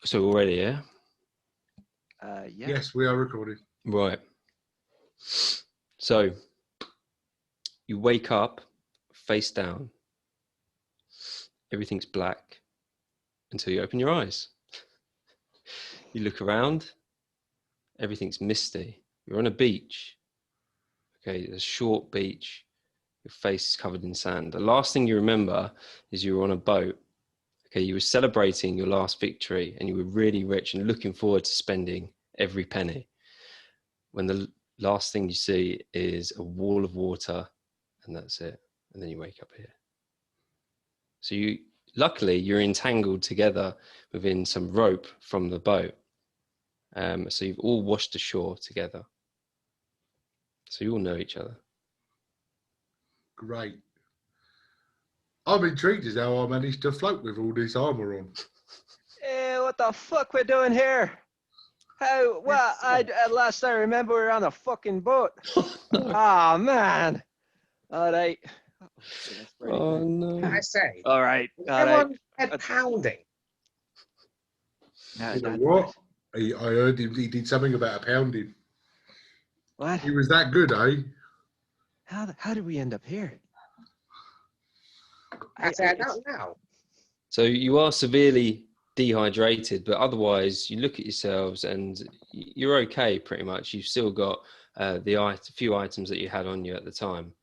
So already, yeah? Yeah. Yes, we are recording. Right. So you wake up face down. Everything's black until you open your eyes. You look around. Everything's misty. You're on a beach. Okay, a short beach. Your face is covered in sand. The last thing you remember is you were on a boat. Okay, you were celebrating your last victory and you were really rich and looking forward to spending every penny. When the last thing you see is a wall of water and that's it. And then you wake up here. So luckily you're entangled together within some rope from the boat. So you've all washed ashore together. So you all know each other. Great. I'm intrigued as how I managed to float with all this armour on. Hey, what the fuck we're doing here? How? Well, last I remember we were on a fucking boat. Oh man. All right. Oh no. Can I say? All right. Everyone had pounding. You know what? I heard he did something about a pounding. What? He was that good, eh? How did we end up here? I don't know. So you are severely dehydrated, but otherwise you look at yourselves and you're okay pretty much. You've still got the few items that you had on you at the time.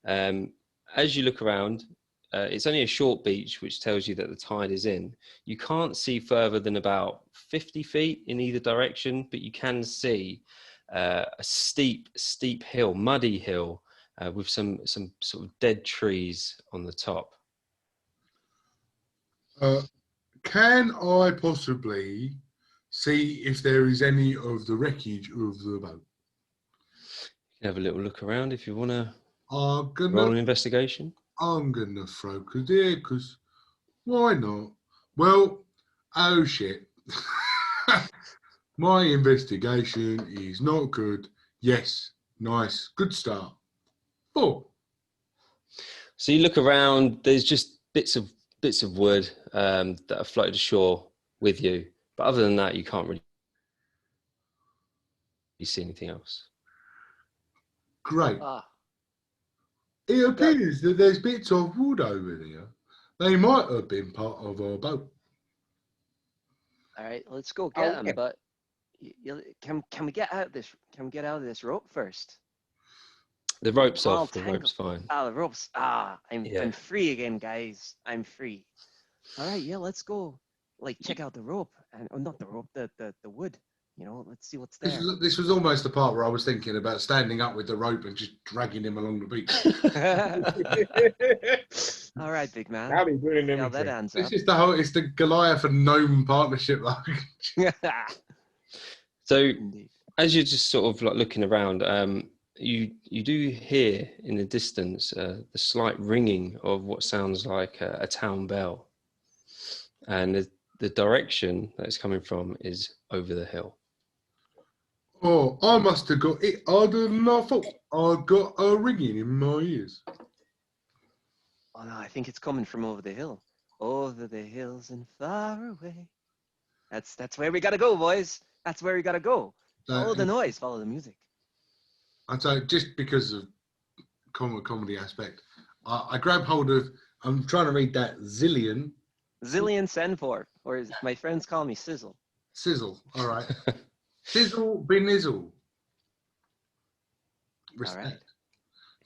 As you look around, it's only a short beach, which tells you that the tide is in. You can't see further than about 50 feet in either direction, but you can see a steep hill, muddy hill, with some sort of dead trees on the top. Can I possibly see if there is any of the wreckage of the boat? You can have a little look around if you want to I'm roll an investigation. I'm gonna throw because why not? Well, oh shit. My investigation is not good. Yes, nice, good start. 4. So you look around. There's just bits of wood that are floated ashore with you, but other than that, you can't really see anything else. Great. It appears that there's bits of wood over there. They might have been part of our boat. All right, let's go get them. But can we get out of this? Can we get out of this rope first? The rope's off. The rope's fine. The rope's. I'm free again, guys. I'm free. All right, yeah, let's go. Like check out the rope, and not the rope, the wood. You know, let's see what's there. This was almost the part where I was thinking about standing up with the rope and just dragging him along the beach. All right, big man. That'll be good. Yeah, that ends up. It's the Goliath and gnome partnership. So, Indeed. as you're just sort of like looking around, you do hear in the distance the slight ringing of what sounds like a town bell, and the direction that it's coming from is over the hill. Oh, I must have got it harder than I thought. I got a ringing in my ears. Oh no, I think it's coming from over the hill. Over the hills and far away. That's where we gotta go, boys. That's where we gotta go. Follow the noise, follow the music. And so, just because of comedy aspect, I grab hold of. I'm trying to read that Zillion Senfor, or as my friends call me, Sizzle. Sizzle. All right. Sizzle benizzle. Respect.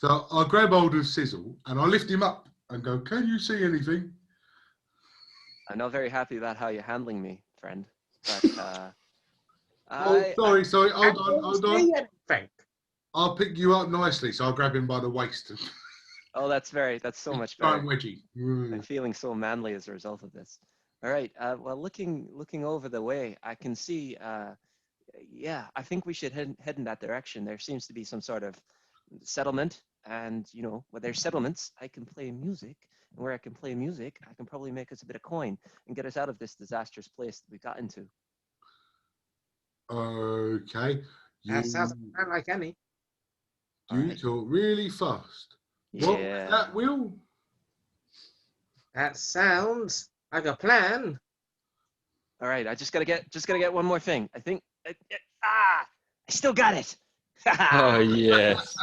All right. So I grab hold of Sizzle and I lift him up and go, "Can you see anything?" I'm not very happy about how you're handling me, friend. But sorry. Hold on. Frank. I'll pick you up nicely. So I'll grab him by the waist. Oh, that's so much better. Wedgie. I'm feeling so manly as a result of this. All right. Well, looking over the way, I can see. Yeah, I think we should head in that direction. There seems to be some sort of settlement, and you know, where there's settlements, I can play music, and where I can play music, I can probably make us a bit of coin and get us out of this disastrous place that we got into. Okay. That sounds like any. You talk really fast. Yeah. What was that, Will? That sounds like a plan. All right, I just gotta get one more thing. I think. I still got it. Oh yes.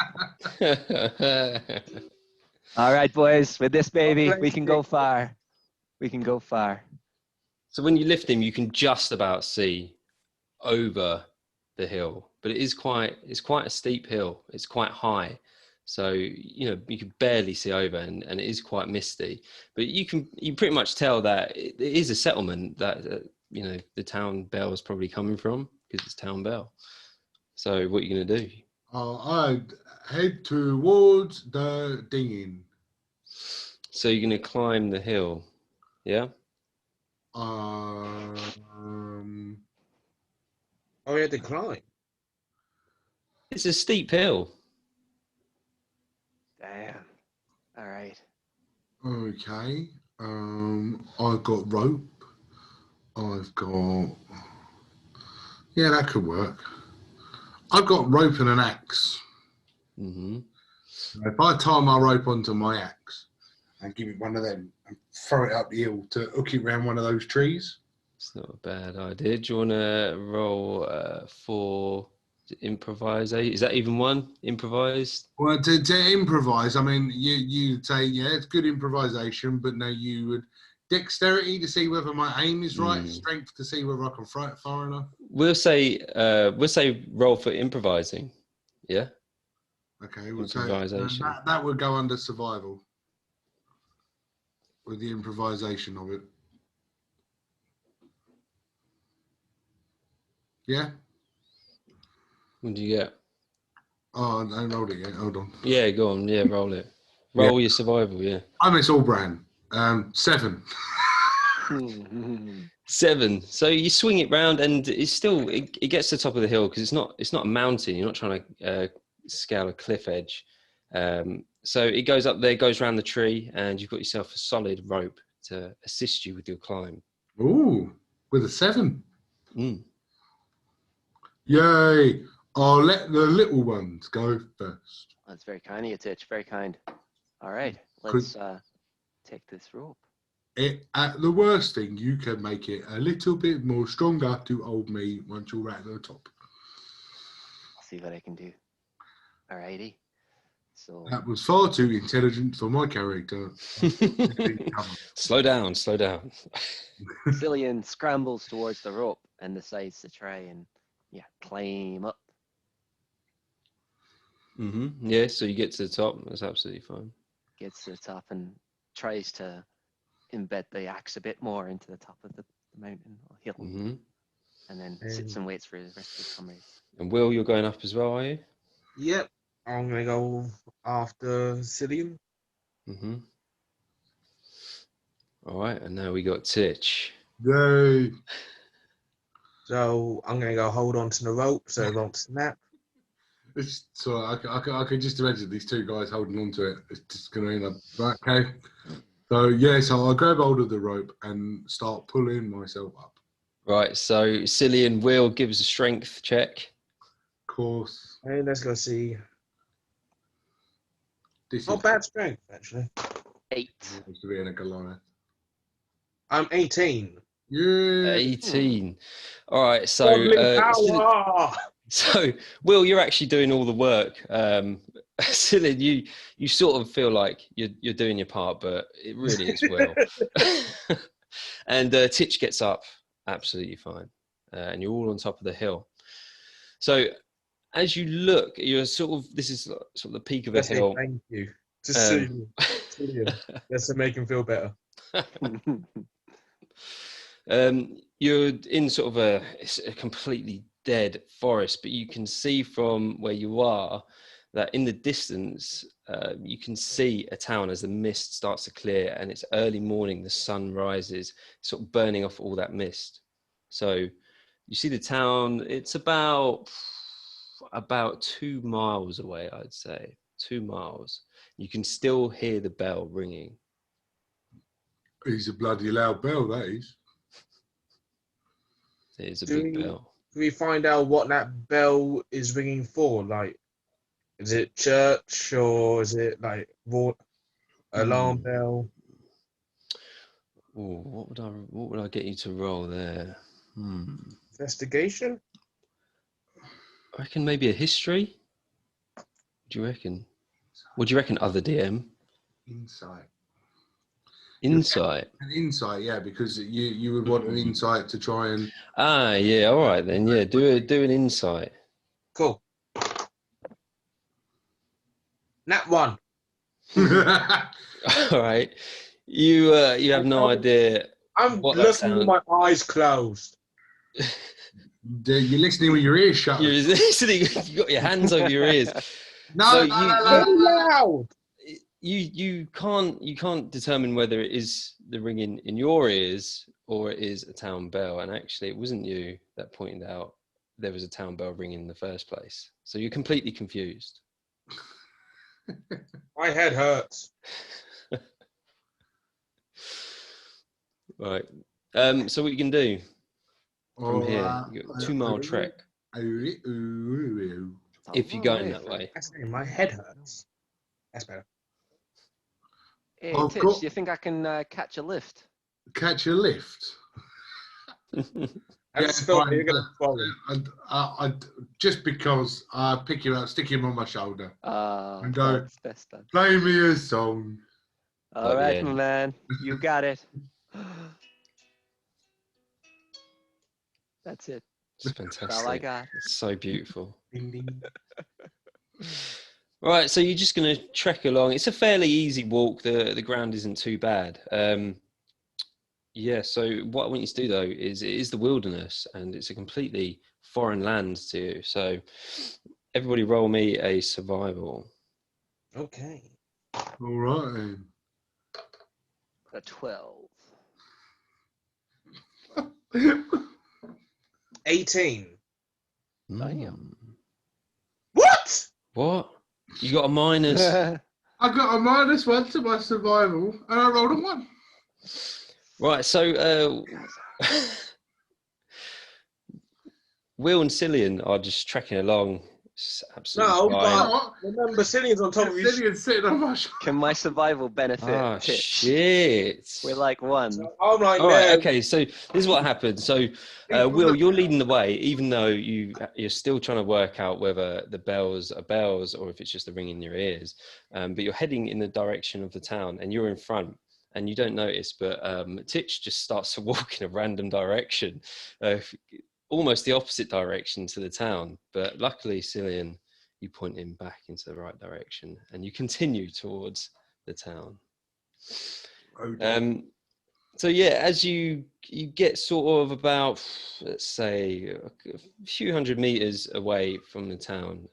All right, boys. With this baby, bless we can you. go far. We can go far. So when you lift him, you can just about see over the hill, but it's quite a steep hill. It's quite high, so you can barely see over, and it is quite misty. But you pretty much tell that it is a settlement that the town bell is probably coming from, because it's town bell. So what are you gonna do? I'd head towards the dinging. So you're gonna climb the hill, yeah? Um, Oh, yeah, decline. It's a steep hill. Damn. All right. okay. I've got rope. I've got. Yeah, that could work. I've got rope and an axe. Mm-hmm. If I tie my rope onto my axe and give it one of them and throw it up the hill to hook it around one of those trees. It's not a bad idea. Do you want to roll for improvise? Is that even one? Improvised? Well, to improvise, I mean, you'd say, yeah, it's good improvisation, but no, you would dexterity to see whether my aim is right, strength to see whether I can throw it far enough. We'll say roll for improvising. Yeah. Okay, we'll say Improvisation. that would go under survival with the improvisation of it. Yeah. What do you get? Oh, I rolled it yet. Hold on. Yeah, go on. Yeah, roll it. Roll your survival. Yeah. I miss all brand. 7. 7. So you swing it round, and it's still it gets to the top of the hill, because it's not a mountain. You're not trying to scale a cliff edge. So it goes up there, goes around the tree, and you've got yourself a solid rope to assist you with your climb. Ooh, with a 7. Mm. Yay! I'll let the little ones go first. That's very kind of you, Titch. Very kind. All right, let's take this rope. At the worst thing, you can make it a little bit more stronger to hold me once you're at the top. I'll see what I can do. All righty. So That was far too intelligent for my character. Slow down. Cillian scrambles towards the rope and decides to try and climb up. Mm-hmm. Yeah, so you get to the top. That's absolutely fine. Gets to the top and tries to embed the axe a bit more into the top of the mountain or hill, Mm-hmm. and then sits and waits for the rest of his comrades. And Will, you're going up as well, are you? Yep. I'm going to go after Cillian. Mm-hmm. All right, and now we got Titch. Yay! So I'm going to go hold on to the rope so it won't snap. So I can just imagine these two guys holding on to it. It's just going to end up right. Okay. So I grab hold of the rope and start pulling myself up. Right, so Cillian Will gives a strength check. Of course. Hey, let's go see. This Not is bad strength, actually. 8. supposed to be in a Goliath. I'm 18. Yeah. 18. All right, so Godly power! so Will, you're actually doing all the work. Cillian, you sort of feel like you're doing your part, but it really is Will. And Titch gets up absolutely fine, and you're all on top of the hill. So as you look, you're this is sort of the peak of a hill. Thank you. Just Cillian. That's to make him feel better. You're in sort of a completely dead forest, but you can see from where you are that in the distance, you can see a town as the mist starts to clear, and it's early morning, the sun rises, sort of burning off all that mist. So you see the town, it's about 2 miles away, I'd say. 2 miles. You can still hear the bell ringing. He's a bloody loud bell, that is. It is a big bell. Do we find out what that bell is ringing for? Like, is it church or is it like alarm bell? Oh, what would I get you to roll there? Investigation? I reckon maybe a history. What do you reckon? What do you reckon, other DM? Insight. Insight. An insight, yeah, because you would want an insight to try and. Ah, yeah. All right then. Yeah, do an insight. Cool. Nat 1. All right. You have no idea I'm what that looking with sound. my eyes closed. You're listening with your ears shut. You're listening. You got your hands over your ears. No, Very loud. You can't determine whether it is the ringing in your ears or it is a town bell. And actually, it wasn't you that pointed out there was a town bell ringing in the first place. So you're completely confused. My head hurts. Right. So what you can do from here? You got a 2-mile trek if you're going that way. My head hurts. That's better. Hey, I've Titch, got- do you think I can catch a lift? Catch a lift. That's fine. you're gonna follow. Just because I pick you up, stick him on my shoulder, and go, That's best done. play me a song. All Like the right, my end. man, you got it. That's it. It's That's all I fantastic. got. It's so beautiful. Ding, ding. Right, so you're just going to trek along. It's a fairly easy walk. The ground isn't too bad. Yeah, so what I want you to do, though, is it is the wilderness, and it's a completely foreign land to you. So everybody roll me a survival. Okay. All right then. A 12. 18. Damn. What? What? You got a minus? I got a -1 to my survival, and I rolled a 1. Right, so Will and Cillian are just trekking along. It's absolutely No, fine. but remember, Cillian's on top of you. Cillian's sitting on my shoulder. Can my survival benefit Ah, Titch? shit. We're like one. So I'm like, All right, no. okay, so this is what happened. So, Will, you're leading the way, even though you're still trying to work out whether the bells are bells or if it's just a ring in your ears. But you're heading in the direction of the town, and you're in front, and you don't notice, but Titch just starts to walk in a random direction, almost the opposite direction to the town. But luckily, Cillian, you point him back into the right direction, and you continue towards the town. So yeah, as you get sort of about, let's say, a few hundred meters away from the town,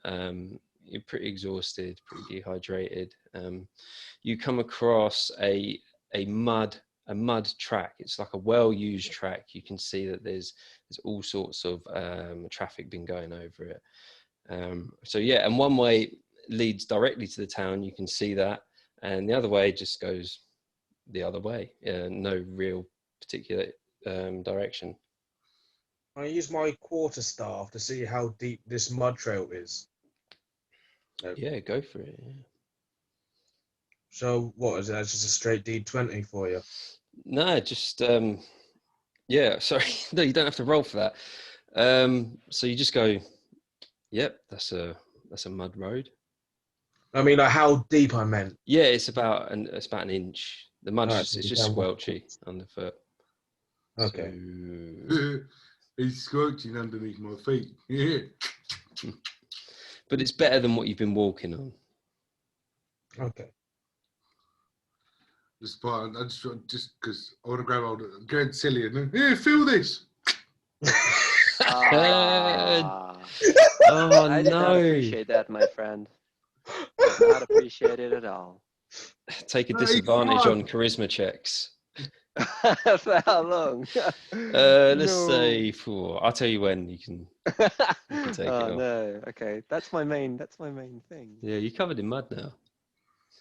you're pretty exhausted, pretty dehydrated. You come across a mud track. It's like a well-used track. You can see that there's all sorts of traffic been going over it. So yeah, and one way leads directly to the town. You can see that, and the other way just goes the other way. No real particular direction. I use my quarterstaff to see how deep this mud trail is. Yeah, go for it. Yeah. So what is that? Just a straight D20 for you? No, just yeah. Sorry, no, you don't have to roll for that. So you just go. Yep, that's a mud road. I mean, like how deep I meant. Yeah, it's about an inch. The mud Right, it's so just you can walk squelchy underfoot. Okay. So, He's squelching underneath my feet. Yeah. but it's better than what you've been walking on. Okay. Just because I want to grab hold of it. Go ahead, Cillian. Here, feel this. Ah, Oh I did not no! appreciate that, my friend. Did not appreciate it at all. Take a No, it's disadvantage fine. on charisma checks. For how long? Let's No. say 4. I'll tell you when you can take it Oh off. no. Okay, that's my main thing. Yeah, you're covered in mud now.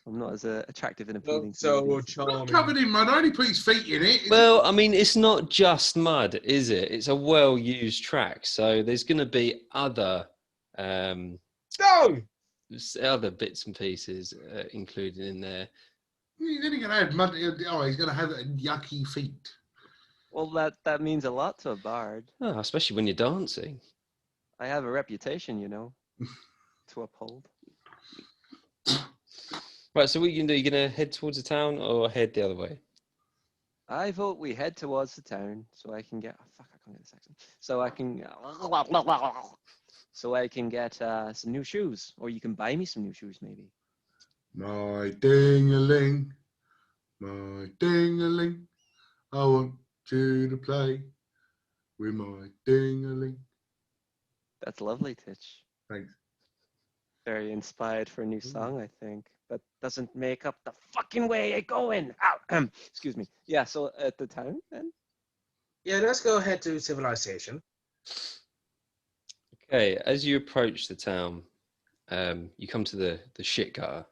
I'm not as attractive and appealing. to So ladies. Not charming. covered in mud. I only put his feet in it. Well, I mean, it's not just mud, is it? It's a well-used track, so there's going to be other No! other bits and pieces included in there. He's only going to have mud. Oh, he's going to have yucky feet. Well, that means a lot to a bard. Oh, especially when you're dancing. I have a reputation, to uphold. Right, so what are you going to do? You're going to head towards the town or head the other way? I vote we head towards the town so I can get. Oh, fuck, I can't get this accent. So I can get some new shoes, or you can buy me some new shoes, maybe. My ding-a-ling, my ding-a-ling. I want you to play with my ding-a-ling. That's lovely, Titch. Thanks. Very inspired for a new song, I think, but doesn't make up the fucking way you're going. Ow, excuse me. Yeah, so at the town then? Yeah, let's go ahead to civilization. Okay, as you approach the town, you come to the shit gutter,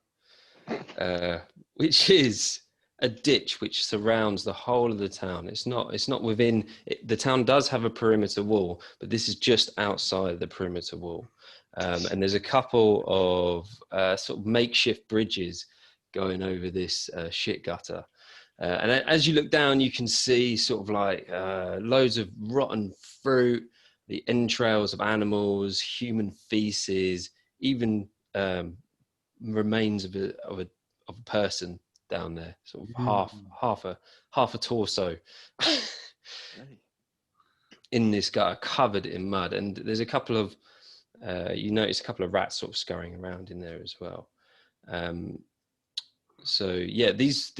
which is a ditch which surrounds the whole of the town. It's not within it. The town does have a perimeter wall, but this is just outside the perimeter wall. And there's a couple of sort of makeshift bridges going over this shit gutter. And as you look down, you can see sort of like loads of rotten fruit, the entrails of animals, human feces, even remains of a person down there, sort of half a torso in this gutter, covered in mud. And there's a couple of you notice a couple of rats sort of scurrying around in there as well. So yeah, these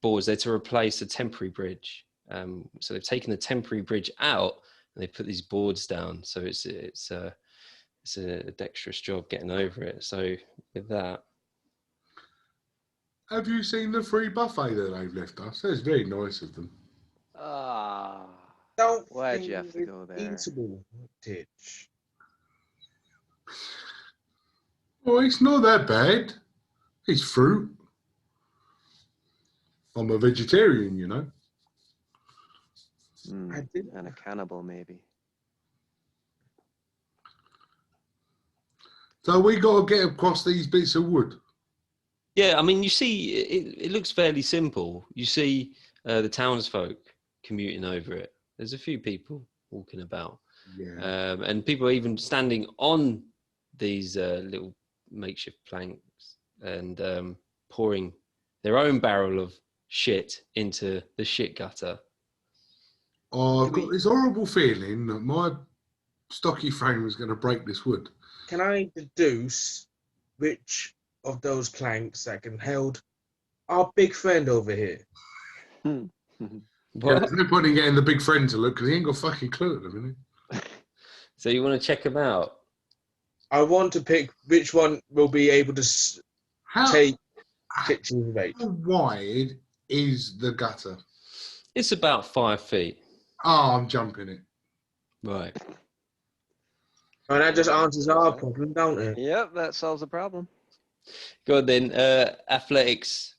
boards, they're to replace a temporary bridge. So they've taken the temporary bridge out and they put these boards down. So it's a dexterous job getting over it. So with that, Have you seen the free buffet that they've left us? It's very nice of them. Ah, Don't why'd think you have to it's go there? eatable, Titch. Well, it's not that bad. It's fruit. I'm a vegetarian, you know. I did. And a cannibal, maybe. So we got to get across these bits of wood. yeah, I mean, you see, it looks fairly simple. You see the townsfolk commuting over it. There's a few people walking about, Yeah. and people are even standing on these little makeshift planks and pouring their own barrel of shit into the shit gutter. Oh, I've got this horrible feeling that my stocky frame is going to break this wood. Can I deduce which of those planks that can hold our big friend over here? Yeah, there's no point in getting the big friend to look because he ain't got a fucking clue at the minute. So you want to check them out? I want to pick which one will be able to take Titch's weight. How wide is the gutter? It's about 5 feet. Oh, I'm jumping it. Right. And that just answers our problem, don't it? Yep, that solves the problem. Go on then. Athletics.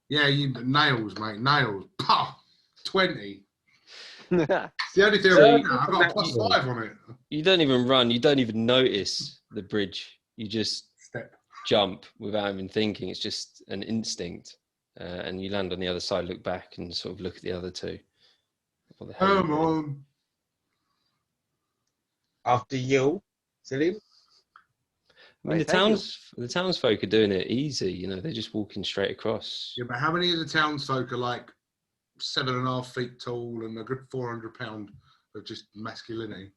Yeah, nails, mate. Nails. Pah! 20. Oh, It's the only thing So I've got a +5 on it. You don't even run. You don't even notice the bridge. You just Step. jump without even thinking. It's just an instinct. And you land on the other side, look back and sort of look at the other two. What the hell are you Come doing? on. After you, silly. I mean, Right, the townsfolk are doing it easy. You know, they're just walking straight across. Yeah, but how many of the townsfolk are like 7.5 feet tall and a good 400 pound of just masculinity?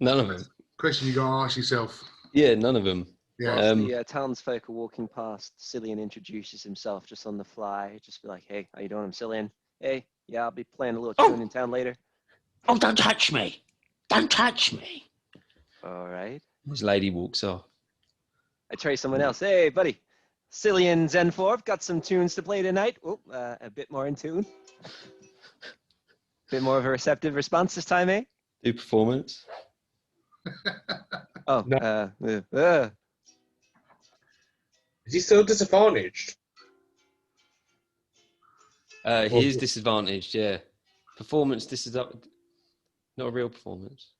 None of them. Question you got to ask yourself. Yeah, none of them. Yeah. Whilst the townsfolk are walking past, Cillian introduces himself just on the fly. Just be like, hey, how you doing? I'm Cillian. Hey, yeah, I'll be playing a little tune in town later. Oh, don't touch me. Don't touch me. All right. This lady walks off. I try someone else. Hey, buddy. Cillian Zenforb, got some tunes to play tonight. Oh, a bit more in tune. Bit more of a receptive response this time, eh? Do performance. Oh, No. Is he still disadvantaged? He is disadvantaged, yeah. Performance, not a real performance.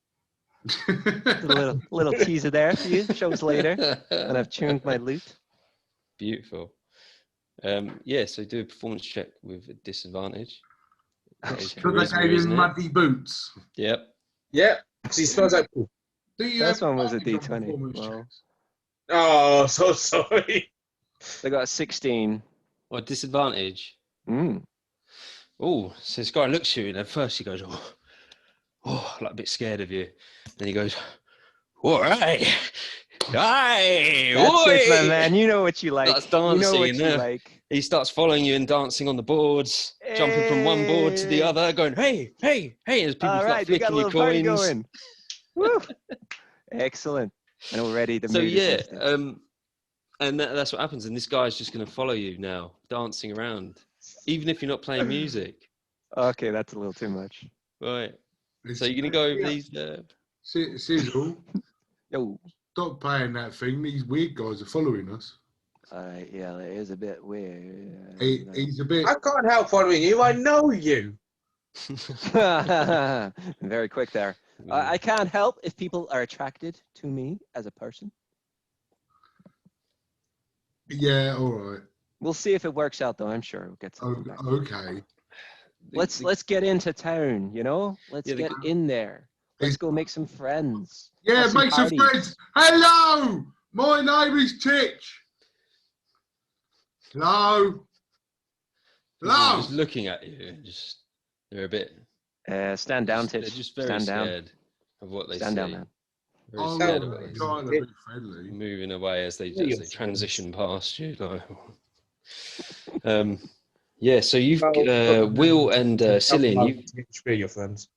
a little teaser there for you. Shows later. And I've tuned my lute. Beautiful. Yeah, so do a performance check with a disadvantage. That is Because I charisma, gave isn't him it? muddy boots. Yep. Yeah, because he smells like poop. Do you First have one was a advantage on D20. performance Well, checks? Oh, so sorry. they got a 16. Or disadvantage. Mm. Oh, so this guy looks at you, and at first he goes, like a bit scared of you. Then he goes, all right, aye, That's it, my oi!" man. You know what you like. Starts You know what dancing. you like. He starts following you and dancing on the boards, jumping from one board to the Hey. other, going, hey, hey, hey, as people All start right, we got a flicking your little party coins. going. Woo! Excellent. And already the So mood yeah, is lifted. and that's what happens. And this guy's just going to follow you now, dancing around, even if you're not playing music. Okay, that's a little too much. Right. It's, So you're going to go over yeah. these. Sizzle, No. stop playing that thing. These weird guys are following us. Yeah, it is a bit weird. He's a bit. I can't help following you. I know you. Very quick there. I can't help if people are attracted to me as a person. Yeah, all right. We'll see if it works out, though. I'm sure we'll get something back. Okay. Let's get into town. You know, let's Yeah, get in there. Let's go make some friends. Yeah, have some make some parties. friends. Hello, my name is Titch. Hello. People are Hello. just looking at you and just they're a bit. Stand down, They're Titch. just very Stand down. scared of what they Stand see. down, man. Very I'm scared of what they see. trying to be friendly. Moving away as they Yeah, transition past you. Like, yeah. So you've Well, Will and Cillian, We're your friends.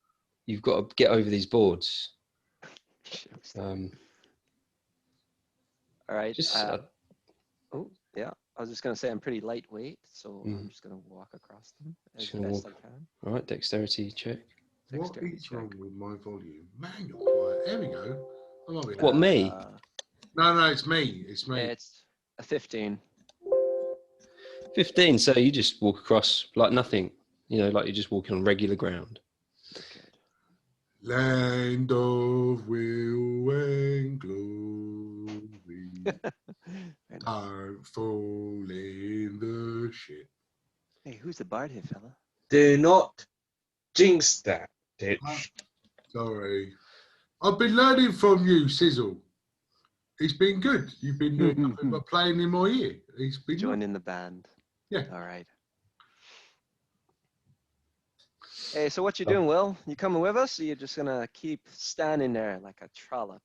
you've got to get over these boards. All right. Just Oh, yeah. I was just going to say I'm pretty lightweight, so I'm Mm. just going to walk across them as Just gonna best walk. I can. all right. Dexterity check. What Dexterity is check. wrong with my volume? Man, you're quiet. There we go. I love it. What, me? No, it's me. It's me. It's a 15. 15. So you just walk across like nothing. You know, like you're just walking on regular ground. Land of will and glory. Don't fall in the shit. Hey, who's the bard here, fella? Do not jinx that, Titch. Sorry. I've been learning from you, Sizzle. It's been good. You've been doing nothing but playing in my ear. It's been Join in the band. Yeah. All right. Hey, so what you doing, Will? You coming with us, or you just gonna keep standing there like a trollop?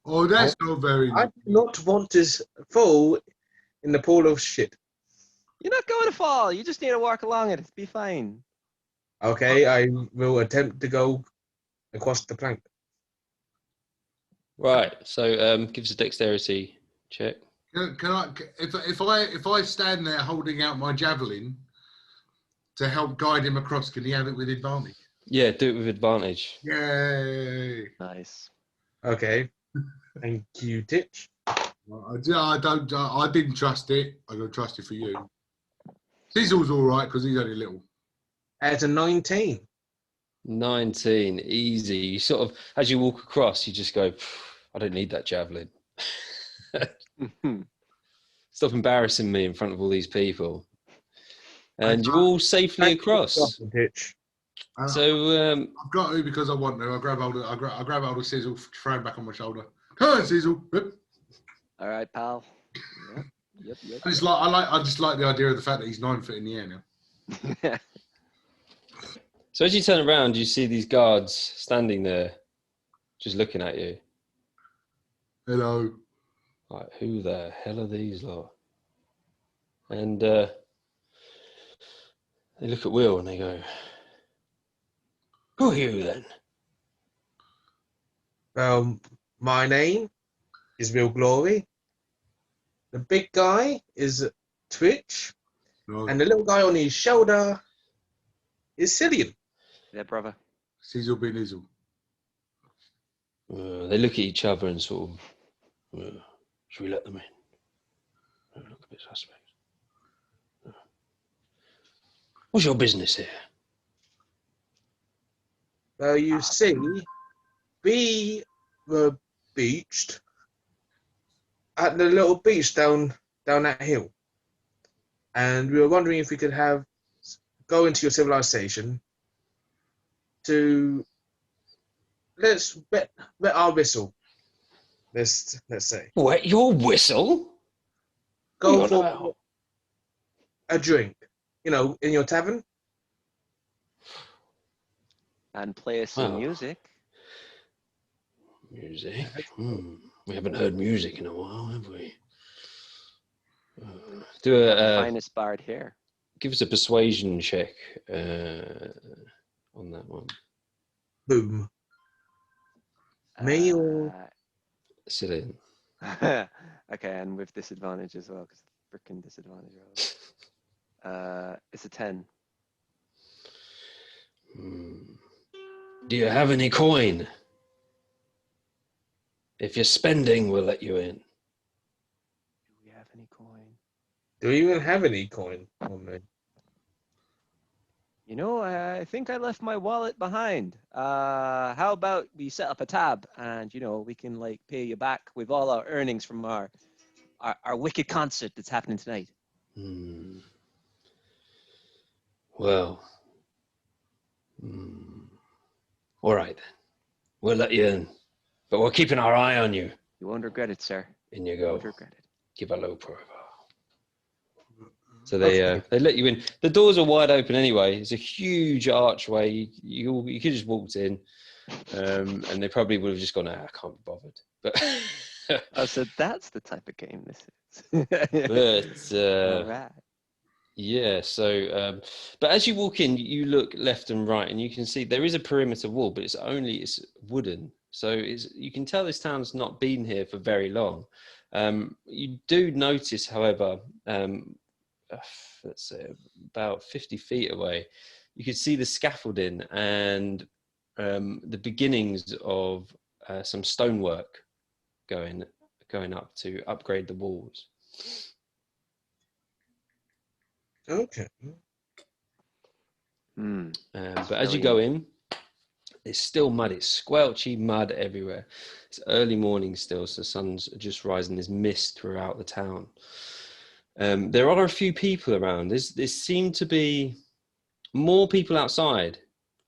Oh, that's not very I do not want to fall in the pool of shit. You're not going to fall. You just need to walk along it. It'll be fine. Okay, I will attempt to go across the plank. Right. So give us a dexterity check. Can I? If I stand there holding out my javelin to help guide him across, can he have it with advantage? Yeah, do it with advantage. Yay! Nice. Okay. Thank you, Titch. I didn't trust it. I don't trust it for you. Sizzle's all right because he's only little. At a 19. 19, easy. You sort of, as you walk across, you just go, I don't need that javelin. Stop embarrassing me in front of all these people. And you're all safely across. Titch. So, I've got to because I want to. I grab hold of Sizzle, throw him back on my shoulder. Come on, Sizzle. Yep. All right, pal. Yep. I just like the idea of the fact that he's 9 foot in the air now. so as you turn around, you see these guards standing there, just looking at you. Hello. Like, who the hell are these lot? And they look at Will and they go, who are you then? Well, my name is Real Glory. The big guy is Twitch. No, And the little guy on his shoulder is Cillian. Yeah, brother. Sizzle bin Izzle. They look at each other and sort of, should we let them in? Look a bit suspect. What's your business here? Well, you see, we were beached at the little beach down that hill, and we were wondering if we could go into your civilization to let's wet our whistle. Let's say Wet your whistle? What are you go on for about? a drink, in your tavern. And play us some Oh. music. Music? We haven't heard music in a while, have we? Do The a finest bard here. give us a persuasion check on that one. Boom. Me or Cillian. Okay, and with disadvantage as well, because freaking disadvantage. It's a 10. Do you have any coin? If you're spending, we'll let you in. Do we have any coin? do we even have any coin on me? You know, I think I left my wallet behind. How about we set up a tab and, we can like pay you back with all our earnings from our wicked concert that's happening tonight. Well, all right then. We'll let you in, but we're keeping our eye on you. You won't regret it, sir. In you You go. won't regret it. Keep a low profile. So they let you in. The doors are wide open anyway. It's a huge archway. You could just walked in, and they probably would have just gone, I can't be bothered. But Oh, so that's the type of game this is. All right. Yeah. So, but as you walk in, you look left and right, and you can see there is a perimeter wall, but it's wooden. So you can tell this town's not been here for very long. You do notice, however, let's say about 50 feet away, you could see the scaffolding and the beginnings of some stonework going up to upgrade the walls. Okay. But as you go in, it's still mud. It's squelchy mud everywhere. It's early morning still, so the sun's just rising. There's mist throughout the town. There are a few people around. There seem to be more people outside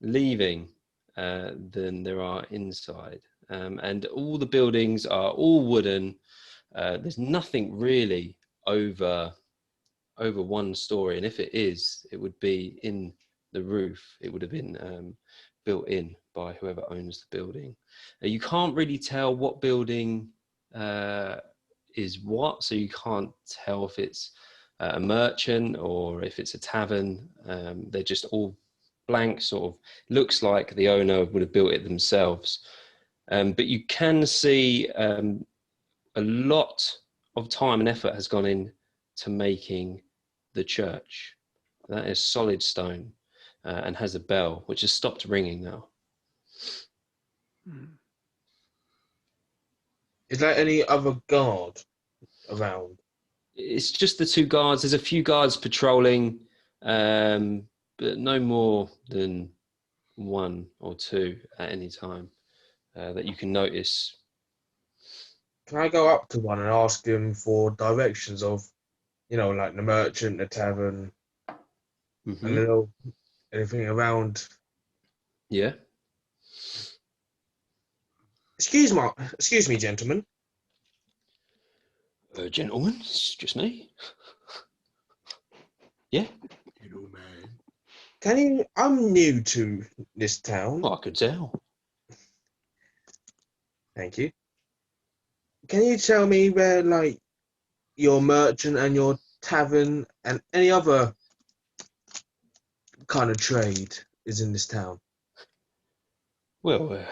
leaving than there are inside. And all the buildings are all wooden. There's nothing really over 1 story. And if it is, it would be in the roof. It would have been built in by whoever owns the building. You can't really tell what building is what, so you can't tell if it's a merchant or if it's a tavern. They're just all blank, sort of looks like the owner would have built it themselves. But you can see a lot of time and effort has gone in to making the church. That is solid stone and has a bell which has stopped ringing now. Is there any other guard around? It's just the 2 guards. There's a few guards patrolling, but no more than 1 or 2 at any time that you can notice. Can I go up to one and ask him for directions of, like the merchant, the tavern, and anything around? Yeah. Excuse me, gentlemen. Gentlemen, it's just me. Yeah. Man. I'm new to this town. Well, I could tell. Thank you. Can you tell me where, like, your merchant and your tavern and any other kind of trade is in this town? Well,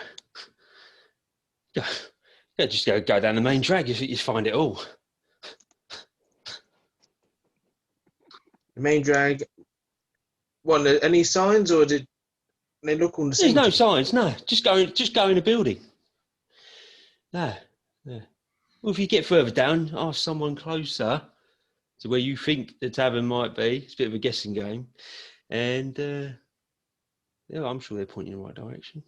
yeah, just go down the main drag. You find it all. The main drag. What? Any signs, or did they look all the same? There's no signs. No, just go in the building. No. Well, if you get further down, ask someone closer to where you think the tavern might be. It's a bit of a guessing game, and I'm sure they'll point you in the right direction.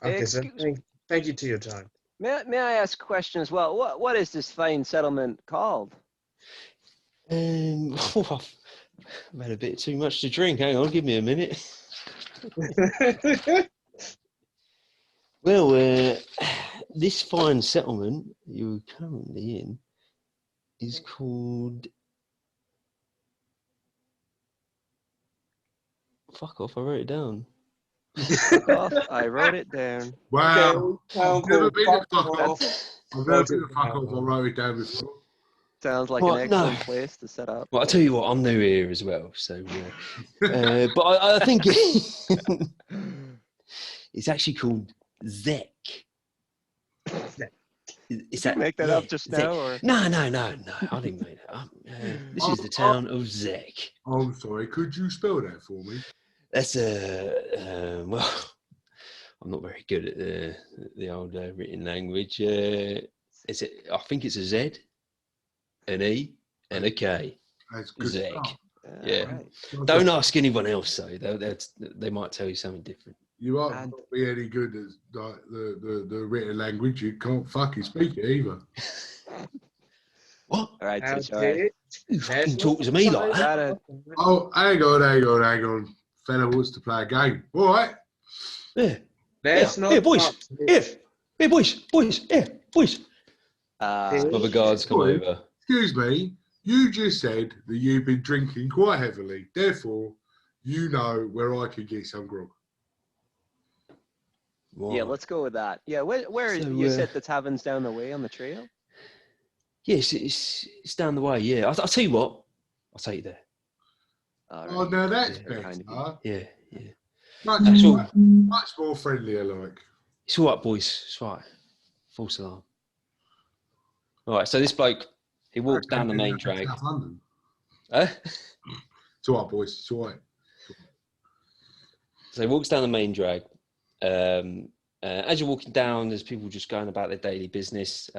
Okay, sir. Thank you to your time. May I ask a question as well? What is this fine settlement called? I've had a bit too much to drink. Hang on, give me a minute. Well, this fine settlement you're currently in is called. Fuck off! I wrote it down. Fuck off, I wrote it down. Wow. I've never been to fuck off. That's, I've never been to fuck off. I wrote it down before. sounds like Well, an no. excellent place to set up. Well, I'll tell you what. I'm new here as well, so. But I think it's actually called Zek. Is Did you make that up just Zek. now, or? No. I didn't make that up. This is the town of Zek. I'm sorry. Could you spell that for me? That's well, I'm not very good at the old written language. Is it? I think it's a Z, an E, and a K. That's good Zek. stuff. Yeah. Right. Don't ask anyone else though. They might tell you something different. You aren't And- not be any good at like the written language. You can't fucking speak it either. What? All right, That's Titch, all right. it. You fucking talk to me like that? Gotta- Oh, hang on. Fella wants to play a game. All right. Yeah. Let's Yeah, not yeah, boys. touch Yeah. it. Hey, boys. Yeah, boys. Uh, Other guards come Boy. over. Excuse me. You just said that you've been drinking quite heavily. Therefore, you know where I can get some grog. yeah, Right. let's go with that. Yeah, where So, you said the tavern's down the way on the trail? Yes, it's down the way. Yeah, I'll tell you what. I'll take you there. All Oh, right. now that's Yeah, better. kind of you. Yeah. Much, That's all. much more friendly alike. It's all right, boys. It's all right. False alarm. All right. So this bloke, he walks down the main drag. South London. Huh? It's all right, boys. It's all right. So he walks down the main drag. As you're walking down, there's people just going about their daily business.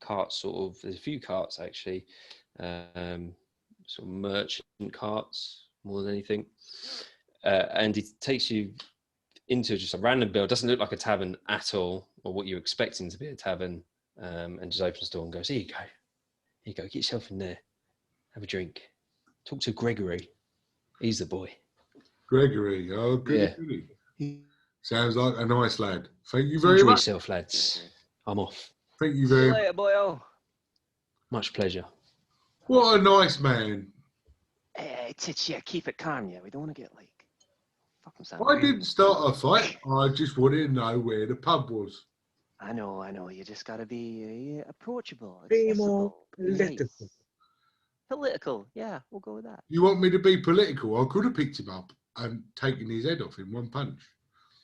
Carts, sort of. There's a few carts actually. Sort of merchant carts more than anything. And he takes you into just a random build. Doesn't look like a tavern at all, or what you're expecting to be a tavern. And just opens the door and goes, "Here you go. Here you go. Get yourself in there. Have a drink. Talk to Gregory. He's the boy." Gregory. Oh, Yeah. goody. Sounds like a nice lad. Thank you very Enjoy much. yourself, lads. I'm off. Thank you See very you much. later, boyo. Much pleasure. What a nice man. Hey, Titch, yeah, keep it calm, yeah. We don't want to get like fucking sound. I didn't start a fight. I just wanted to know where the pub was. I know. You just gotta be approachable, Be accessible, more political. nice. Political, yeah, we'll go with that. You want me to be political? I could have picked him up and taken his head off in one punch.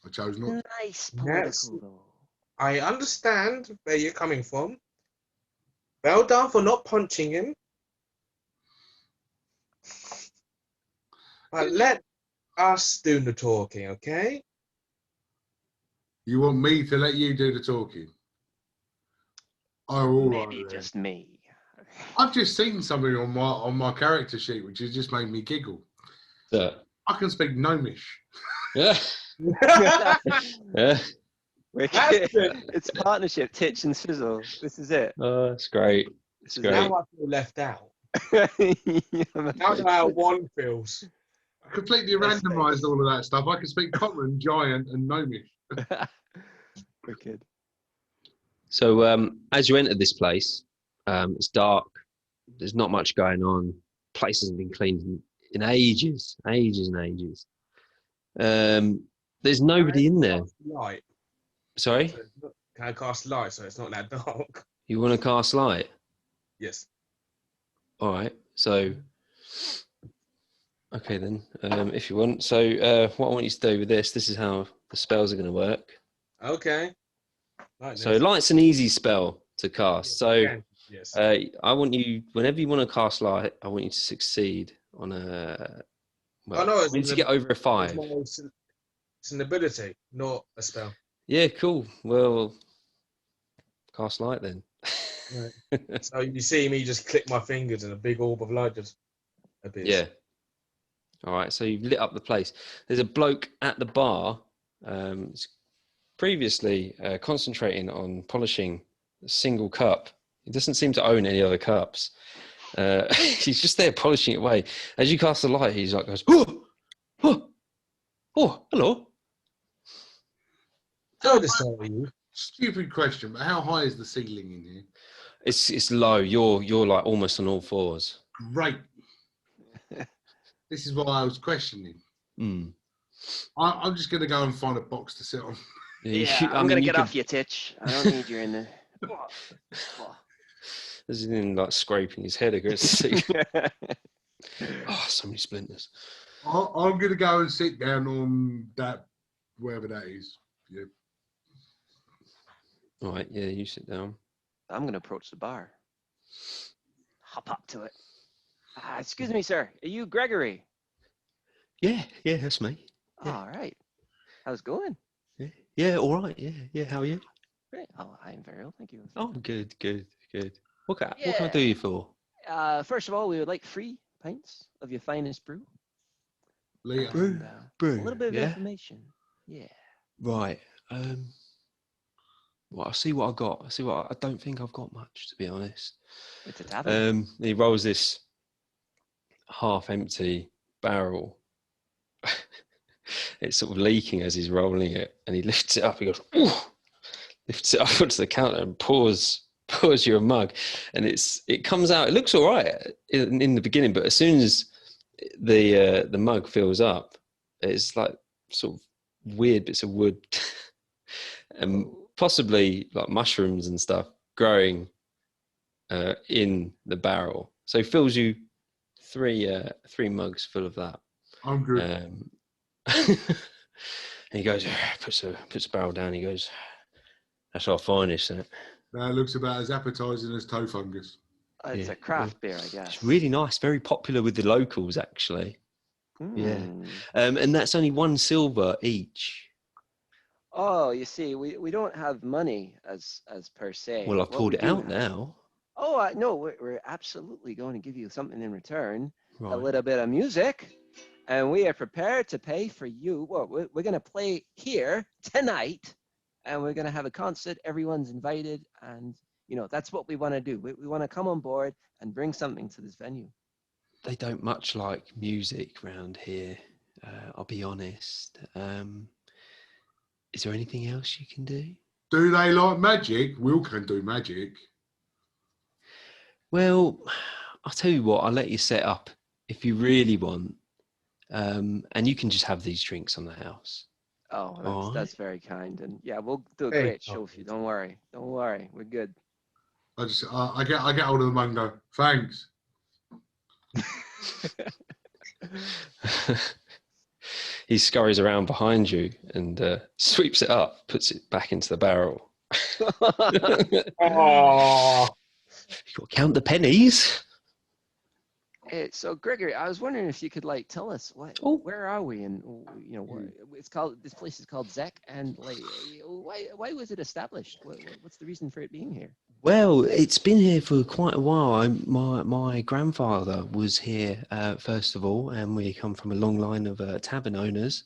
I chose not. Nice Yes. political, though. I understand where you're coming from. Well done for not punching him. But let us do the talking, okay? You want me to let you do the talking? Oh, all right. Maybe then. just me. I've just seen something on my character sheet which has just made me giggle. Yeah. I can speak Gnomish. Yeah. Yeah. That's good. It's partnership, Titch and Sizzle. This is it. Oh, that's great. This is great. Now I feel left out. it. Now I know how one feels. I completely Nice, randomised thanks. all of that stuff. I can speak Common, Giant, and Gnomish. Wicked. So as you enter this place, it's dark. There's not much going on. Place hasn't been cleaned in ages. There's nobody in there. Light. Sorry? So it's not- Can I cast light so it's not that dark? You want to cast light? Yes. All right. So, okay then, if you want. So what I want you to do with this is how the spells are going to work. Okay. Like So this. light's an easy spell to cast. So Yes. I want you, whenever you want to cast light, I want you to succeed on a. Well, Oh, no, I it's want you to an- get over a 5. It's an ability, not a spell. Yeah, cool. Well, cast light then. So you see me just click my fingers and a big orb of light just appears. Yeah. All right. So you've lit up the place. There's a bloke at the bar. He's previously concentrating on polishing a single cup. He doesn't seem to own any other cups. He's just there polishing it away. As you cast the light, he's like goes, oh, oh, oh, hello. So to tell you, Stupid question, but how high is the ceiling in here? It's low. You're like almost on all fours. Great. This is what I was questioning. Mm. I'm just going to go and find a box to sit on. I'm gonna get off you, Titch. I don't need you in there. As in like scraping his head against the seat. Oh, so many splinters. I'm going to go and sit down on that, wherever that is. Yeah. All right, yeah, you sit down. I'm gonna approach the bar. Hop up to it. Excuse me, sir. Are you Gregory? Yeah, that's me. Yeah. All right. How's it going? Yeah, all right. Yeah. How are you? Great. Oh, I am very well, thank you. Oh, good. What can I do you for? First of all, we would like 3 pints of your finest brew. Leah. And, Brew. A little bit of yeah? information. Yeah. Right. Well, I'll see what I got. I don't think I've got much, to be honest. It's a tavern. He rolls this half-empty barrel. It's sort of leaking as he's rolling it, and he lifts it up. He goes, ooh! Lifts it up onto the counter and pours you a mug, and it comes out. It looks all right in the beginning, but as soon as the mug fills up, it's like sort of weird bits of wood and possibly like mushrooms and stuff growing in the barrel. So he fills you 3 mugs full of that. I'm good. And he goes, puts a barrel down. He goes, that's our finest, isn't it? That looks about as appetizing as toe fungus. It's a craft beer, I guess. It's really nice. Very popular with the locals, actually. Yeah. And that's only 1 silver each. Oh, you see, we don't have money as per se. Well, I've pulled it out now. Oh, no, we're absolutely going to give you something in return. Right. A little bit of music. And we are prepared to pay for you. Well, we're going to play here tonight. And we're going to have a concert. Everyone's invited. And, that's what we want to do. We want to come on board and bring something to this venue. They don't much like music round here, I'll be honest. Is there anything else you can do? Do they like magic? Will can do magic. Well, I'll tell you what, I'll let you set up if you really want. And you can just have these drinks on the house. Oh, that's very kind. And yeah, we'll do a Hey, great show for you. Don't worry. We're good. I get hold of the mug and go, thanks. He scurries around behind you and sweeps it up, puts it back into the barrel. oh, You got to count the pennies. So Gregory, I was wondering if you could tell us where are we, and it's called. This place is called Zek, and why was it established? What's the reason for it being here? Well, it's been here for quite a while. My grandfather was here first of all, and we come from a long line of tavern owners.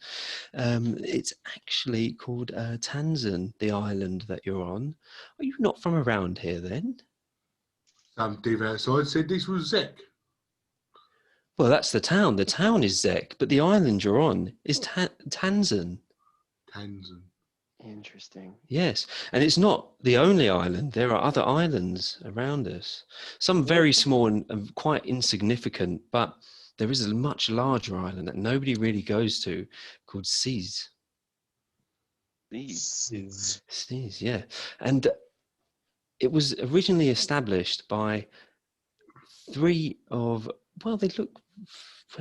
It's actually called Tanzan, the island that you're on. Are you not from around here then? Some div outside said this was Zek. Well, that's the town. The town is Zek, but the island you're on is Tanzan. Tanzan. Interesting. Yes, and it's not the only island. There are other islands around us. Some very small and quite insignificant, but there is a much larger island that nobody really goes to called Seas. Seas, yeah. And it was originally established by 3 of, well, they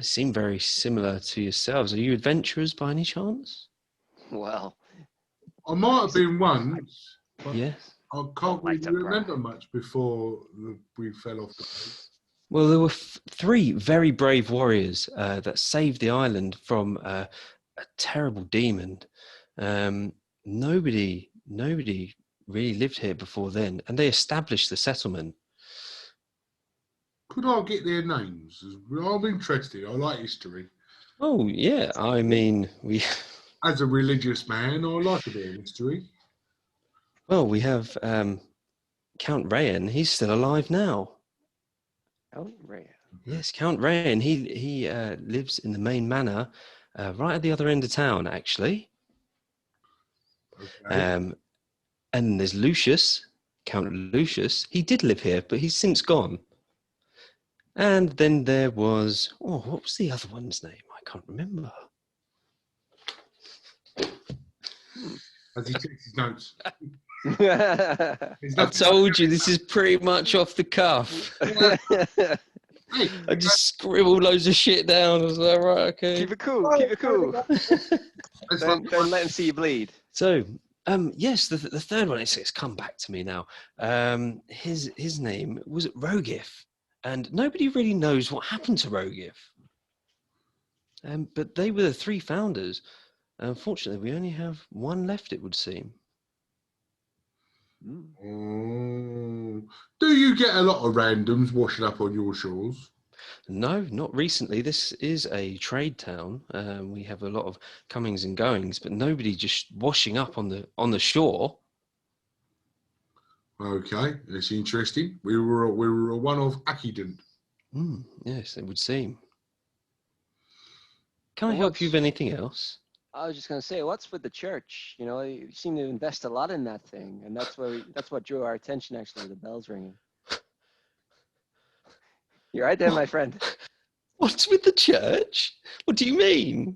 seem very similar to yourselves. Are you adventurers by any chance? Well, I might have been once, but Yes. I can't really remember much before we fell off the boat. Well, there were 3 very brave warriors that saved the island from a terrible demon. Nobody really lived here before then, and they established the settlement. Could I get their names? I'm interested. I like history. Oh yeah, I mean As a religious man, I like a bit of mystery. Well, we have Count Rayan. He's still alive now. Oh, right. Yes, Count Rayan. He lives in the main manor, right at the other end of town, actually. Okay. And there's Lucius, Count Lucius. He did live here, but he's since gone. And then there was, what was the other one's name? I can't remember. As he takes his notes. I told you this is pretty much off the cuff. Hey, I just scribbled loads of shit down. I was like, right, okay. Keep it cool. Keep it cool. that's Don't let him see you bleed. So, yes, the third one, it's come back to me now. His name was Rogif, and nobody really knows what happened to Rogif. But they were the three founders. Unfortunately, we only have one left, it would seem. Oh. Do you get a lot of randoms washing up on your shores? No, not recently. This is a trade town. We have a lot of comings and goings, but nobody just washing up on the shore. Okay, that's interesting. We were a one-off accident. Yes, it would seem. Can I Well, help you with what's- anything else? I was just going to say, what's with the church? You know, you seem to invest a lot in that thing, and that's what drew our attention. Actually, the bells ringing. You're right there, my friend. What's with the church? What do you mean?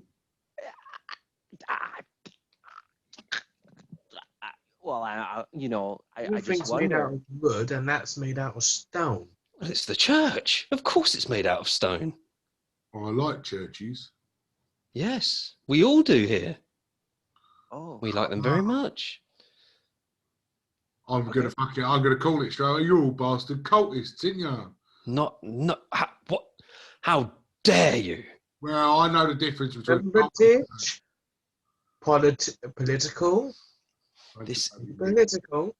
Well, you know, I Everything's just made out wonder. of wood, and that's made out of stone. Well, it's the church. Of course it's made out of stone. I like churches. Yes, we all do here. Oh, We like them very much. I'm gonna call it straight away. You're all bastard cultists, ain't you? Not, what? How dare you? Well, I know the difference between British, political, This political.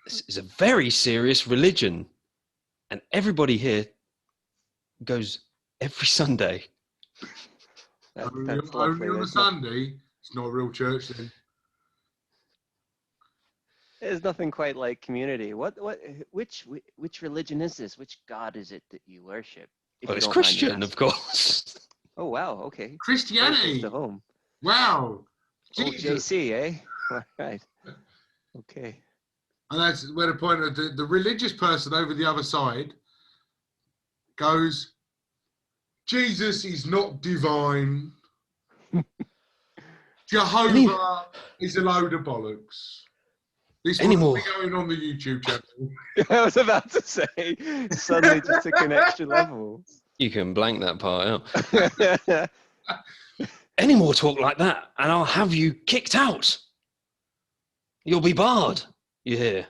This is a very serious religion, and everybody here goes every Sunday. only that's lovely. on a There's, Sunday. It's not a real church then. there's nothing quite like community. Which religion is this? Which God is it that you worship? If Well, you it's don't mind me Christian, of asking? course. Oh wow, okay. Very close Christianity. to home. Wow. Oh, Jesus. JC, eh? All right. Okay. And that's where the point of the religious person over the other side goes, Jesus is not divine. Jehovah is a load of bollocks. This will Anymore. be going on the YouTube channel. I was about to say, suddenly just took an extra level. You can blank that part out. Any more talk like that, and I'll have you kicked out. You'll be barred. You hear?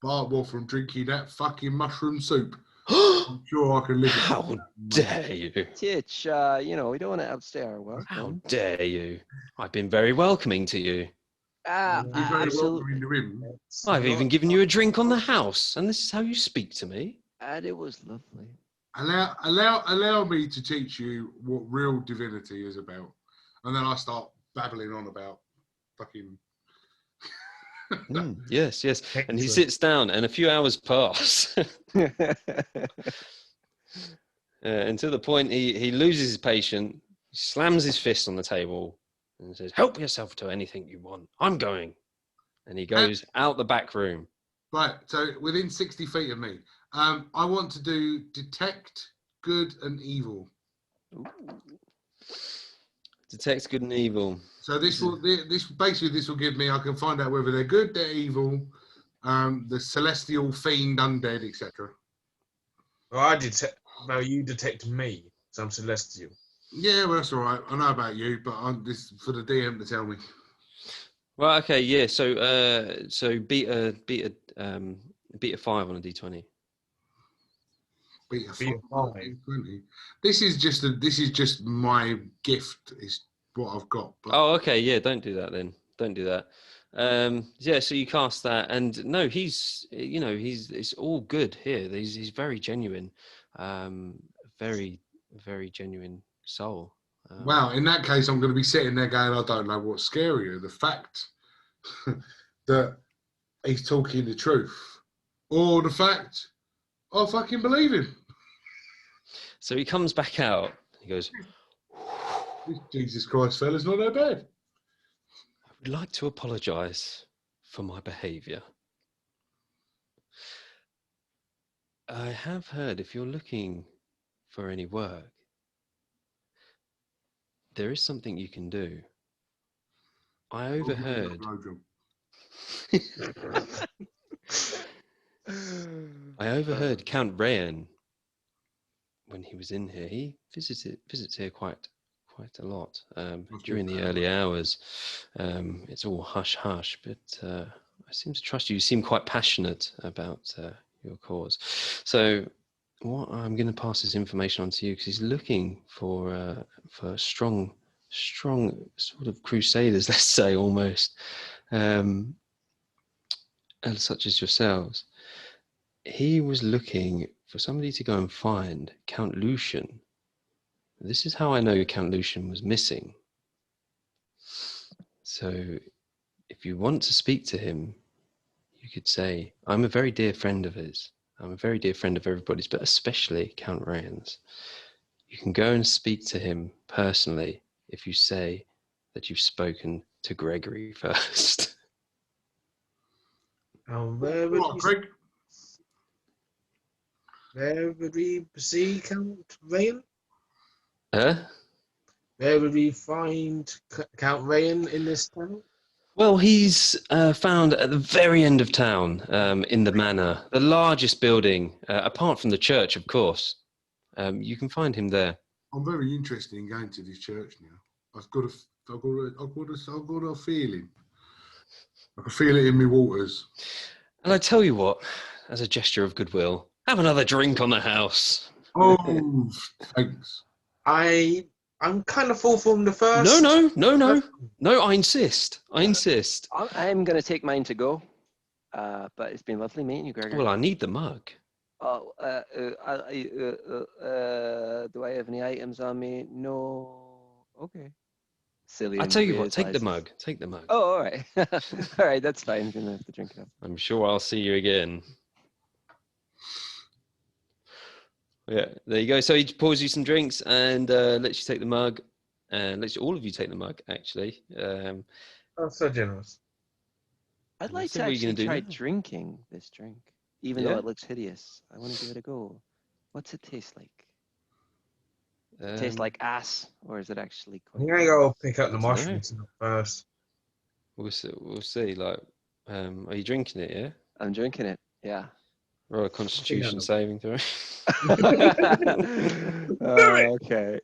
Bart well from drinking that fucking mushroom soup. I'm sure I can live with How that. dare you? Titch, you know, we don't want to outstay our How welcome. dare you? I've been very welcoming to you. You're very Absolutely. welcome into him. I've even given you a drink on the house, and this is how you speak to me. And it was lovely. Allow me to teach you what real divinity is about. And then I start babbling on about fucking Yes. And he Excellent. sits down, and a few hours pass until the point he loses his patience, he slams his fist on the table, and says, "Help yourself to anything you want. I'm going." And he goes out the back room. right. So within 60 feet of me, I want to do detect good and evil. Detects good and evil. So this will give me. I can find out whether they're good, they're evil, the celestial fiend, undead, etc. Well, you detect me, so I'm celestial. Yeah, well, that's all right. I know about you, but I'm this for the DM to tell me. Well, okay, yeah. So beta 5 on a D20. Beta Beta 5, 20. This is just my gift. Is what I've got. But Oh, okay, yeah. Don't do that then. Don't do that. Yeah. So you cast that, and no, it's all good here. He's very genuine, very very genuine soul. Wow, in that case, I'm going to be sitting there going, I don't know what's scarier, the fact that he's talking the truth, or the fact I fucking believe him. So he comes back out. He goes, Jesus Christ, fella's not that bad. I would like to apologise for my behaviour. I have heard if you're looking for any work, there is something you can do. I overheard. I overheard Count Rayan when he was in here. He visits here quite a lot during the early hours. It's all hush hush, but I seem to trust you. You seem quite passionate about your cause. So what I'm going to pass this information on to you because he's looking for strong sort of crusaders, let's say, almost, such as yourselves. He was looking for somebody to go and find Count Lucian. This is how I know Count Lucian was missing. So if you want to speak to him, you could say, I'm a very dear friend of his. I'm a very dear friend of everybody's, but especially Count Rayan's. You can go and speak to him personally if you say that you've spoken to Gregory first. Where would we see Count Rayan? Where would we find Count Rayan in this town? Well, he's found at the very end of town, in the manor, the largest building, apart from the church, of course. You can find him there. I'm very interested in going to this church now. I've got a feeling. I can feel it in my waters. And I tell you what, as a gesture of goodwill, have another drink on the house. Oh, thanks. I'm kind of full from the first. No, I insist. I'm going to take mine to go. But it's been lovely meeting you, Gregor. Well, I need the mug. Oh, do I have any items on me? No. Okay. Silly. I tell you what, take the mug. Take the mug. Oh, all right. All right, that's fine. I'm going to have to drink it up. I'm sure I'll see you again. Yeah, there you go. So he pours you some drinks and lets you take the mug, and lets all of you take the mug, actually. That's so generous. I'd like to actually try drinking this drink, even though it looks hideous. I want to give it a go. What's it taste like? Does it taste like ass, or is it actually quite... I'm going to go pick up the mushrooms first. We'll see. Like, are you drinking it, yeah? I'm drinking it, yeah. Roll a constitution saving throw. Okay.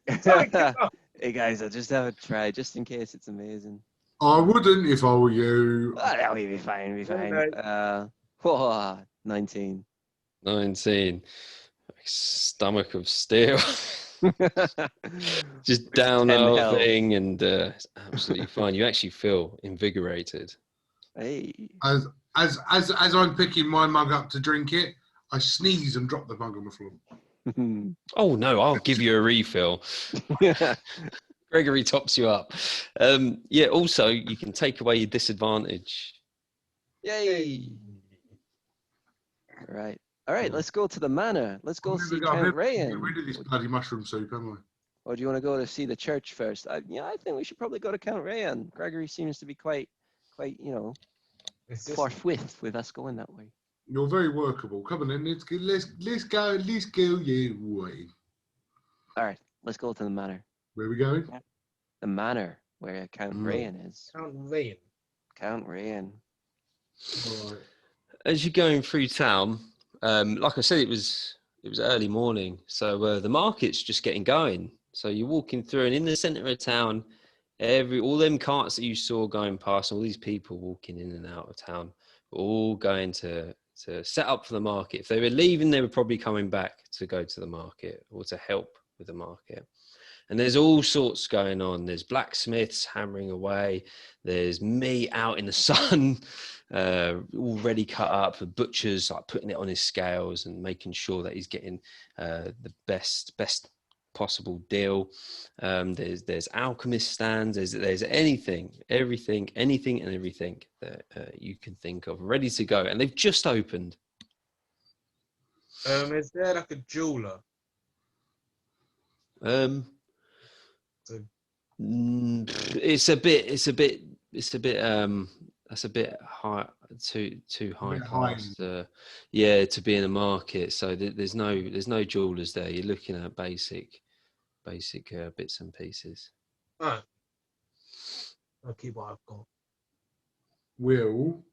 Hey guys, I'll just have a try, just in case it's amazing. I wouldn't if I were you. We'll be fine, Okay. 19. 19. Stomach of steel. Just down the whole thing, and it's absolutely fine. You actually feel invigorated. Hey. As I'm picking my mug up to drink it, I sneeze and drop the mug on the floor. Oh no, I'll give you a refill. Gregory tops you up. Also you can take away your disadvantage. Yay! All right, let's go to the manor. Let's go see Count Rayan. Get rid of this bloody mushroom soup, am I? Or do you want to go to see the church first? I think we should probably go to Count Rayan. Gregory seems to be quite, forthwith with us going that way. You're very workable. Come on then, let's go your way. All right, let's go to the manor. Where are we going? The manor where Count Rayan is. Count Rayan. All right. As you're going through town, like I said, it was early morning, so the market's just getting going. So you're walking through, and in the centre of town, all them carts that you saw going past, all these people walking in and out of town, all going to set up for the market. If they were leaving, they were probably coming back to go to the market or to help with the market. And there's all sorts going on. There's blacksmiths hammering away. There's meat out in the sun, already cut up. The butcher's like putting it on his scales and making sure that he's getting the best possible deal. There's alchemist stands. There's anything, everything, anything, and everything that you can think of, ready to go, and they've just opened. Is there like a jeweler? Um, So- it's a bit that's a bit high, too high bit high. class to be in the market. So there's no jewelers there. You're looking at basic bits and pieces. Alright. I'll keep what I've got. Will,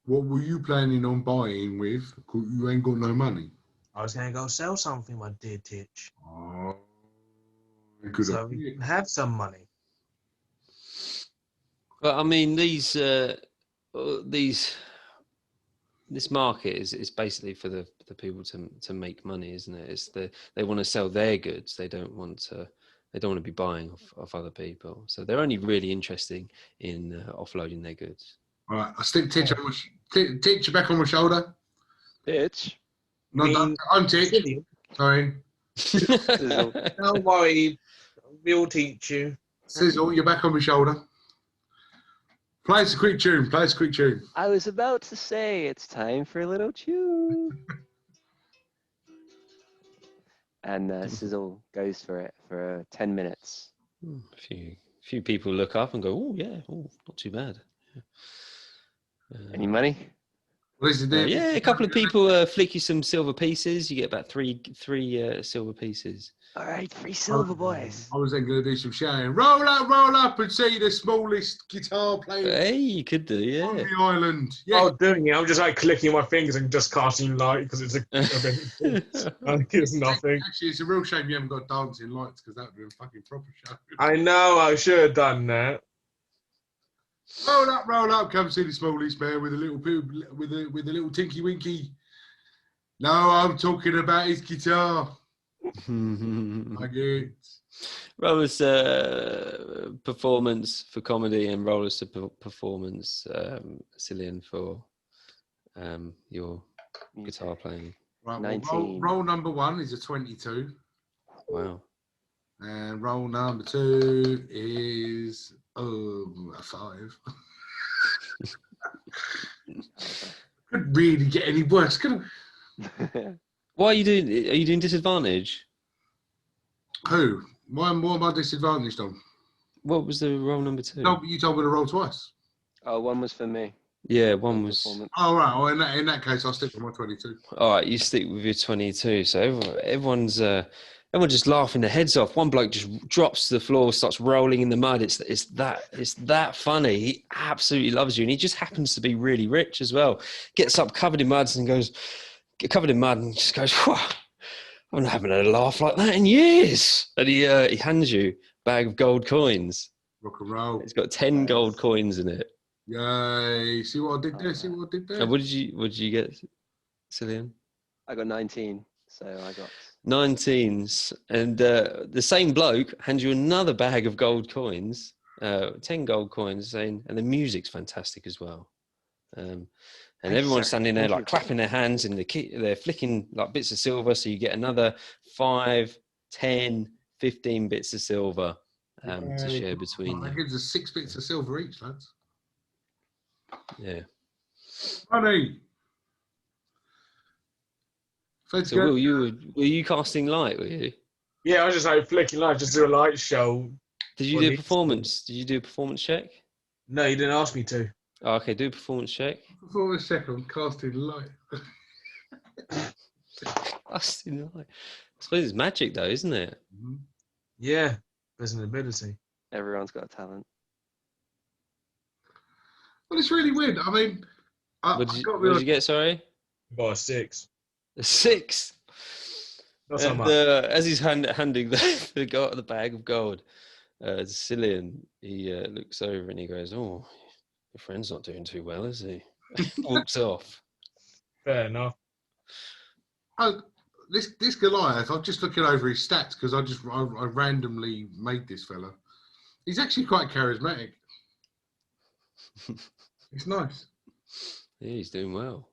what were you planning on buying with? 'Cause you ain't got no money. I was going to go sell something, my dear Titch. Oh, good. So we can have some money. But I mean, this market is basically for the people to make money, isn't it? They want to sell their goods. They don't want to be buying off other people. So they're only really interested in offloading their goods. All right, I stick Titch on Titch back on my shoulder. Bitch. No, I'm Titch. Sorry. Don't worry, we'll teach you. Sizzle, you're back on my shoulder. Play us a quick tune. I was about to say it's time for a little tune. And Sizzle goes for it for 10 minutes. A few people look up and go, "Oh yeah, oh not too bad." Any money? What is it? Yeah, a couple of people flick you some silver pieces. You get about three silver pieces. All right, free silver, boys. I was then going to do some shouting. Roll up and see the smallest guitar player Hey, you could do, yeah. on the island. Yeah. Oh, doing it. I'm just like clicking my fingers and just casting light because it's it's nothing. Actually, it's a real shame you haven't got dancing lights because that would be a fucking proper show. I know. I should have done that. Roll up, come see the smallest man with a little with a little tinky winky. No, I'm talking about his guitar. I get. Roller's performance for comedy and Roller's performance, Cillian, for your guitar playing. Right, 19. roll number 1 is a 22. Wow. And roll number 2 is a 5. Couldn't really get any worse, could I? What are you doing? Are you doing disadvantage? Who? What am I disadvantaged on? What was the roll number 2? No, you told me to roll twice. Oh, one was for me. Yeah, one was. Performance. Oh, right. Well, in that case, I'll stick with my 22. All right, you stick with your 22. So everyone's just laughing their heads off. One bloke just drops to the floor, starts rolling in the mud. It's that funny. He absolutely loves you, and he just happens to be really rich as well. Gets up covered in mud and just goes, "Whoa, I'm not having a laugh like that in years." And he hands you a bag of gold coins. Rock and roll. It's got 10 gold coins in it. Yay! See what I did there? And what did you get, Cillian? I got 19, so I got 19s, and the same bloke hands you another bag of gold coins, 10 gold coins, saying, and the music's fantastic as well. And everyone's standing there like clapping their hands, and they're flicking like bits of silver, so you get another 5, 10, 15 bits of silver to share between That you. gives us 6 bits of silver each, lads. Yeah. Money. So Will, were you casting light? Were you? Yeah, I was just like flicking light, just do a light show. Did you do a performance? Did you do a performance check? No, you didn't ask me to. Oh, okay, do a performance check. For a second, casting light. Casting light. I suppose it's magic, though, isn't it? Yeah, there's an ability. everyone's got a talent. Well, it's really weird. I mean, What did you get? Sorry, Got a 6. a 6. Not so And much. as he's handing the bag of gold, Cillian, he looks over and he goes, "Oh, your friend's not doing too well, is he?" Walks off. Fair enough. This Goliath, I'm just looking over his stats because I randomly made this fella. He's actually quite charismatic. It's nice. Yeah, he's doing well.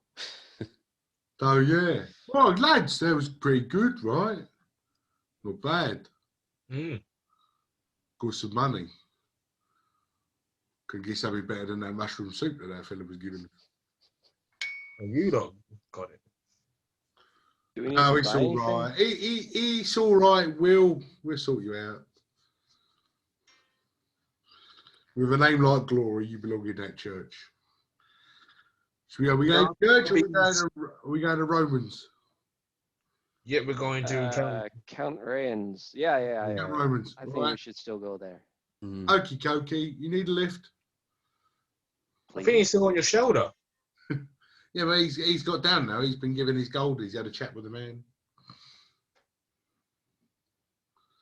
So yeah. Well, lads, that was pretty good, right? Not bad. Mm. Got some money. Could get something better than that mushroom soup that fella was giving me. Well, you don't got it. Do we need No, to it's buy all anything? right. It's all right. We'll sort you out. With a name like Glory, you belong in that church. So are we going to church or are we going to Romans? Yeah, we're going to count. Count Rayan's. Yeah. Yeah, Romans. I think Right. we should still go there. Okie dokie. You need a lift? I think he's still on your shoulder. Yeah, but he's got down now. He's been given his goldies. He had a chat with the man.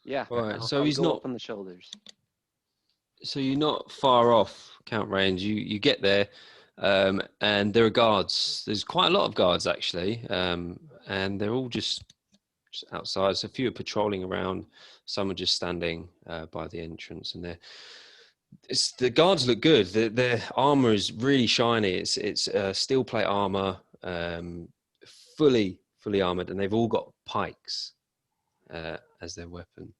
Yeah. Right, so I'll he's go not. up on the shoulders. So you're not far off Count Range. You get there, and there are guards. There's quite a lot of guards actually, and they're all just outside. So a few are patrolling around. Some are just standing by the entrance, and the guards look good. Their armor is really shiny. It's steel plate armor, fully armored, and they've all got pikes as their weapon.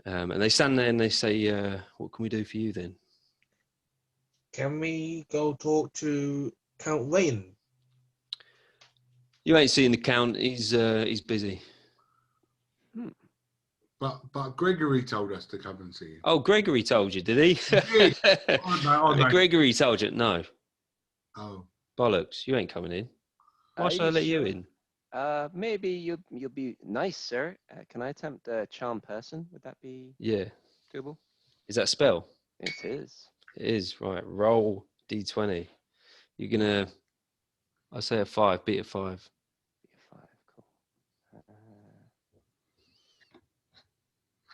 And they stand there and they say, "What can we do for you then?" Can we go talk to Count Rain? You ain't seen the Count. He's busy. But Gregory told us to come and see him. Oh, Gregory told you, did he? did. Oh, no. Gregory told you. No. Oh. Bollocks. You ain't coming in. Why should I let you in? Maybe you'll be nice, sir. Can I attempt a charm person? Would that be Yeah. doable? Is that a spell? It is. It is. Right. Roll D20. You're going to, I say a 5, beat a 5. Be a 5, cool.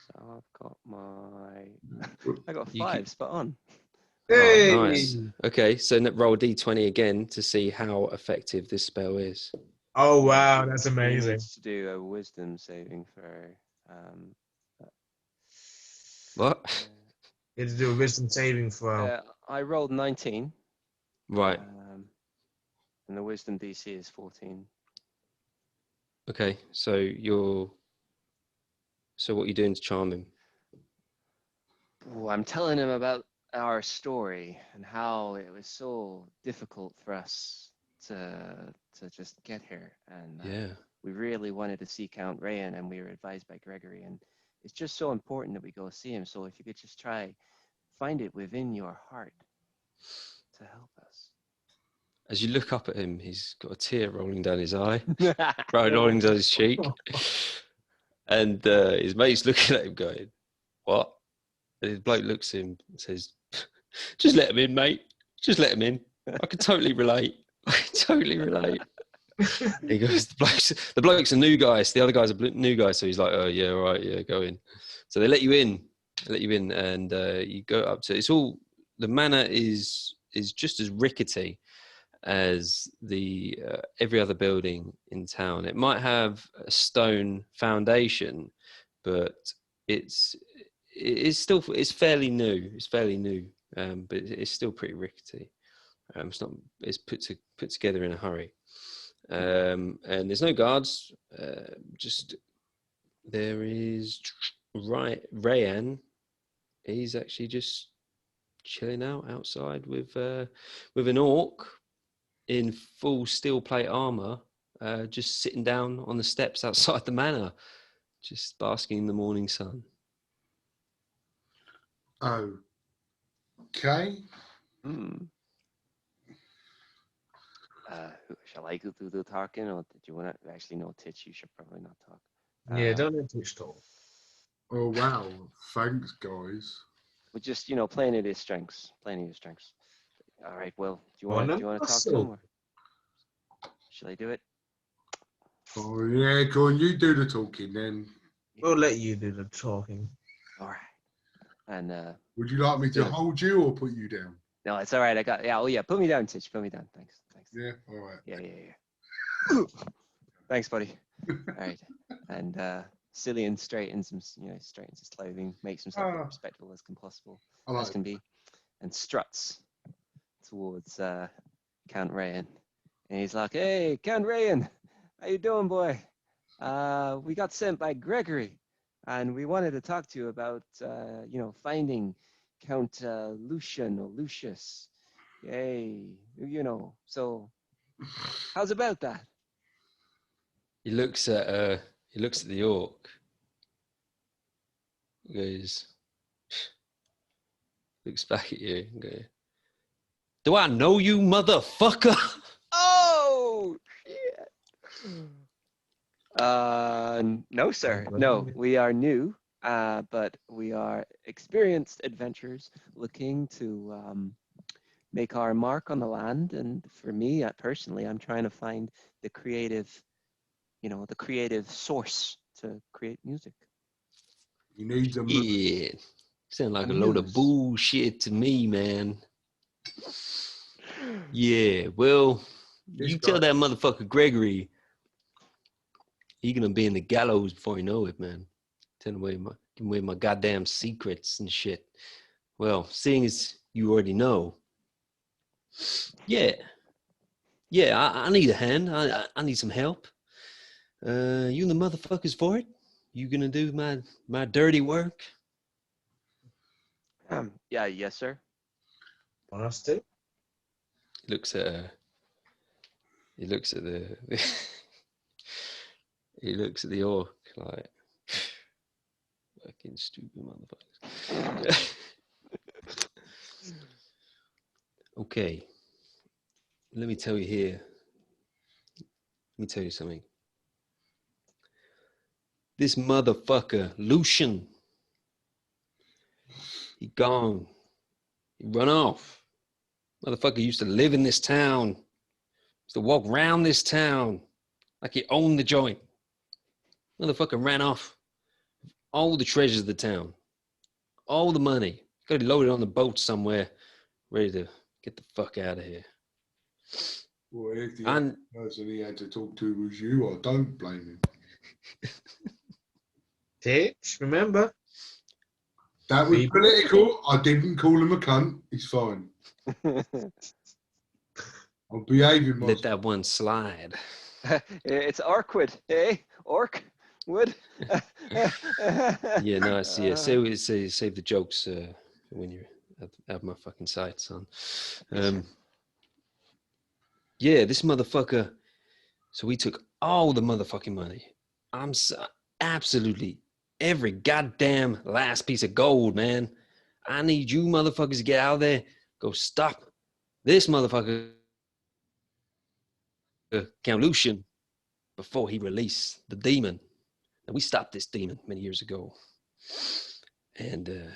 So I've got I got 5, spot on. Hey! Oh, nice. Okay, so roll D20 again to see how effective this spell is. Oh wow, that's He amazing. needs to do a wisdom saving for. What? You had to do a wisdom saving throw. I rolled 19. Right. And the wisdom DC is 14. Okay, so what are you doing to charm him? Ooh, I'm telling him about our story and how it was so difficult for us to just get here, and we really wanted to see Count Rayan, and we were advised by Gregory, and it's just so important that we go see him. So if you could just try find it within your heart to help us. As you look up at him, he's got a tear rolling down his eye, rolling down his cheek, and his mate's looking at him going, "What?" And his bloke looks at him and says, "Just let him in, mate. Just let him in. I can totally relate. I can totally relate." He goes, the bloke's a new guy. So the other guy's a new guy. So he's like, "Oh yeah, all right, yeah, go in." So they let you in. And you go up to. It's all, the manor is just as rickety as the every other building in town. It might have a stone foundation, but it's fairly new. It's fairly new, but it's still pretty rickety. It's put together in a hurry, and there's no guards. Just there is Rayan. He's actually just chilling outside with an orc in full steel plate armor, just sitting down on the steps outside the manor, just basking in the morning sun. Okay. Shall I go through the talking, or did you want to actually know, Titch? You should probably not talk. Yeah, don't let Twitch talk. Oh wow! Thanks, guys. We're just, playing to his strengths. All right. Well, do you want to talk to him? Or shall I do it? Oh yeah, go on. You do the talking then. We'll let you do the talking. All right. And would you like me to hold you or put you down? No, it's all right. I got. Yeah. Oh yeah. Put me down, Titch. Put me down. Thanks. Yeah. All right. Yeah. Thanks, buddy. All right. And Cillian straightens his clothing, makes himself as respectable as possible, as can be, and struts towards Count Rayan. And he's like, "Hey, Count Rayan, how you doing, boy? We got sent by Gregory and we wanted to talk to you about, finding Count Lucian or Lucius. Yay, So, how's about that? He looks at the orc. He goes, looks back at you and goes, "Do I know you, motherfucker?" Oh shit! No, sir. No, we are new, but we are experienced adventurers looking to make our mark on the land. And for me, personally, I'm trying to find the creative, the creative source to create music. You need them. Yeah, sound like a And load of news. bullshit to me, man. Yeah, well, This you tell guy- that motherfucker Gregory, he gonna be in the gallows before you know it, man. Tell him give away my goddamn secrets and shit. Well, seeing as you already know, yeah, I need a hand. I need some help. You and the motherfuckers for it? You gonna do my dirty work? Yeah, yes, sir. Want us to? He looks at he looks at the he looks at the orc like fucking stupid motherfuckers. Okay, let me tell you here. Let me tell you something. This motherfucker, Lucian, he gone. He run off. Motherfucker used to live in this town. Used to walk around this town like he owned the joint. Motherfucker ran off. All the treasures of the town. All the money. Got it loaded on the boat somewhere, ready to get the fuck out of here. Well, if the And person he had to talk to was you, I don't blame him. Titch, remember? That was People. political. I didn't call him a cunt. He's fine. I'm behaving let myself. that one slide. It's Orkwood, eh? Orc wood. Yeah, nice. Yeah, save the jokes when you're out of my fucking sight, son. Yeah, this motherfucker. So we took all the motherfucking money. Absolutely every goddamn last piece of gold, man. I need you motherfuckers to get out there. Go stop this motherfucker, Count Lucian, before he released the demon. And we stopped this demon many years ago. And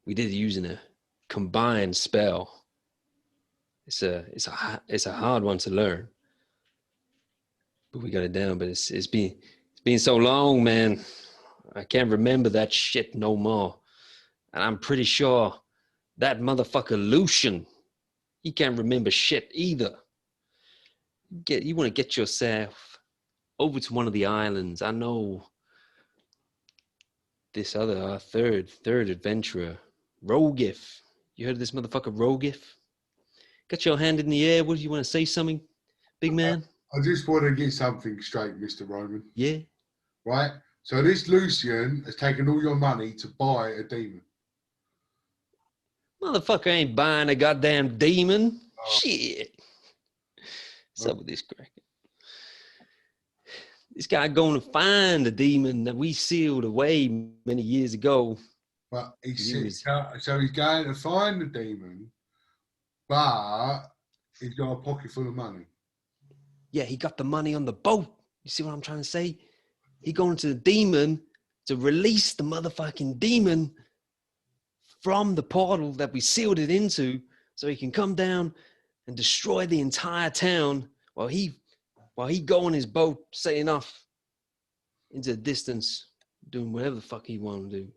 we did it using a combined spell. It's a hard one to learn, but we got it down. But it's been so long, man. I can't remember that shit no more. And I'm pretty sure that motherfucker Lucian, he can't remember shit either. You want to get yourself over to one of the islands. I know this other our third adventurer, Rogif. You heard of this motherfucker Rogif? Got your hand in the air. What do you want to say? Something, big man? I just want to get something straight, Mr. Roman. Yeah. Right? So this Lucian has taken all your money to buy a demon. Motherfucker ain't buying a goddamn demon. Oh. Shit. What's up with this cracker? This guy going to find the demon that we sealed away many years ago. But He was- so he's going to find the demon, but he's got a pocket full of money. Yeah, he got the money on the boat. You see what I'm trying to say? He going to the demon to release the motherfucking demon from the portal that we sealed it into, so he can come down and destroy the entire town while he go on his boat sailing off into the distance, doing whatever the fuck he want to do.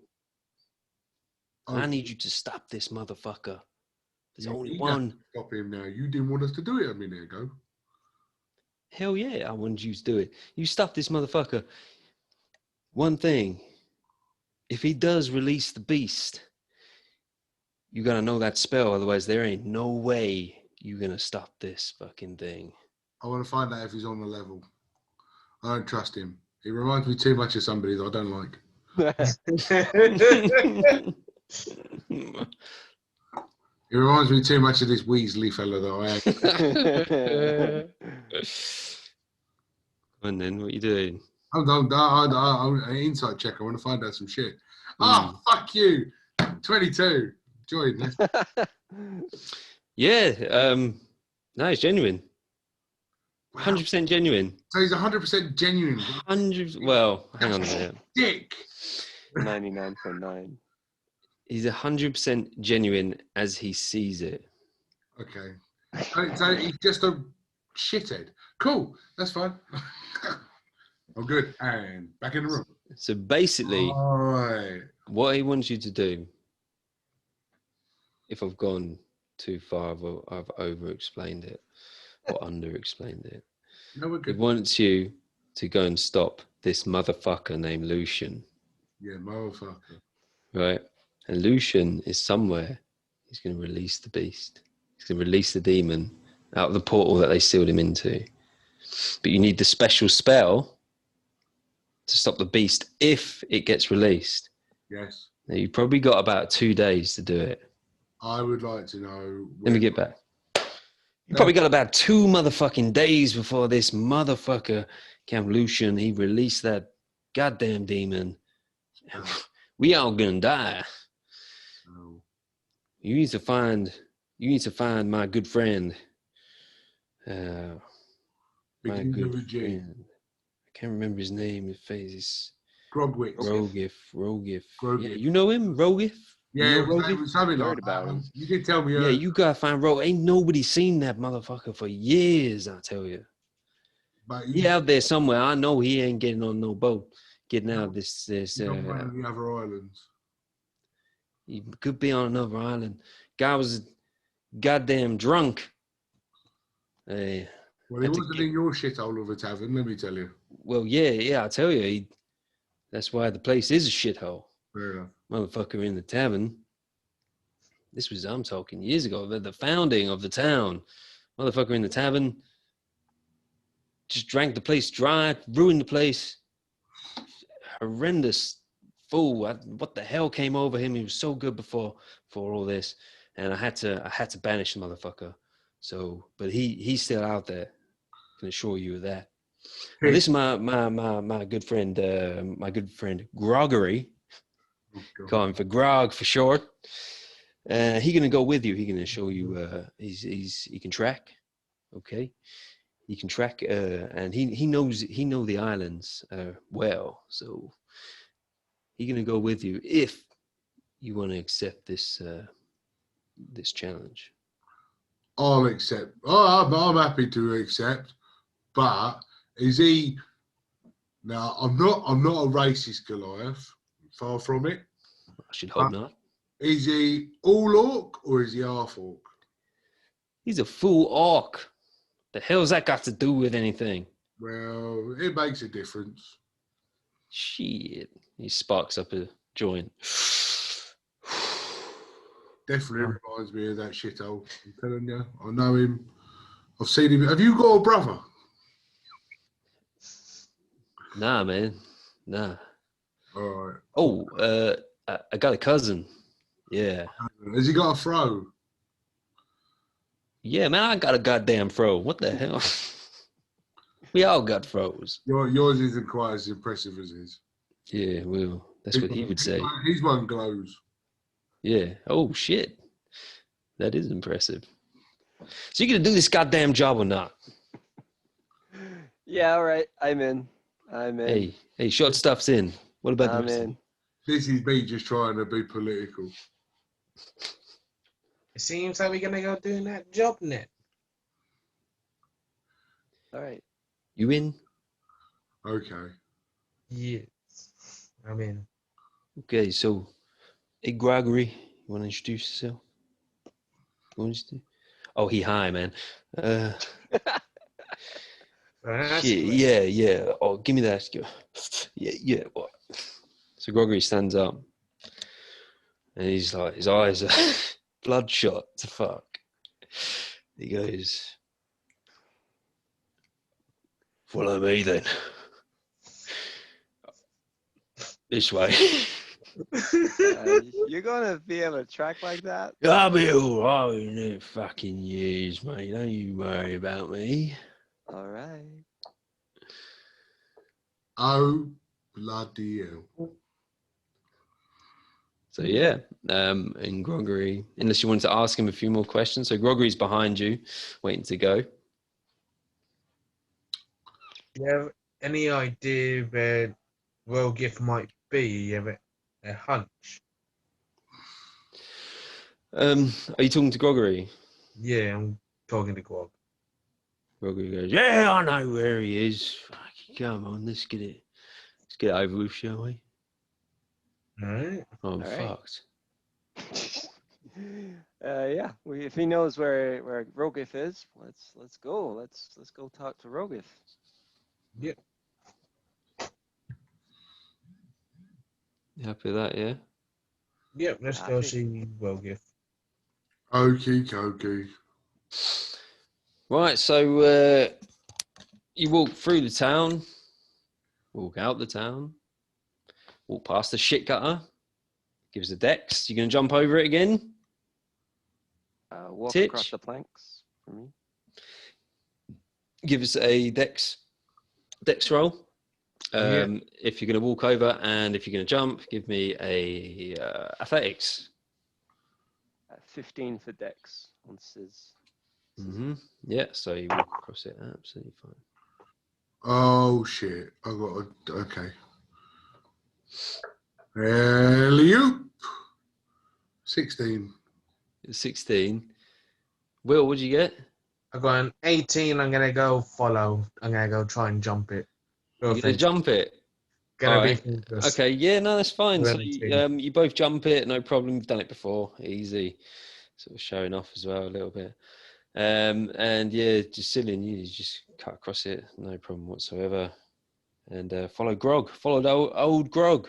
I need you to stop this motherfucker. There's only one. Stop him now. You didn't want us to do it a minute ago. Hell yeah, I wanted you to do it. You stop this motherfucker. One thing, if he does release the beast, you gotta know that spell, otherwise there ain't no way you're gonna stop this fucking thing. I want to find out if he's on the level. I don't trust him. He reminds me too much of somebody that I don't like. He reminds me too much of this Weasley fella that I am. Come on then, what are you doing? I'm an insight check. I want to find out some shit. Fuck you. 22. Join. Yeah, no, it's genuine. 100% genuine. So he's 100% genuine. 100. Well, hang on a minute. Dick. 99.9. He's 100% genuine as he sees it. Okay. So he's just a shithead. Cool. That's fine. I'm good. And back in the room. So basically, All right. what he wants you to do, if I've gone too far, I've over-explained it or under-explained it. No, we're He good. wants you to go and stop this motherfucker named Lucian, Yeah, motherfucker. right? And Lucian is somewhere. He's going to release the beast. He's going to release the demon out of the portal that they sealed him into. But you need the special spell to stop the beast if it gets released. Yes. Now, you've probably got about 2 days to do it. I would like to know. Let me get back. You probably got about 2 motherfucking days before this motherfucker, Camp Lucian, he released that goddamn demon. We all gonna die. Oh. You need to find my good friend. My Beginning good of a G. friend. I can't remember his name. His face is Grogwitz. Rogif. Grogif. Yeah, you know him, Rogif? Yeah, You know it was something Heard like about that. him. You did tell me Yeah, earlier. you gotta find Rog. Ain't nobody seen that motherfucker for years, I tell you. But He out there somewhere. I know he ain't getting on no boat, getting out of this. he's on one of the other islands. He could be on another island. Guy was goddamn drunk. Hey, Well, he Had to wasn't get- in your shithole of a tavern, let me tell you. well, yeah, I tell you, that's why the place is a shithole. Fair enough. Motherfucker in the tavern. I'm talking years ago, the founding of the town. Motherfucker in the tavern just drank the place dry, ruined the place. Horrendous fool. What the hell came over him? He was so good before all this, and I had to banish the motherfucker. So, but he's still out there. I can assure you of that. Now, this is my good friend, Groggery. Oh, God. Call him for Grog for short. He gonna go with you. He gonna show you. He can track. Okay, he can track, and he knows the islands well. So he gonna go with you if you want to accept this this challenge. I'll accept. Oh, I'm happy to accept. But is he? Now, I'm not a racist Goliath. Far from it. I should hope not. Is he all orc or is he half orc? He's a full orc. The hell's that got to do with anything? Well, it makes a difference. Shit. He sparks up a joint. Definitely reminds me of that shithole. I'm telling you, I know him. I've seen him. Have you got a brother? Nah, man. Nah. All right. Oh, I got a cousin. Yeah. Has he got a throw? Yeah, man, I got a goddamn fro. What the hell? We all got froze. Yours isn't quite as impressive as his. Yeah, well, that's what he would say. His one glows. Yeah. Oh, shit. That is impressive. So you gonna do this goddamn job or not? Yeah, all right. I'm in. Hey, short stuff's in. What about the I'm rest of in. them? This is me just trying to be political. It seems like we're gonna go doing that job net. All right. You in? Okay. Yes. I'm in. Okay, so, hey, Gregory, you want to introduce yourself? Oh, he high, man. Shit, yeah. Oh, give me that. Yeah. What? So Gregory stands up, and he's like, his eyes are bloodshot to fuck. He goes, "Follow me, then." This way. You're gonna be able to track like that? I'll be all right in it fucking years, mate. Don't you worry about me. All right. Oh, bloody hell. So yeah, and Gregory, unless you wanted to ask him a few more questions. So Gregory's behind you, waiting to go. Do you have any idea where Royal Gift might be? You have a hunch? Are you talking to Gregory? Yeah, I'm talking to Grog. Gregory goes, yeah, I know where he is. Fucking come on, let's get it over with, shall we? All right. I'm All right. fucked. Yeah. If he knows where Rogif is, let's go. Let's go talk to Rogif. Yep. You happy with that, yeah? Yep. Let's go see Royal Gift. Okie dokie. Right, so you walk through the town, walk out the town, walk past the shit gutter, gives the dex. You gonna jump over it again? Walk Titch? across the planks for me. Give us a dex roll. Yeah. If you're gonna walk over and if you're gonna jump, give me a athletics. 15 for Dex. Once is. Yeah, so you walk across it, absolutely fine. Oh, shit. I got a... Okay. Alley-oop. 16. 16. Will, what'd you get? I got an 18. I'm gonna go follow. I'm gonna go try and jump it. You're gonna jump it? Gonna All be right. focused. Okay, yeah, no, that's fine. So Serenity. you both jump it, no problem. You've done it before, easy. Sort of showing off as well a little bit. And yeah, just Cillian, you just cut across it, no problem whatsoever. And follow Grog, follow the old Grog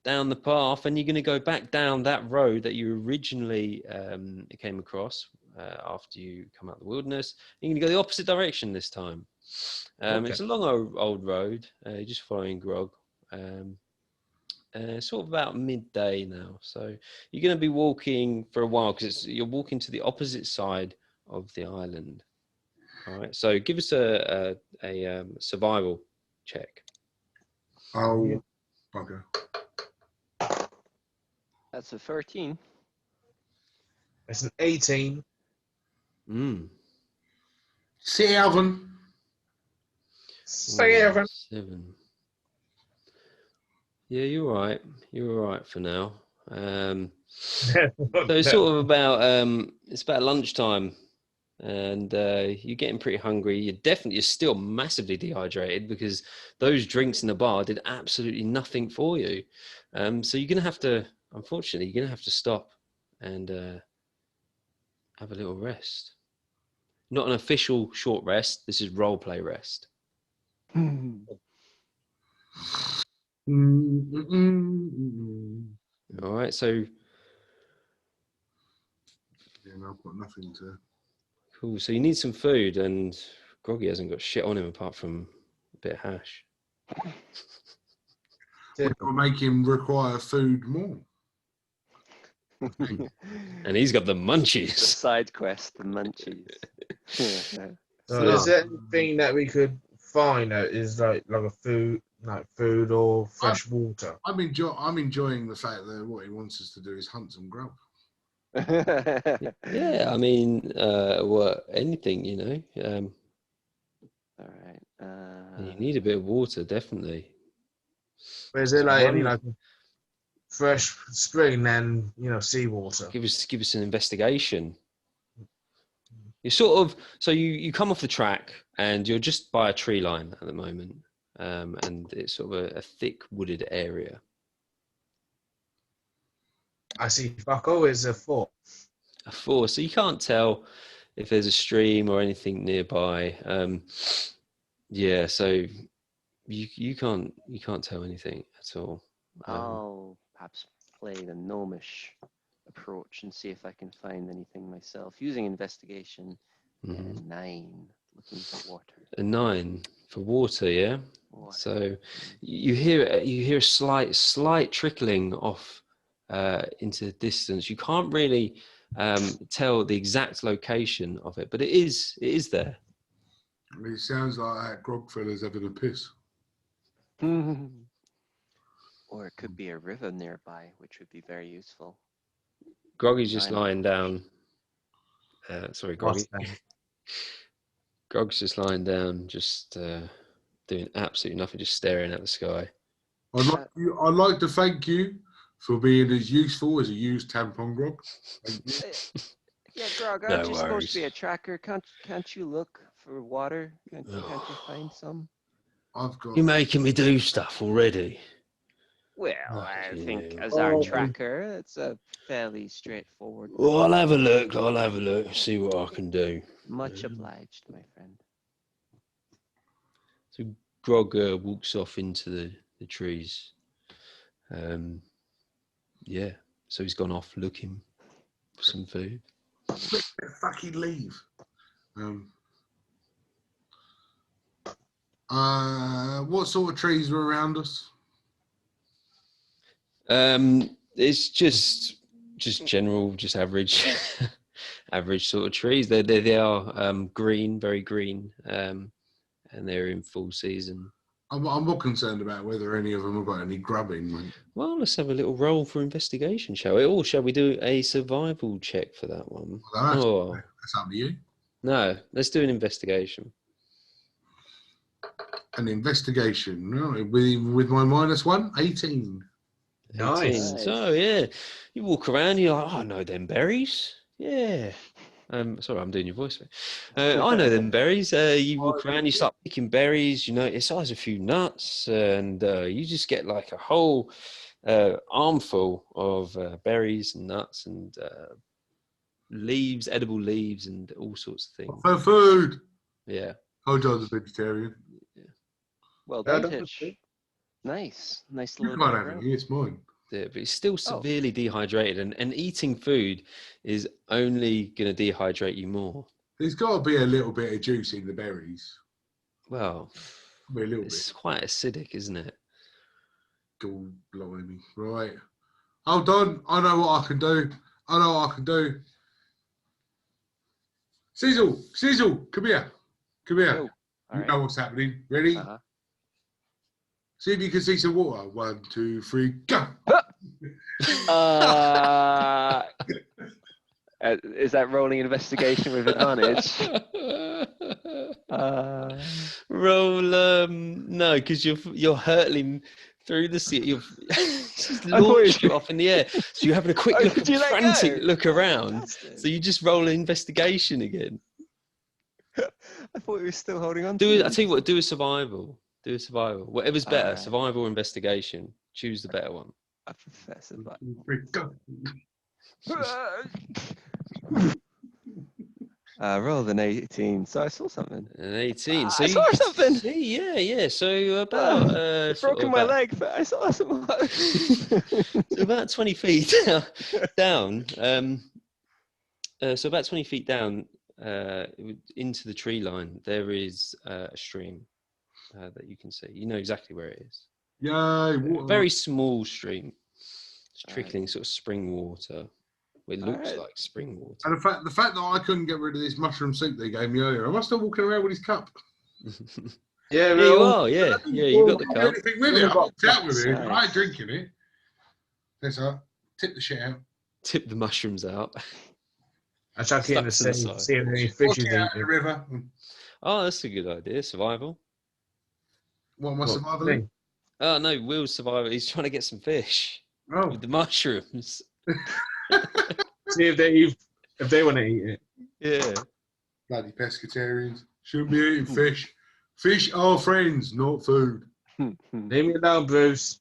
down the path, and you're going to go back down that road that you originally came across after you come out of the wilderness. You're going to go the opposite direction this time. Okay. It's a long old road. You're just following Grog. Sort of about midday now, so you're going to be walking for a while because you're walking to the opposite side of the island. All right, so give us a survival check. Oh, Yeah. bugger. That's a 13. It's an 18. 7. 7. 7. Yeah, you're right. You're all right for now. So it's sort of about it's about lunchtime, and you're getting pretty hungry. You're still massively dehydrated because those drinks in the bar did absolutely nothing for you. So you're gonna have to, unfortunately, you're gonna have to stop and have a little rest. Not an official short rest. This is role play rest. All right. So Yeah, no, I've got nothing to... cool. So you need some food, and Groggy hasn't got shit on him apart from a bit of hash. We'll make him require food more. And he's got the The munchies. side quest, the munchies. So is there anything that we could find that is like a food, like food or fresh water? I'm enjoying the fact that what he wants us to do is hunt some grub. Yeah, I mean, anything, you know. All right. You need a bit of water, definitely. But is there like any like fresh spring and seawater? Give us an investigation. You sort of, so you come off the track and you're just by a tree line at the moment, and it's sort of a thick wooded area. I see. Fuck all is a 4. A 4, so you can't tell if there's a stream or anything nearby. Yeah, so you can't tell anything at all. I'll perhaps play the gnomish approach and see if I can find anything myself using investigation. 9. looking for water. A 9 for water, yeah. Water. So you hear a slight trickling off into the distance. You can't really tell the exact location of it, but it is there. It sounds like that grog fella's having a piss. Or it could be a river nearby, which would be very useful. Groggy's just Nine. lying down. Sorry, Groggy. Mustang. Grog's just lying down, just doing absolutely nothing, just staring at the sky. I'd like to thank you for being as useful as a used tampon, Grog. Thank you. Yeah, Grog, No aren't you supposed worries. to be a tracker? Can't you look for water? Can't you find some? I've got. You're making me do stuff already. Well, Look I at think you. as our Oh. tracker, it's a fairly straightforward. Well, I'll have a look, see what I can do. Much obliged, my friend. So Grog walks off into the trees. Yeah, so he's gone off looking for some food. Fucking leave. What sort of trees were around us? It's just general, just average, average sort of trees. They are green, very green, and they're in full season. I'm more concerned about whether any of them have got any grubbing, mate. Well, let's have a little roll for investigation, shall we? Or shall we do a survival check for that one? Well, that's up to you. No, let's do an investigation. An investigation. No, with my -1, 18. Nice. 18. So yeah, you walk around, you're like, oh, I know them berries. Yeah. Sorry, I'm doing your voice. I know them berries. You walk around, you start picking berries. You know, it size a few nuts, and you just get like a whole armful of berries and nuts and leaves, edible leaves, and all sorts of things. For food. Yeah. Hold on, the vegetarian. Well Yeah, done, that was Titch. good. Nice You little can't bit have of it. It's mine. Yeah, but he's still severely dehydrated, and eating food is only going to dehydrate you more. There's got to be a little bit of juice in the berries. Well, Be a little it's bit. quite acidic, isn't it? God blimey. Right. Hold on. I know what I can do. Sizzle, come here. Oh, You all know right. what's happening. Ready? Uh-huh. See if you can see some water. 1, 2, 3, go. Is that rolling investigation with advantage? Roll, no, because you're hurtling through the sea. You've just I thought launched you- you off in the air. So you're having a quick Oh, look, did you let frantic go? look Oh, around. bastard. So you just roll an investigation again. I thought we were still holding on. I tell you what, do a survival. Do a survival. Whatever's better, Alright. survival or investigation. Choose the better one. I prefer survival. 3, go. Rolled an 18, so I saw something. An 18. I So saw you something. See, yeah. So about It's sort broken of my about- leg, but I saw something. So about 20 feet down, so about 20 feet down into the tree line, there is a stream that you can see. You know exactly where it is. Yay, A water. very small stream. It's Alright. trickling sort of spring water. Well, it looks Alright. like spring water. And the fact that I couldn't get rid of this mushroom soup they gave me earlier, am I still walking around with his cup? Yeah, Yeah, we're you all- are. Yeah, you got the I cup. can't do anything with it. I walked out with it. I Nice. ain't drinking it. That's all right. Tip the shit out. Tip the mushrooms out. I chuck it in the Stuck to the sea, side. see if any Watch fish is it out in the eating. river. Oh, that's a good idea. Survival. What am I What, surviving? me? Oh no, Will's survival. He's trying to get some fish Oh, with the mushrooms. See if they want to eat it. Yeah. bloody pescatarians. Shouldn't be eating fish. Fish are friends, not food. Leave me alone, Bruce.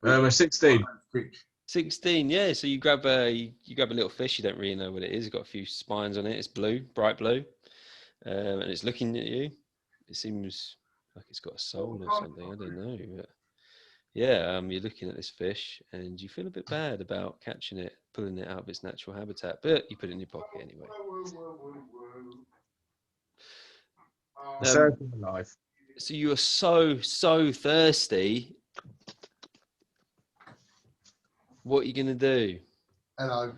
A 16. Fish. 16, yeah. So you grab a little fish. You don't really know what it is. It's got a few spines on it. It's blue, bright blue, and it's looking at you. It seems like it's got a soul or something. I don't know. But yeah, you're looking at this fish, and you feel a bit bad about catching it, pulling it out of its natural habitat. But you put it in your pocket anyway. Circle of life. So you are so thirsty. What are you gonna do? Hello.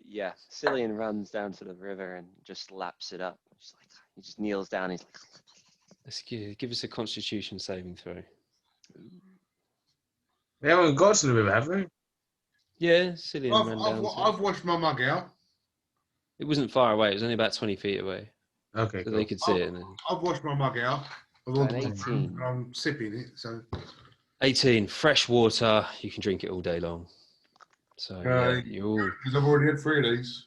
Yeah, Cillian runs down to the river and just laps it up. He just kneels down. He's like, Let's give us a Constitution saving throw. We haven't got to the river, have we? Yeah, Cillian ran down. I've washed my mug out. It wasn't far away. It was only about 20 feet away, Okay, so cool. they could see it. And then I've washed my mug out. An 18. I'm sipping it. So 18, fresh water. You can drink it all day long. So yeah, you're all because I've already had 3 of these.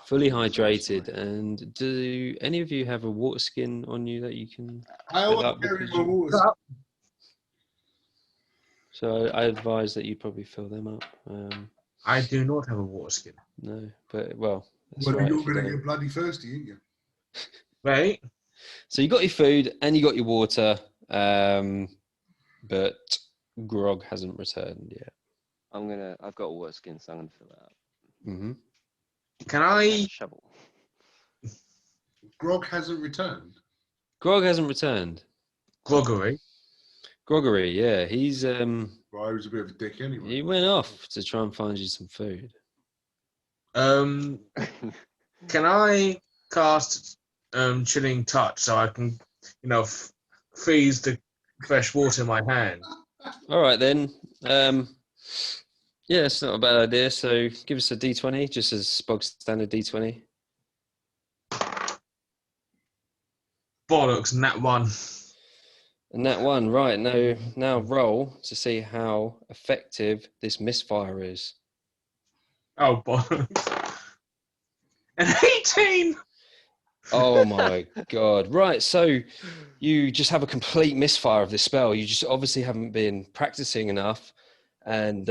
fully hydrated. And do any of you have a water skin on you that you can I fill always up? carry Because my you- water. So I advise that you probably fill them up. I do not have a water skin. No, but well, that's Well, right. you're if you going to don't. get bloody thirsty, ain't you? Right? So you got your food and you got your water, but Grog hasn't returned yet. I've got a water skin, so I'm gonna fill it up. Mm-hmm. Can And I? a shovel. Grog hasn't returned. Grog hasn't returned. Groggery. Groggery, yeah, he's Right, he was a bit of a dick anyway. he went off to try and find you some food. Can I cast chilling touch so I can, freeze the fresh water in my hand? All right then. Yeah, it's not a bad idea. So give us a D20, just as bog standard D20. Bollocks, nat 1. And that one, right, now roll to see how effective this misfire is. Oh, bollocks. An 18! Oh my god. Right, so you just have a complete misfire of this spell. You just obviously haven't been practicing enough. And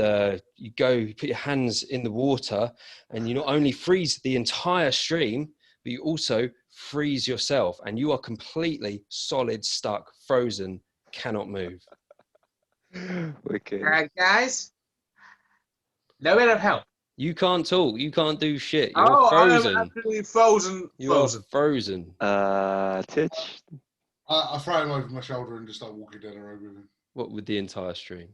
you put your hands in the water, and you not only freeze the entire stream, but you also freeze yourself, and you are completely solid, stuck, frozen, cannot move. Wicked. Guys, no bit of help. You can't talk. You can't do shit. You're I am frozen. absolutely frozen. You are frozen. Titch. I throw him over my shoulder and just start walking down the road with him. What with the entire stream?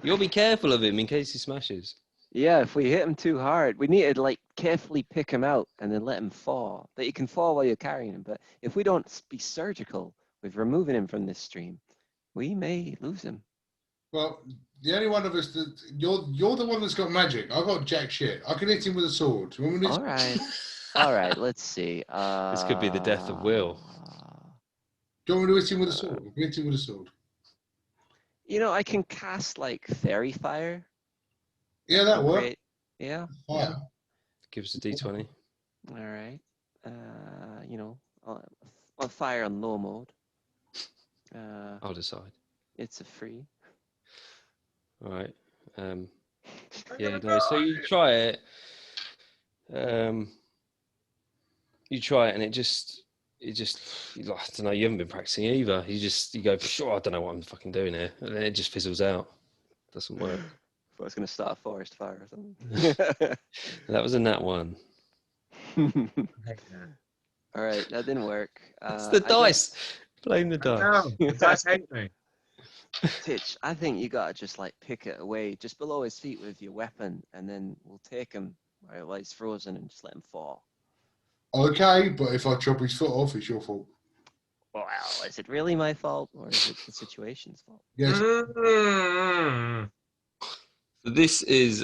You gotta be careful of him in case he smashes. Yeah, if we hit him too hard, we need to carefully pick him out and then let him fall. That you can fall while you're carrying him. But if we don't be surgical with removing him from this stream, we may lose him. Well, the only one of us that you're the one that's got magic. I got jack shit. I can hit him with a sword. Do you want me to- All right. All right, let's see. This could be the death of Will. Do you want me to hit him with a sword? I can hit him with a sword. I can cast fairy fire. Yeah, that works. Great. Yeah. Fire. Give us a D20. All right. On fire on low mode. I'll decide. It's a free. All right. Yeah, no, so you try it. You try it and it just, I don't know, you haven't been practicing either. You go, sure, I don't know what I'm fucking doing here. And then it just fizzles out. Doesn't work. I was going to start a forest fire or something. That was a nat 1. All right, that didn't work. It's the dice. Blame the dice. No, the dice hate me. Titch, I think you got to just pick it away just below his feet with your weapon, and then we'll take him while he's frozen and just let him fall. Okay, but if I chop his foot off, it's your fault. Well, is it really my fault, or is it the situation's fault? Yes. Mm. This is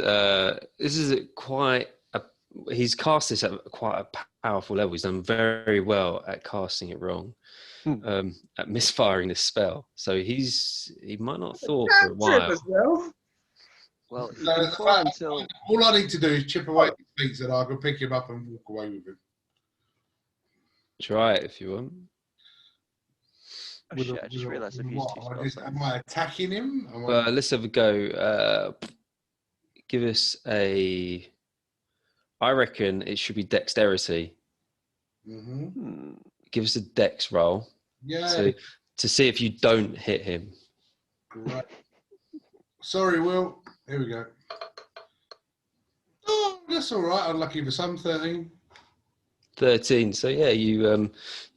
he's cast this at quite a powerful level. He's done very well at casting it wrong, at misfiring this spell. So he might not have thought for a while. Well, until All I need to do is chip away his feet so that I can pick him up and walk away with him. Try it if you want. Oh, shit, I just realized I've used 2 spells. Am I attacking him? Let's have a go. Give us a. I reckon it should be dexterity. Mm-hmm. Give us a dex roll. Yeah. So, to see if you don't hit him. Great. Sorry, Will. Here we go. Oh, that's all right. Unlucky for some 13. 13. So yeah, you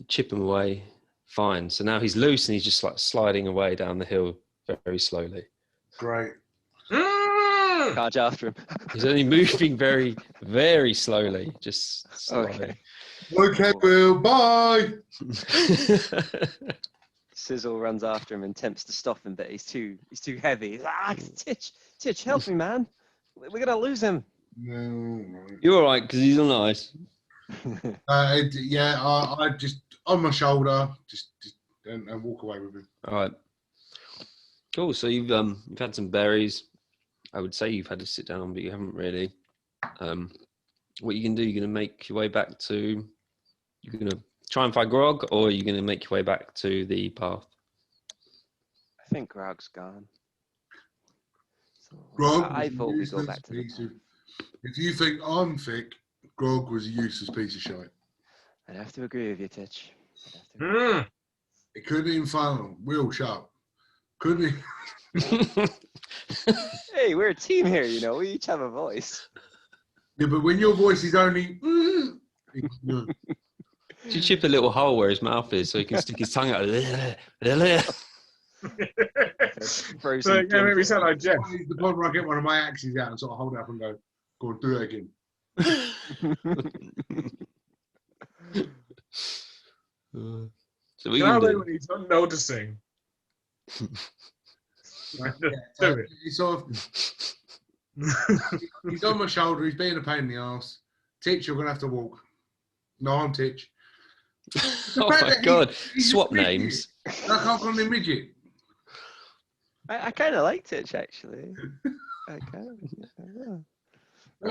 chip him away. Fine. So now he's loose and he's just like sliding away down the hill very slowly. Great. Charge after him. He's only moving very, very slowly. Just sliding. Okay, Will. Bye. Sizzle runs after him and attempts to stop him, but he's too heavy. He's like, Titch, help me, man. We're gonna lose him. No. You're all right because he's on ice. Yeah, I just on my shoulder, just and walk away with him. All right. Cool. So you've had some berries. I would say you've had to sit down, but you haven't really. What you can do? You're gonna make your way back to. You're gonna try and find Grog, or are you gonna make your way back to the path? I think Grog's gone. So Grog, I was a vote we go useless back to the piece path. of- If you think I'm thick, Grog was a useless piece of shit. I'd have to agree with you, Titch. I'd have to agree. He couldn't even find him. Will shut. Couldn't he? Hey, we're a team here, you know. We each have a voice. Yeah, but when your voice is only. No. Should chip a little hole where his mouth is so he can stick his tongue out. Frozen. So it make me sound like Jeff. It's the point where I get one of my axes out and sort of hold it up and go, go on, do it again. So we Can I can wait do. when he's not noticing? So he's sort of, he's on my shoulder, he's being a pain in the ass. Titch, you're going to have to walk. No, I'm Titch. Oh my god! he's a Swap midget. names. I can't call him midget. I kind of like Titch, actually. I kind of. Yeah. No,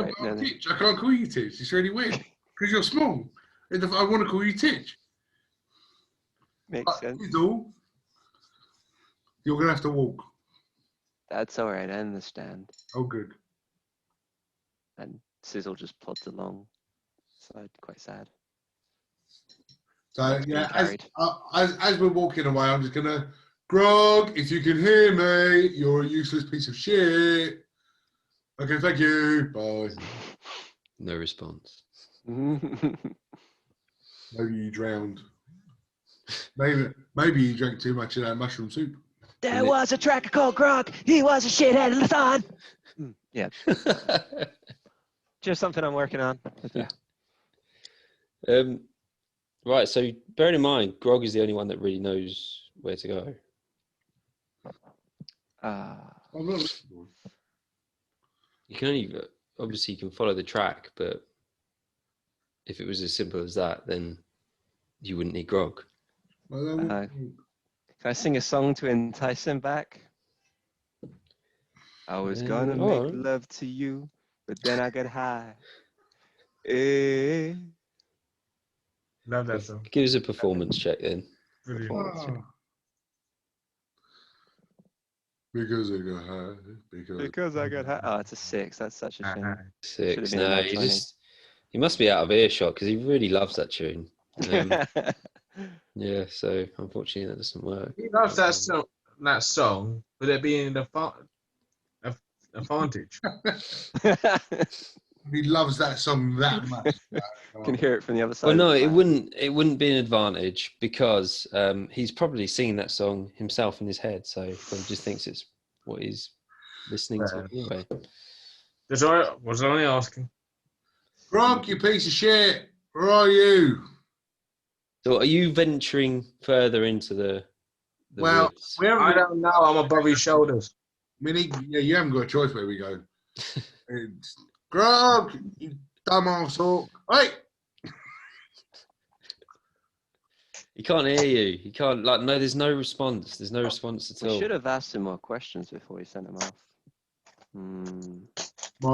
Right, but I'm no. Titch. I can't call you Titch. It's really weird because you're small. And if I want to call you Titch. Makes sense. Is all. You're going to have to walk. That's all right. I understand. Oh, good. And Sizzle just plods along. So quite sad. So He's being yeah, carried. as we're walking away, I'm just gonna, Grog, if you can hear me, you're a useless piece of shit. Okay, thank you. Bye. No response. Maybe you drowned. Maybe you drank too much of that mushroom soup. There was a tracker called Grog. He was a shithead in the sun. Yeah, just something I'm working on. Yeah. Right. So bearing in mind, Grog is the only one that really knows where to go. I'm not listening. You can only obviously you can follow the track, but if it was as simple as that, then you wouldn't need Grog. Can I sing a song to entice him back? I was gonna make alright. love to you, but then I got high. Eh. Love that song. Give us a performance check then. Brilliant. Ah. Because I got high. Because I got high. Oh, it's a 6. That's such a shame. Should've 6. been No, about he 20. he must be out of earshot because he really loves that tune. Yeah, so unfortunately that doesn't work. He loves that song, but it being an advantage. He loves that song that much. Can hear it from the other side. Well, no, of the it planet. wouldn't be an advantage because he's probably singing that song himself in his head, so he probably just thinks it's what he's listening to anyway. Was only asking. Grog, you piece of shit. Where are you? So, are you venturing further into the Well, woods? we haven't I don't know. I'm above his shoulders. yeah, you haven't got a choice where we go. It's, Grog, you dumb arsehole. Hey! He can't hear you. He can't. Like, no, there's no response. There's no response at We all. should have asked him more questions before we sent him off. My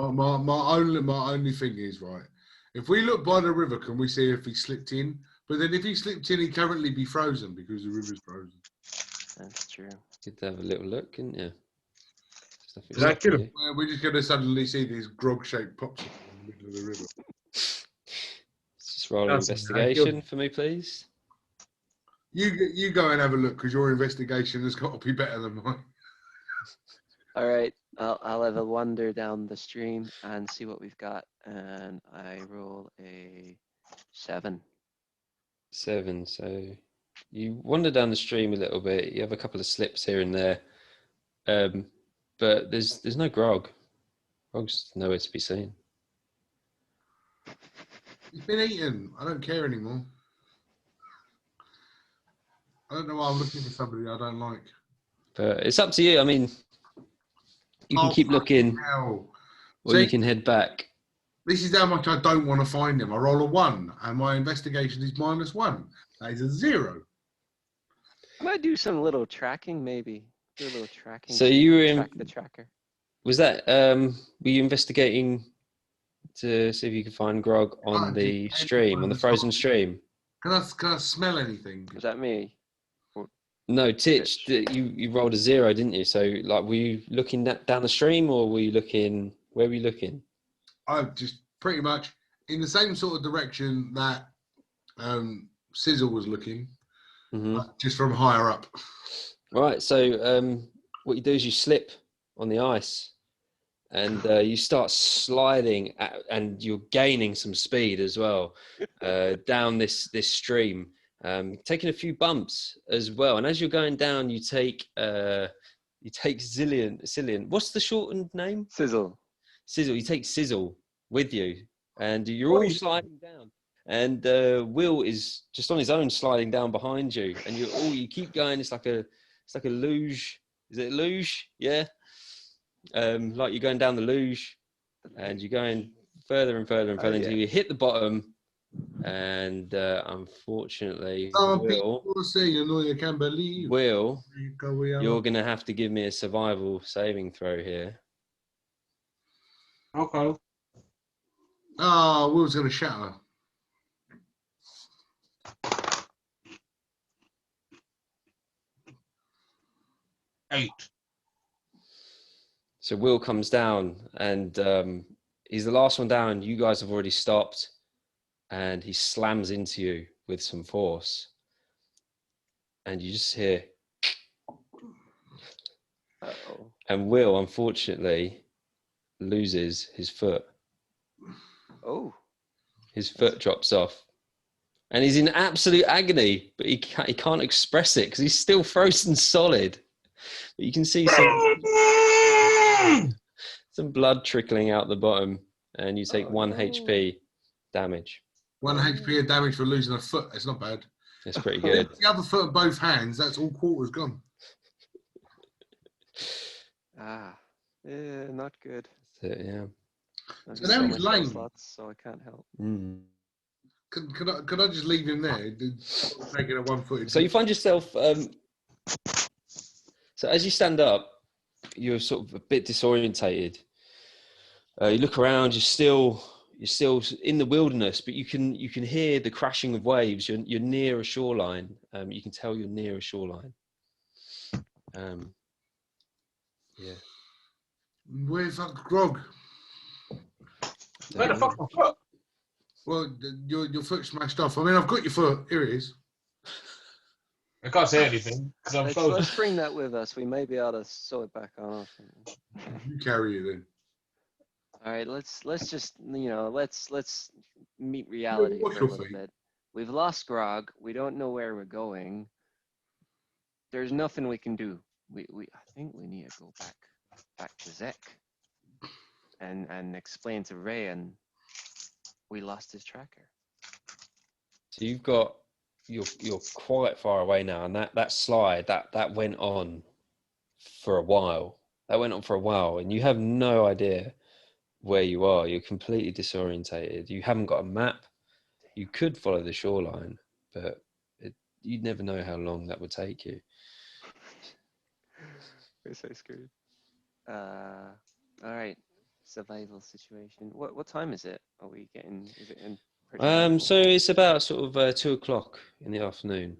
only thing is, right, if we look by the river, can we see if he slipped in? But then if he slipped in, he'd currently be frozen because the river's frozen. That's true. Good to have a little look, couldn't you? Did that kill him? Well, we're just going to suddenly see this grog-shaped popsicle in the middle of the river. Just roll an That's investigation for me, please. You go and have a look because your investigation has got to be better than mine. All right, I'll have a wander down the stream and see what we've got, and I roll a 7. 7. So you wander down the stream a little bit. You have a couple of slips here and there, but there's no grog. Grog's nowhere to be seen. He's been eaten. I don't care anymore. I don't know why I'm looking for somebody I don't like. But it's up to you. I mean, you can keep looking, Hell. or See, you can head back. this is how much I don't want to find him. I roll a 1, and my investigation is -1. That is a 0. Might do some little tracking, maybe. Do a little tracking. So you were in. Track the tracker. Was that? Were you investigating to see if you could find grog on the stream, on the frozen stream? Can I smell anything? Is that me? No, Titch. You rolled a 0, didn't you? So, like, were you looking down the stream, or were you looking? Where were you looking? I'm just pretty much in the same sort of direction that Sizzle was looking, just from higher up. Right. So, what you do is you slip on the ice, and you start sliding, and you're gaining some speed as well down this stream, taking a few bumps as well. And as you're going down, you take Cillian. What's the shortened name? Sizzle. You take Sizzle with you, and you're all sliding down. And Will is just on his own sliding down behind you, and you keep going. It's like a luge. Is it a luge? Yeah. Like you're going down the luge, and you're going further and further and further until you hit the bottom. And unfortunately, Will, you're going to have to give me a survival saving throw here. Okay. Oh, Will's going to shatter. Eight. So Will comes down, and he's the last one down. You guys have already stopped, and he slams into you with some force. And you just hear... Uh-oh. And Will, unfortunately, loses his foot. Oh. His foot drops off. And he's in absolute agony, but he can't express it because he's still frozen solid. But you can see some blood trickling out the bottom, and you take 1 HP damage. 1 HP of damage for losing a foot. It's not bad. It's pretty good. The other foot in both hands, that's all quarters gone. Yeah, not good. That's it, yeah. So now he's lame. Slots, so I can't help. Could I just leave him there? Taking a 1 foot. So you find yourself... So as you stand up, you're sort of a bit disorientated. You look around. You're still in the wilderness, but you can hear the crashing of waves. You're near a shoreline. You can tell you're near a shoreline. Yeah. Where the fuck, Grog? Where the fuck my foot? Well, your foot smashed off. I mean, I've got your foot. Here it is. I can't say anything because I'm frozen. Let's bring that with us. We may be able to sew it back on. You carry it then. All right, let's just let's meet reality for a little bit. We've lost Grog. We don't know where we're going. There's nothing we can do. I think we need to go back to Zek and explain to Ray, and we lost his tracker. So you're quite far away now, and that slide that went on for a while. And you have no idea where you are. You're completely disorientated. You haven't got a map. You could follow the shoreline, but you'd never know how long that would take you. We're so screwed. All right, survival situation. What time is it? Are we getting? Is it in? So it's about sort of 2 o'clock in the afternoon.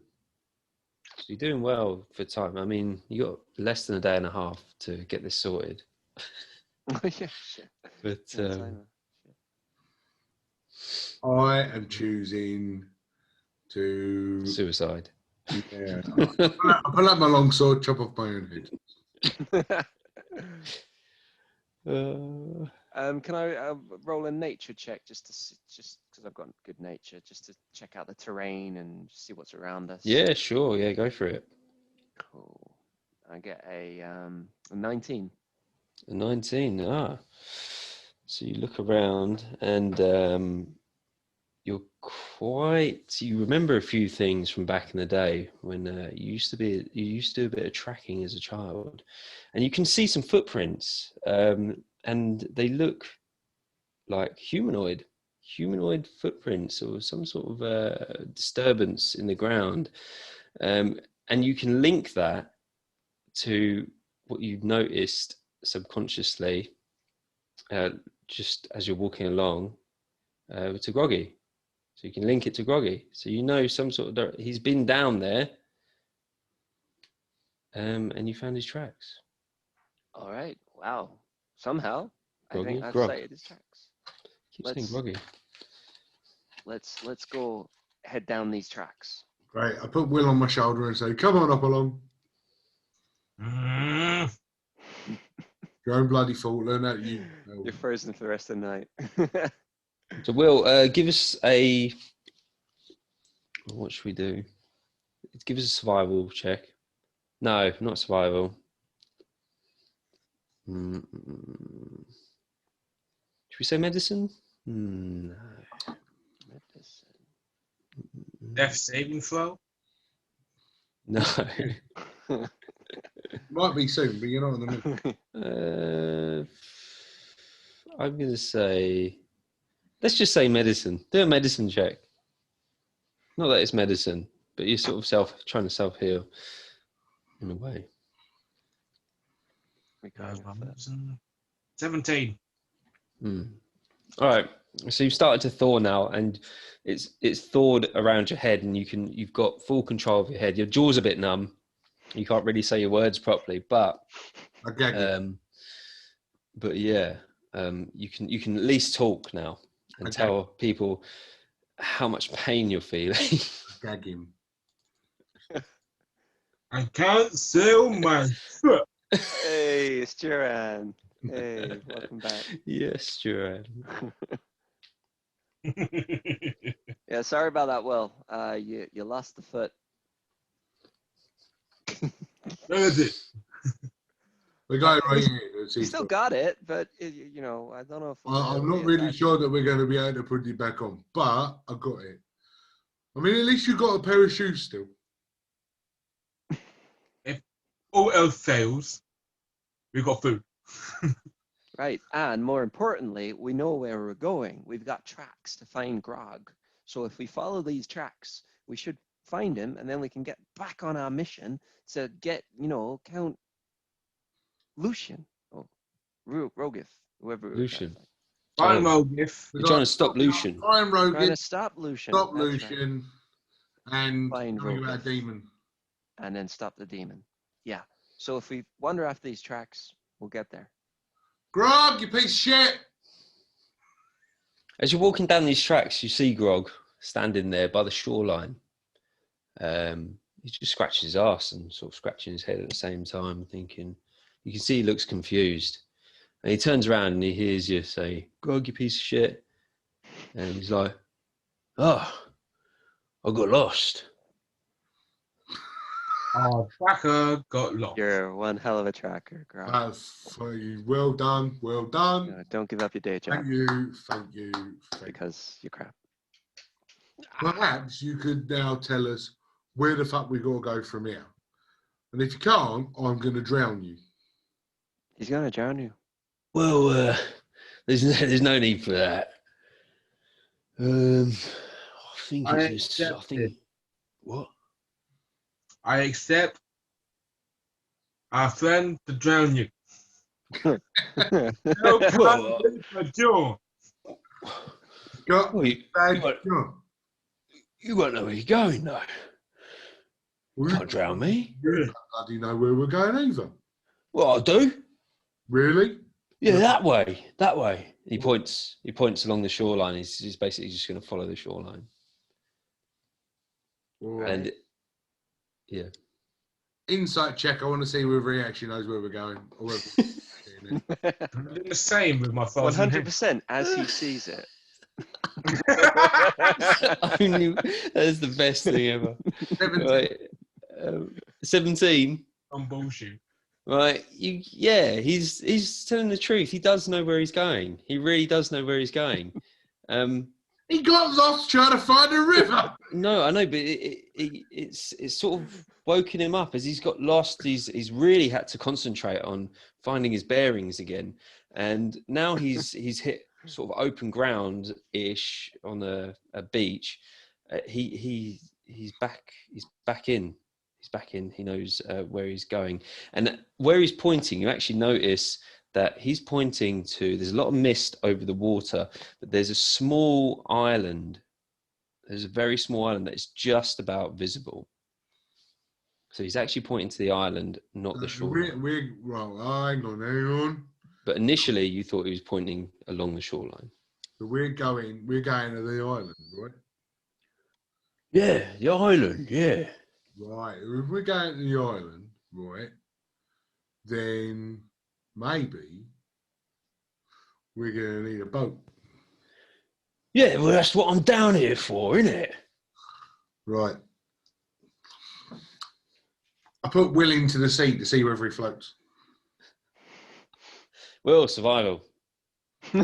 So you're doing well for time. I mean, you got less than a day and a half to get this sorted. Yeah, shit. But I am choosing to suicide. Yeah. I pull out my long sword, chop off my own head. Can I roll a nature check just because I've got good nature, just to check out the terrain and see what's around us? Yeah, sure. Yeah, go for it. Cool. I get a 19. A 19. Ah. So you look around and you remember a few things from back in the day when you used to do a bit of tracking as a child, and you can see some footprints, and they look like humanoid footprints or some sort of disturbance in the ground, and you can link that to what you've noticed subconsciously just as you're walking along to Groggy. So you can link it to Groggy. So you know some sort of he's been down there, and you found his tracks. All right. Wow. Somehow, I think Groggy, I've Grog. sighted his tracks. Keep saying Groggy. Let's go head down these tracks. Great. I put Will on my shoulder and say, "Come on up along. Your own bloody fault. Learn that you." You're frozen for the rest of the night. So Will, give us a. What should we do? Give us a survival check. No, not survival. Should we say medicine? No. Medicine. Death saving throw. No. Might be soon, but you're not in the middle. I'm going to say, let's just say medicine. Do a medicine check. Not that it's medicine, but you're sort of trying to self-heal in a way. We got it. 17. All right. So you've started to thaw now, and it's thawed around your head, and you've got full control of your head. Your jaw's a bit numb. You can't really say your words properly, but I gag you. but yeah, you can at least talk now and tell people how much pain you're feeling. Gag him. I can't sell my foot. Hey, it's Duran. Hey, welcome back. Yes, Duran. Yeah, sorry about that, Will. You lost the foot. Where is it? The guy right here. You still got it, but you know, I don't know if I'm not really sure that we're going to be able to put it back on, but I got it. I mean, at least you got a pair of shoes still. If all else fails, we got food. Right, and more importantly, we know where we're going. We've got tracks to find Grog. So if we follow these tracks, we should find him, and then we can get back on our mission to get, Count Lucian or Rogith, whoever. Lucian. Fine, Rogith. We're trying to stop Lucian. I'm Rogan. Trying to stop Lucian. Stop That's Lucian. Right. And find about a Rogith. demon. And then stop the demon. Yeah. So if we wander after these tracks, we'll get there. Grog, you piece of shit! As you're walking down these tracks, you see Grog standing there by the shoreline. He just scratches his ass and sort of scratching his head at the same time, thinking. You can see he looks confused. And he turns around and he hears you say, "Grog, you piece of shit." And he's like, "Oh, I got lost." Our tracker got lost. You're one hell of a tracker, Grog. Well done, well done. Don't give up your day job. Thank you. Because you're crap. Perhaps you could now tell us where the fuck we gotta go from here. And if you can't, I'm gonna drown you. He's gonna drown you. Well, there's no need for that. I think what? I accept our friend to drown you. No, Well, Got Well, you won't know where you're going, though. You can't drown me. How do you know where we're going either? Well, I do. Really? Yeah, that way. He points along the shoreline. He's basically just going to follow the shoreline. Right. And yeah. Insight check. I want to see whether he actually knows where we're going. Or whether in it. I'm doing the same with my frozen head. 100% as he sees it. Only, that's the best thing ever. 17. Right. 17. I'm bullshit. Right. He's telling the truth. He does know where he's going. He really does know where he's going. He got lost trying to find a river. No, I know, but it's sort of woken him up as he's got lost. He's really had to concentrate on finding his bearings again, and now he's hit sort of open ground ish on a beach. He's back. He's back in. He's back in. He knows where he's going, and where he's pointing. You actually notice that he's pointing to. There's a lot of mist over the water, but there's a small island. There's a very small island that is just about visible. So he's actually pointing to the island, not the shoreline. Hang on. But initially, you thought he was pointing along the shoreline. So we're going to the island, right? Yeah, the island. Yeah. Right. If we're going to the island, right, then maybe we're going to need a boat. Yeah, well, that's what I'm down here for, isn't it? Right. I put Will into the sea to see whether he floats. Well, survival. He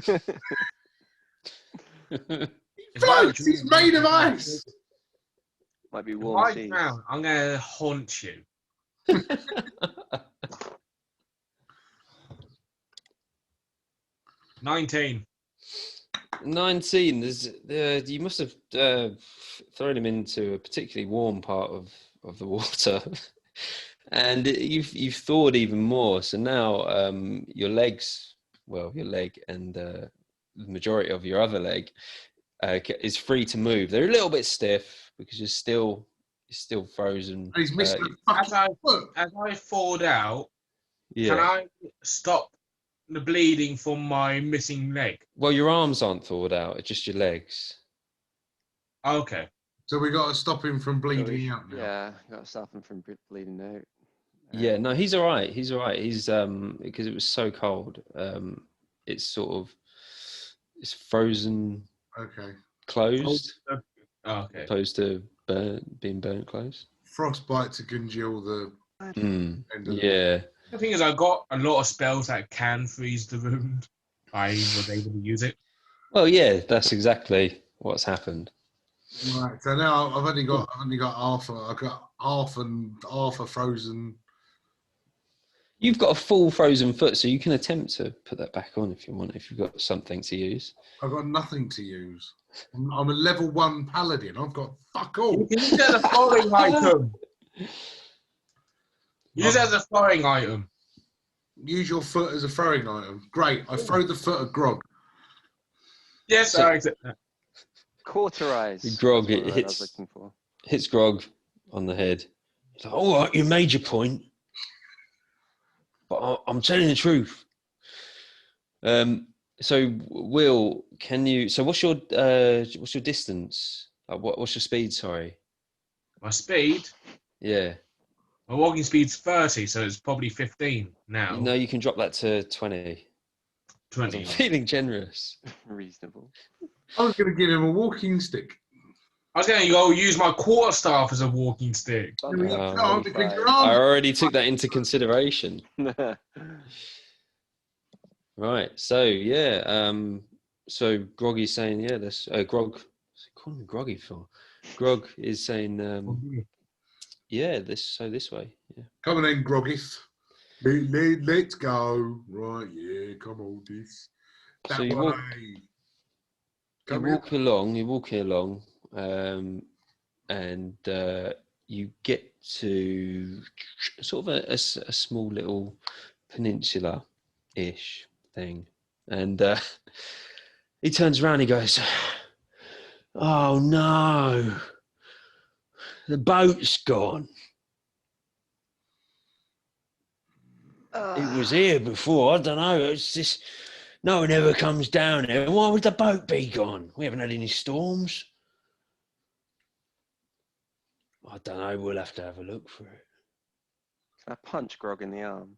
floats! He's made of ice! Might be If warm I seas. drown, I'm going to haunt you. 19. 19. You must have thrown him into a particularly warm part of the water, and you've thawed even more. So now your legs, well, your leg and the majority of your other leg is free to move. They're a little bit stiff because you're still frozen. And he's missed the As fucking foot. I thawed out, Yeah. can I stop the bleeding from my missing leg? Well, your arms aren't thawed out. It's just your legs. Okay. So we got to stop him from bleeding out now. Yeah, got to stop him from bleeding out. Yeah, no, he's all right. He's all right. He's because it was so cold. It's it's frozen Okay. closed, Okay. opposed to being burnt closed. Frostbite to congeal the Mm, end of the yeah. The thing is, I got a lot of spells that can freeze the wound. I was able to use it. Well, yeah, that's exactly what's happened. Right. So now I've only got half. I've got half a frozen. You've got a full frozen foot, so you can attempt to put that back on if you want, if you've got something to use. I've got nothing to use. I'm a level 1 paladin. I've got fuck all. You can use it as a throwing item. Use it as a throwing item. Use your foot as a throwing item. Great. I throw the foot at Grog. Yes, So- I accept that. Cauterize. Grog, That's it what I was hits- looking for. Hits Grog on the head. He's like, all right, you made your point, but I'm telling the truth. So Will, can you? So what's your distance? What's your speed? Sorry. My speed, Yeah. my walking speed's 30, so it's probably 15 now. No, you can drop that to 20. 20. I'm feeling generous. Reasonable. I was going to give him a walking stick. I was going to go use my quarterstaff as a walking stick. Bump You it up to can't because your 25. I arms. already took that into consideration. Right. So yeah. So Groggy's saying, yeah. This Grog. Call me Groggy for. Grog is saying, yeah. This way. Yeah. Come on then, Groggith. Let's go. Right, yeah, come on, this. So That you way. walk- You Come here. walk along, and you get to sort of a small little peninsula-ish thing, and he turns around. He goes, "Oh no, the boat's gone. It was here before. I don't know. It's just no one ever comes down here. Why would the boat be gone? We haven't had any storms. I don't know. We'll have to have a look for it." I punch Grog in the arm.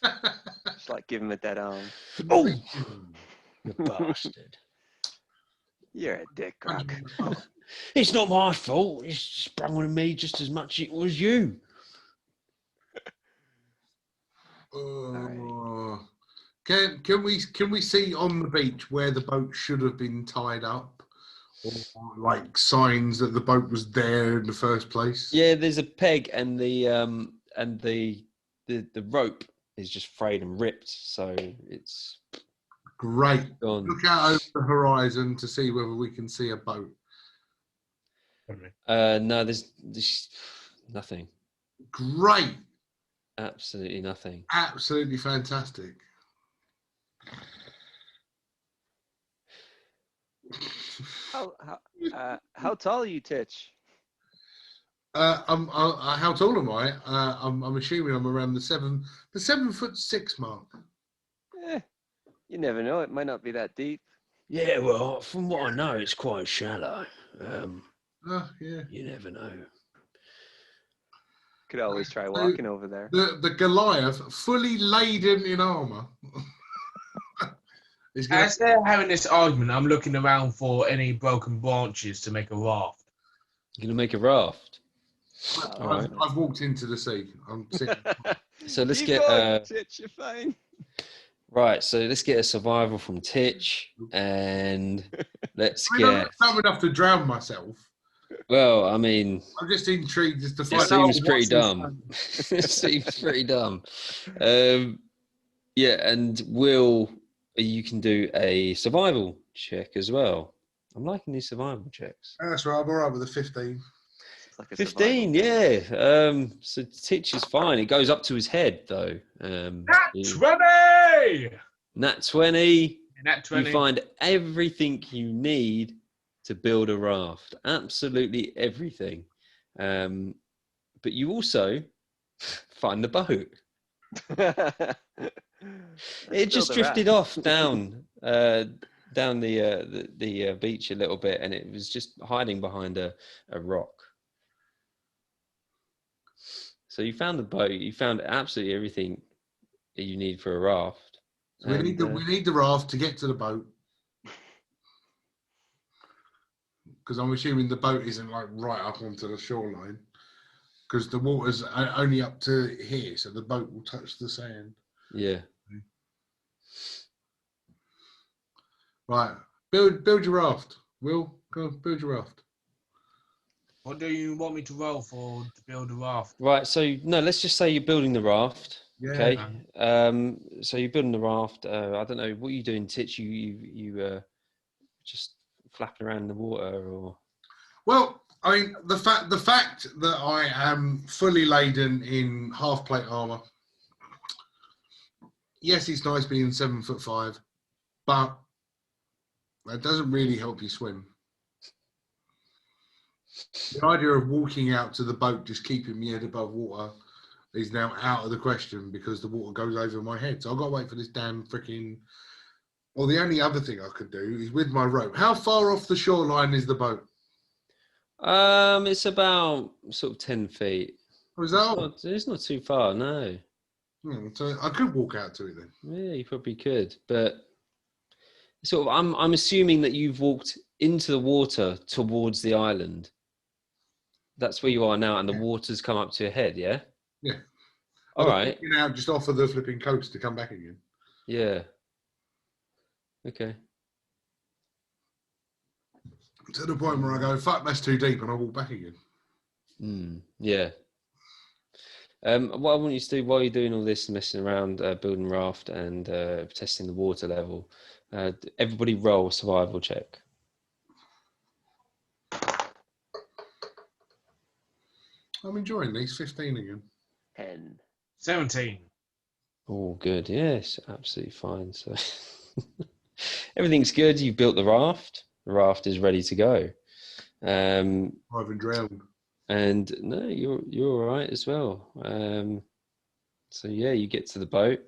Just like give him a dead arm. Oh, you bastard. You're a dick, Croc. It's not my fault. It's sprung on me just as much as it was you. Can we see on the beach where the boat should have been tied up, or like signs that the boat was there in the first place? Yeah, there's a peg, and the rope is just frayed and ripped, so it's Great. gone. Look out over the horizon to see whether we can see a boat. No, there's nothing. Great. Absolutely nothing. Absolutely fantastic. How tall are you, Titch? How tall am I? I'm assuming I'm around the 7'6" mark. You never know. It might not be that deep. Yeah, well, from what I know, it's quite shallow. Yeah. You never know. Could always try walking over there. The Goliath, fully laden in armor. As they're having this argument, I'm looking around for any broken branches to make a raft. You're gonna make a raft. I've walked into the sea. I'm sitting. So let's Keep get going, Titch, you're fine. right. So let's get a survival from Titch, and let's I'm get. not enough to drown myself. Well, I mean, I'm just intrigued as to it find out. seems pretty dumb. It seems pretty dumb. Yeah, and Will, you can do a survival check as well. I'm liking these survival checks. That's right. I'm all right with the 15. Like a 15, survival. yeah. So Titch is fine. It goes up to his head though. Nat 20! Nat 20. Nat 20. You find everything you need to build a raft. Absolutely everything. But you also find the boat. It just drifted off down the beach a little bit, and it was just hiding behind a rock. So you found the boat. You found absolutely everything that you need for a raft. So we need the raft to get to the boat. Because I'm assuming the boat isn't like right up onto the shoreline. Because the water's only up to here, so the boat will touch the sand. Yeah. Right. Build your raft. Will, go on, build your raft. What do you want me to roll for to build a raft? Right. So no, let's just say you're building the raft. Yeah. Okay. So you're building the raft. I don't know what are you doing, Titch. You just flapping around in the water, or? Well, I mean, the fact that I am fully laden in half plate armor. Yes, it's nice being 7'5", but that doesn't really help you swim. The idea of walking out to the boat, just keeping me head above water, is now out of the question because the water goes over my head. So I've got to wait for this damn freaking. Well, the only other thing I could do is with my rope. How far off the shoreline is the boat? It's about sort of 10 feet. Oh, is that all? It's not too far, no. So I could walk out to it then. Yeah, you probably could, but sort of. I'm assuming that you've walked into the water towards the island. That's where you are now, and the water's come up to your head. Yeah. Yeah. All right. You know, just off of the flipping coast to come back again. Yeah. Okay. To the point where I go, fuck, that's too deep, and I walk back again. Yeah. What I want you to do while you're doing all this messing around, building raft and testing the water level, everybody roll a survival check. I'm enjoying these. 15 again. 10. 17. Oh, good. Yes, absolutely fine. So everything's good. You've built the raft. The raft is ready to go. I haven't drowned. And no, you're all right as well. So yeah, you get to the boat,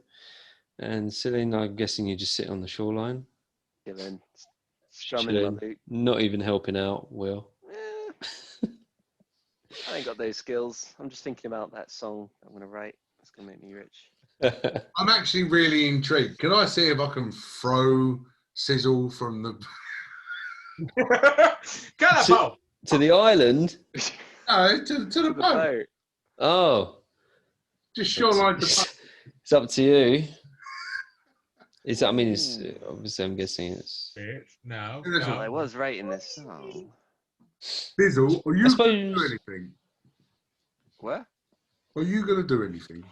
and Celine, I'm guessing you just sit on the shoreline, Chilling. Strumming my boot. not even helping out, Will. I ain't got those skills. I'm just thinking about that song I'm going to write. It's going to make me rich. I'm actually really intrigued. Can I see if I can throw Sizzle from the... Catapult! To the island? No, to the The boat. boat. Oh. Just shoreline the boat. It's up to you. I mean, it's obviously, I'm guessing it's... No. Well, I was right in this song. Sizzle, are I you going to suppose... do anything? What? Are you going to do anything?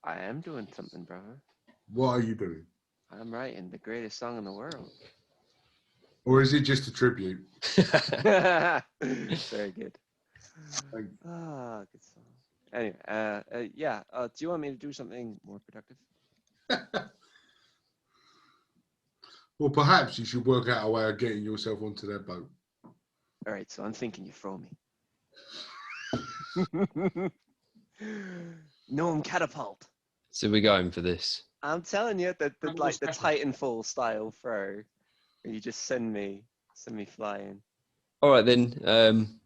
I am doing something, brother. What are you doing? I'm writing the greatest song in the world. Or is it just a tribute? Very good. Thanks. Ah, good song. Anyway, yeah. Do you want me to do something more productive? Well, perhaps you should work out a way of getting yourself onto that boat. All right, so I'm thinking you throw me. Gnome catapult. So we're going for this. I'm telling you that the like the Titanfall style throw, where you just send me flying. All right, then. I'm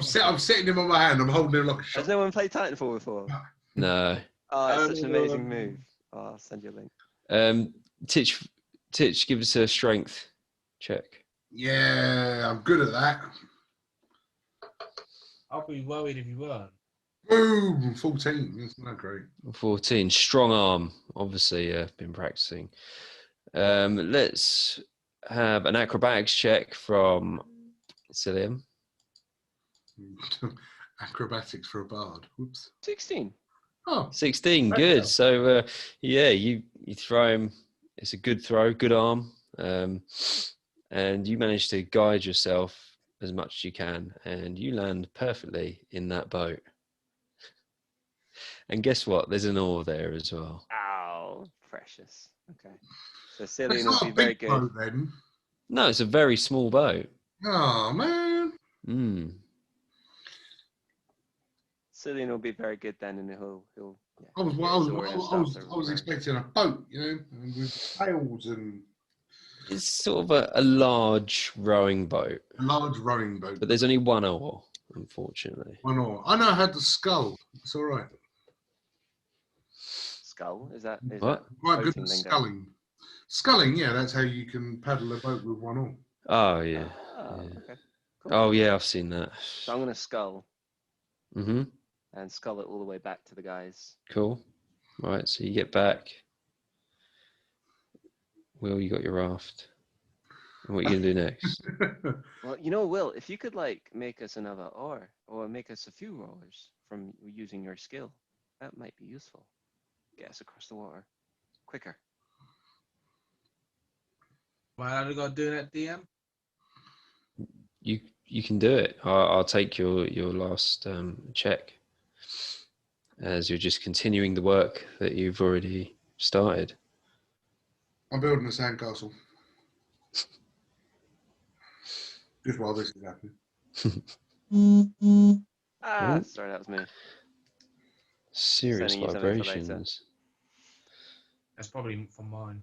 setting him on my hand. I'm holding him like a shot. Has no one played Titanfall before? No. Oh, it's such an amazing move. Oh, I'll send you a link. Titch, give us a strength check. Yeah, I'm good at that. I'll be worried if you weren't. Boom, 14. That's not great. 14. Strong arm. Obviously, been practicing. Let's have an acrobatics check from Cillian. Acrobatics for a bard. Whoops. 16. Oh, 16. Good. So, yeah, you throw him. It's a good throw, good arm. And you manage to guide yourself as much as you can. And you land perfectly in that boat. And guess what? There's an oar there as well. Ow, precious. Okay. So it's Cillian will not be a very big good. boat then. No, it's a very small boat. Oh, man. Cillian will be very good then, and he'll yeah. I was expecting a boat, you know, with sails and It's sort of a large rowing boat. a large rowing boat. But there's only one oar, unfortunately. One oar. I know how to scull. It's all right. Skull? Is that What? Quite good boating at lingo? sculling. Sculling, yeah, that's how you can paddle a boat with one oar. Oh, yeah. Oh, Yeah. okay. Cool. Oh, yeah, I've seen that. So I'm gonna skull Mm-hmm. and skull it all the way back to the guys. Cool. Right, so you get back. Will, you got your raft. And what are you going to do next? Well, you know, Will, if you could like make us another oar or make us a few rowers from using your skill, that might be useful. Get us across the water quicker. Why I got to do that, DM? You can do it. I'll take your last check, as you're just continuing the work that you've already started. I'm building a sandcastle. Just while this is happening. Ah, Ooh. sorry, that was me. Serious Sending you something for later. vibrations. That's probably from mine.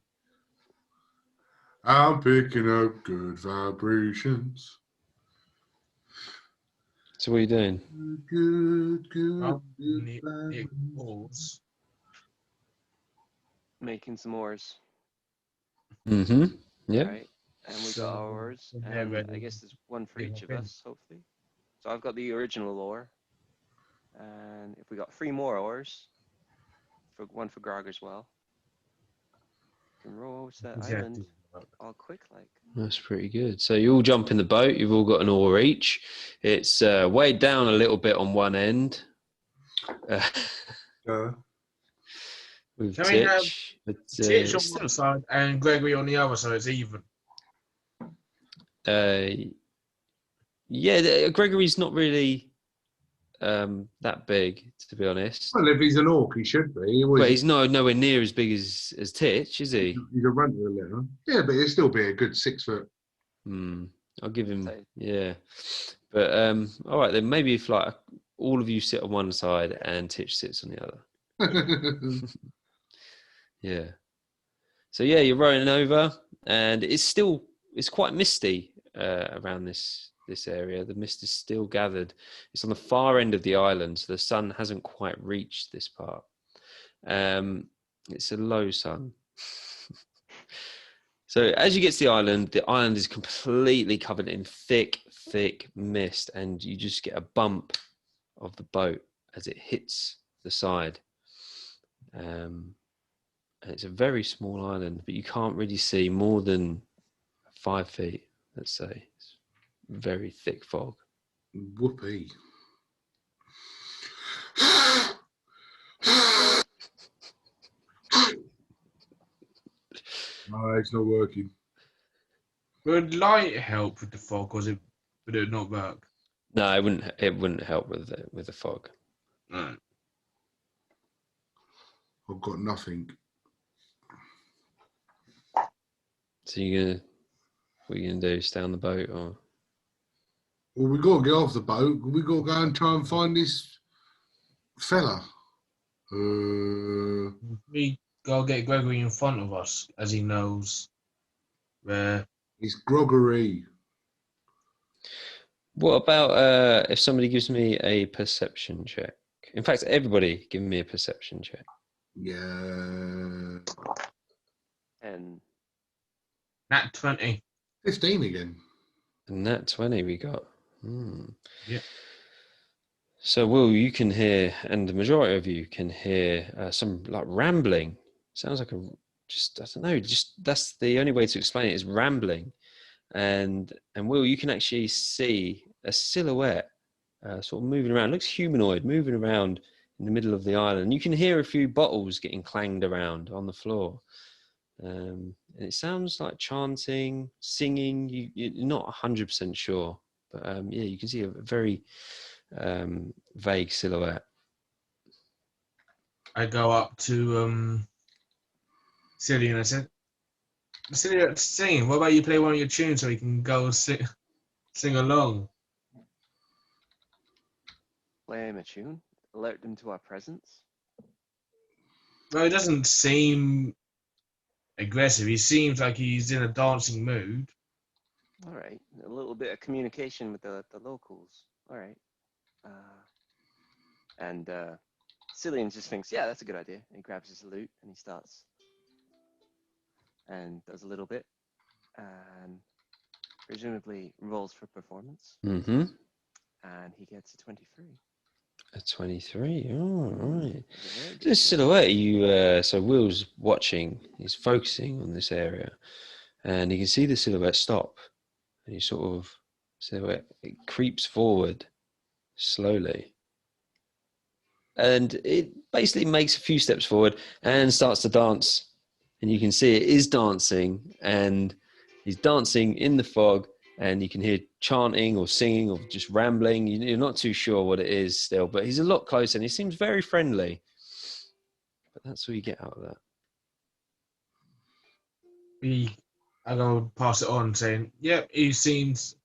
I'm picking up good vibrations. So what are you doing? Good Nick vibrations. Balls. Making some oars. Mm-hmm. Yeah. Right. And we got our oars. Yeah, And ready. I guess there's one for Yeah, each of ready. us, hopefully. So I've got the original oar. And if we got 3 more oars, one for Grog as well. We can row over to that island all quick like. That's pretty good. So you all jump in the boat. You've all got an oar each. It's weighed down a little bit on one end. With Can we have Titch. But, Titch on still- one side and Gregory on the other, so it's even. yeah, Gregory's not really that big, to be honest. Well, if he's an orc, he should be. But he's nowhere near as big as Titch, is he? He's a runner a little. Yeah, but he'll still be a good 6 foot. I'll give him, So- yeah. But all right, then maybe if like all of you sit on one side and Titch sits on the other. Yeah. So yeah, you're rowing over, and it's quite misty around this area. The mist is still gathered. It's on the far end of the island, so the sun hasn't quite reached this part. It's a low sun. So as you get to the island is completely covered in thick mist, and you just get a bump of the boat as it hits the side. And it's a very small island, but you can't really see more than 5 feet, let's say. It's very thick fog. Whoopee. No, it's not working. Would light help with the fog, or would it not work? No, it wouldn't help with the fog. No. I've got nothing. So what are you gonna do? Stay on the boat, or? Well, we got to get off the boat. We got to go and try and find this fella. We go get Gregory in front of us, as he knows where. It's groggery. What about if somebody gives me a perception check? In fact, everybody give me a perception check. Yeah. And Nat 20. 15 again. And that 20 we got. Yeah. So, Will, you can hear, and the majority of you can hear some like rambling. Sounds like I don't know, that's the only way to explain it is rambling. And Will, you can actually see a silhouette sort of moving around. It looks humanoid, moving around in the middle of the island. You can hear a few bottles getting clanged around on the floor. And it sounds like chanting, singing. You're not 100% sure. But yeah, you can see a very vague silhouette. I go up to Cillian and I said, Cillian, singing. What about you play one of your tunes so we can go sing along? play him a tune, alert them to our presence. No, it doesn't seem aggressive. He seems like he's in a dancing mood. All right, a little bit of communication with the locals. All right, and Cillian just thinks, yeah, that's a good idea. And he grabs his lute and he starts and does a little bit, and presumably rolls for performance. Mm-hmm. And he gets a 23. A 23. Oh, right. Very good This roll. silhouette, so Will's watching. He's focusing on this area, and he can see the silhouette stop. And he sort of it creeps forward slowly, and it basically makes a few steps forward and starts to dance. And you can see it is dancing, and he's dancing in the fog. And you can hear chanting or singing or just rambling. You're not too sure what it is still, but he's a lot closer and he seems very friendly. But that's all you get out of that. I go pass it on, saying, "Yep, he seems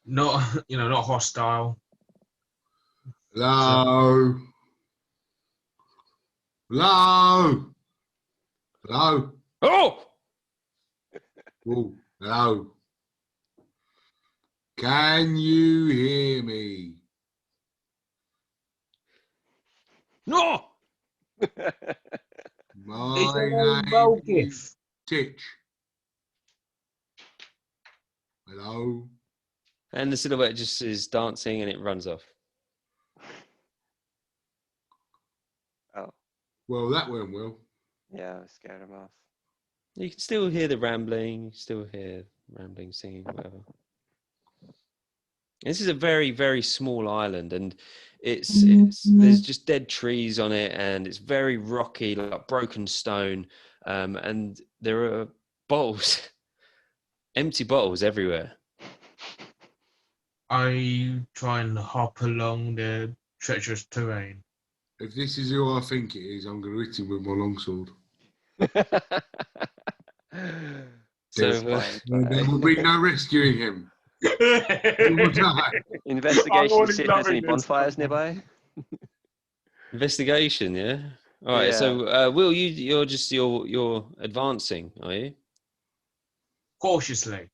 not hostile." Hello. Hello. Hello. Oh! Oh, hello. Can you hear me? No! My name is Titch. Hello. And the silhouette just is dancing and it runs off. Oh, Well, that went well. yeah, I scared him off. You can still hear the rambling, singing, whatever. This is a very, very small island, and it's there's just dead trees on it, and it's very rocky, like broken stone, and there are bottles, empty bottles everywhere. I try and hop along the treacherous terrain. If this is who I think it is, I'm going to hit him with my longsword. So There will be no rescuing him. He will die. Investigation, see if there's any bonfires nearby. Investigation, yeah. All right. Yeah. So, Will, you're advancing, are you? Cautiously.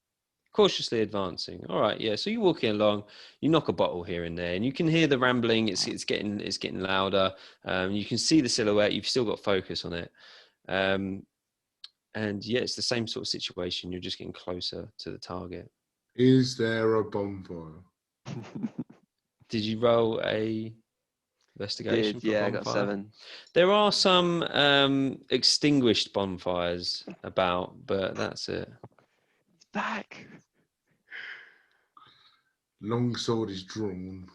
cautiously advancing. All right, yeah. So you're walking along, you knock a bottle here and there, and you can hear the rambling. It's getting louder. You can see the silhouette. You've still got focus on it. And yeah, it's the same sort of situation. You're just getting closer to the target. Is there a bonfire? Did you roll a investigation? For Yeah, a I got bonfire? 7. There are some extinguished bonfires about, but that's it. He's back. Long sword is drawn.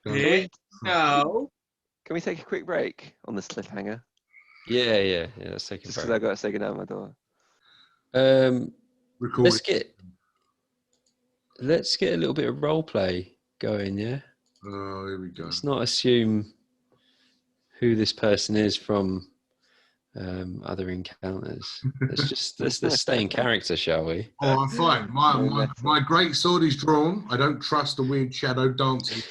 No. Can we take a quick break on this cliffhanger? Yeah. Let's take a Just because break. I got to say goodnight at my door. Recording. Let's get a little bit of role play going. Yeah. Oh, here we go. Let's not assume who this person is from other encounters. Let's stay in character, shall we? Oh, I'm fine. My great sword is drawn. I don't trust the weird shadow dancing.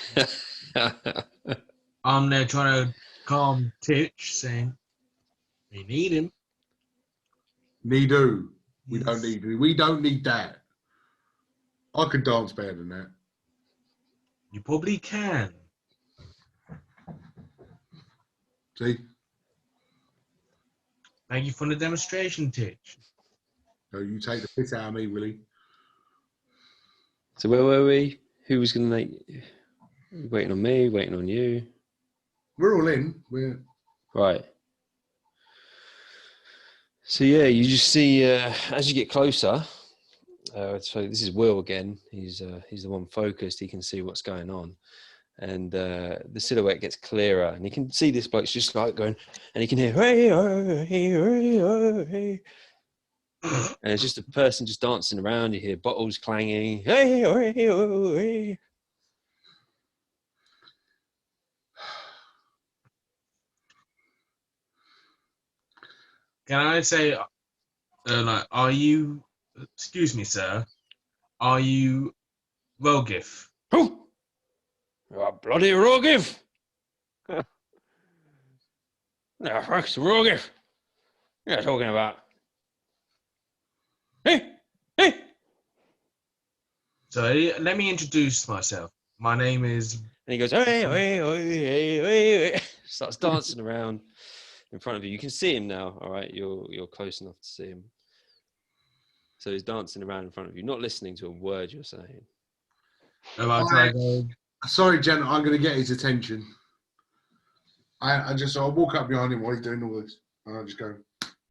I'm there trying to calm Titch, saying, "We need him." Need who? We Yes. don't need. We don't need that. I could dance better than that. You probably can. See? Thank you for the demonstration, Titch. No, you take the piss out of me, Willie. So where were we? Who was going to make? Waiting on me? Waiting on you? We're all in. We're Right. So yeah, you just see as you get closer. So this is Will again. He's the one focused. He can see what's going on, and the silhouette gets clearer, and he can see this bloke's just like going, and he can hear hey, hey, hey, hey. And it's just a person just dancing around. You hear bottles clanging. Hey, hey, hey. Can I say, like, are you? Excuse me, sir. Are you Rogif? Oh, you're bloody Rogiv. The fuck's Rogiv? You're talking about. Hey. So let me introduce myself. My name is. And he goes, hey. Starts dancing around in front of you. You can see him now. All right, you're close enough to see him. So he's dancing around in front of you, not listening to a word you're saying. sorry, Jen. I'm going to get his attention. I'll walk up behind him while he's doing all this, and I just go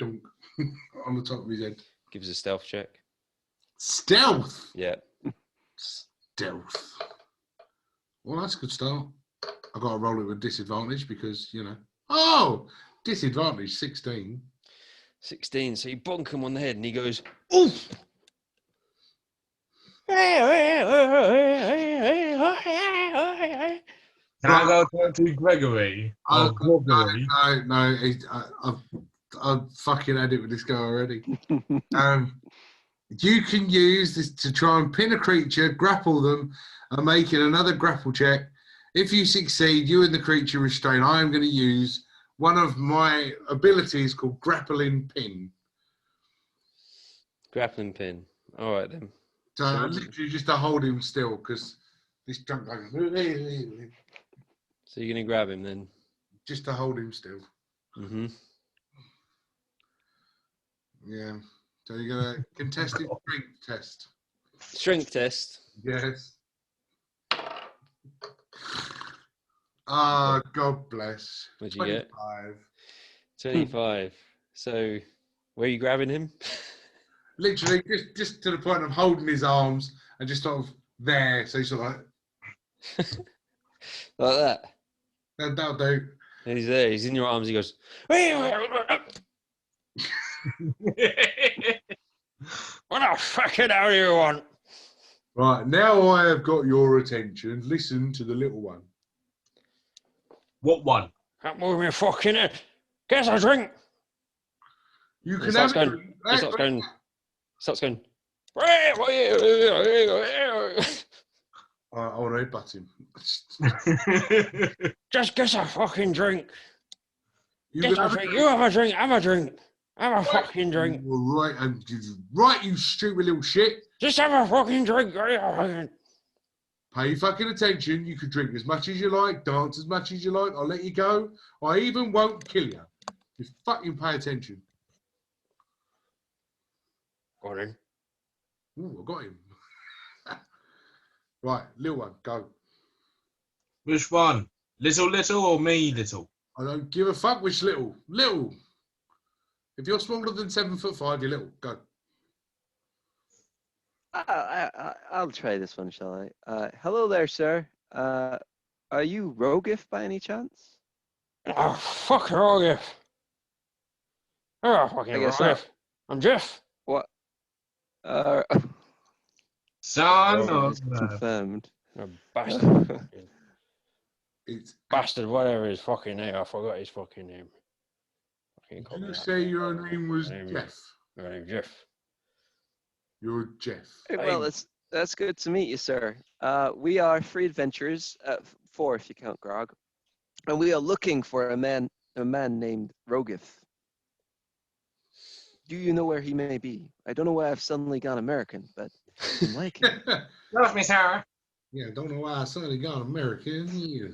dunk on the top of his head. Give us a stealth check. Stealth. Yeah. Stealth. Well, that's a good start. I've got to roll it with disadvantage because, Oh! Disadvantage, 16. 16. So you bonk him on the head and he goes, Oof. Can I go talk to Gregory? No. Gregory? I've fucking had it with this guy already. You can use this to try and pin a creature, grapple them, and make it another grapple check. If you succeed, you and the creature restrain. I am going to use one of my abilities called Grappling Pin. grappling pin. All right then. So literally just to hold him still, because this drunk guy goes, So you're going to grab him then? just to hold him still. Mm-hmm. Yeah. So you're going to contested strength test. Strength test. Yes. Ah, God bless. What'd you get? 25. 25. So where are you grabbing him? Literally, just to the point of holding his arms and just sort of there. So he's sort of like, Like that. that'll do. And he's there. He's in your arms. He goes, What the fucking hell do you want? Right, now I have got your attention. Listen to the little one. What one? Can't move me fucking head. Guess a drink. You He can starts have going. He starts going. Starts going. I want to headbutt him. Just get a fucking drink. You Get can a have a drink. drink. You have a drink. Have a drink. Have a fucking drink. Right, right, you stupid little shit. Just have a fucking drink. Pay fucking attention. You can drink as much as you like, dance as much as you like. I'll let you go. I even won't kill you. Just fucking pay attention. Go on then. Ooh, I got him. Right, little one, go. Which one? Little or me little? I don't give a fuck which little. Little. If you're smaller than 7'5", you're little. Go. I'll try this one, shall I? Hello there, sir. Are you Rogif by any chance? Oh, fuck Rogiff. Oh, fucking I guess Rogiff. not. I'm Jeff. What? Son of It's confirmed. You bastard. Fucking It's. bastard, whatever his fucking name. I forgot his fucking name. Fucking call Did me you that. say your name was My name is- Jeff? My name's Jeff. You're Jeff. Hey, well, that's good to meet you, sir. We are free adventurers, 4 if you count Grog, and we are looking for a man named Rogif. Do you know where he may be? I don't know why I've suddenly gone American, but I'm liking it. Love me, Sarah. Yeah, don't know why I suddenly got American. Yeah.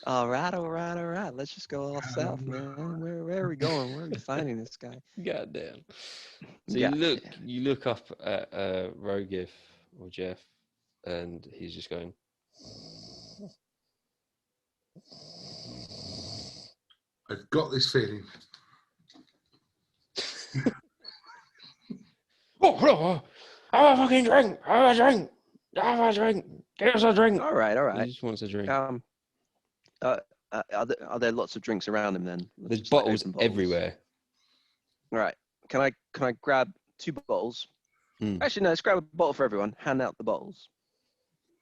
All right. Let's just go all south, man. Where are we going? Where are we finding this guy? Goddamn. So Yeah, you look up at Rogif or Jeff, and he's just going. I've got this feeling. Oh, have a fucking drink. Have a drink. Have a drink. Give us a drink. All right. He just wants a drink. Are there lots of drinks around him then? There's Just like bottles open everywhere. All right. Can I grab 2 bottles? Mm. Actually, no. Let's grab a bottle for everyone. Hand out the bottles,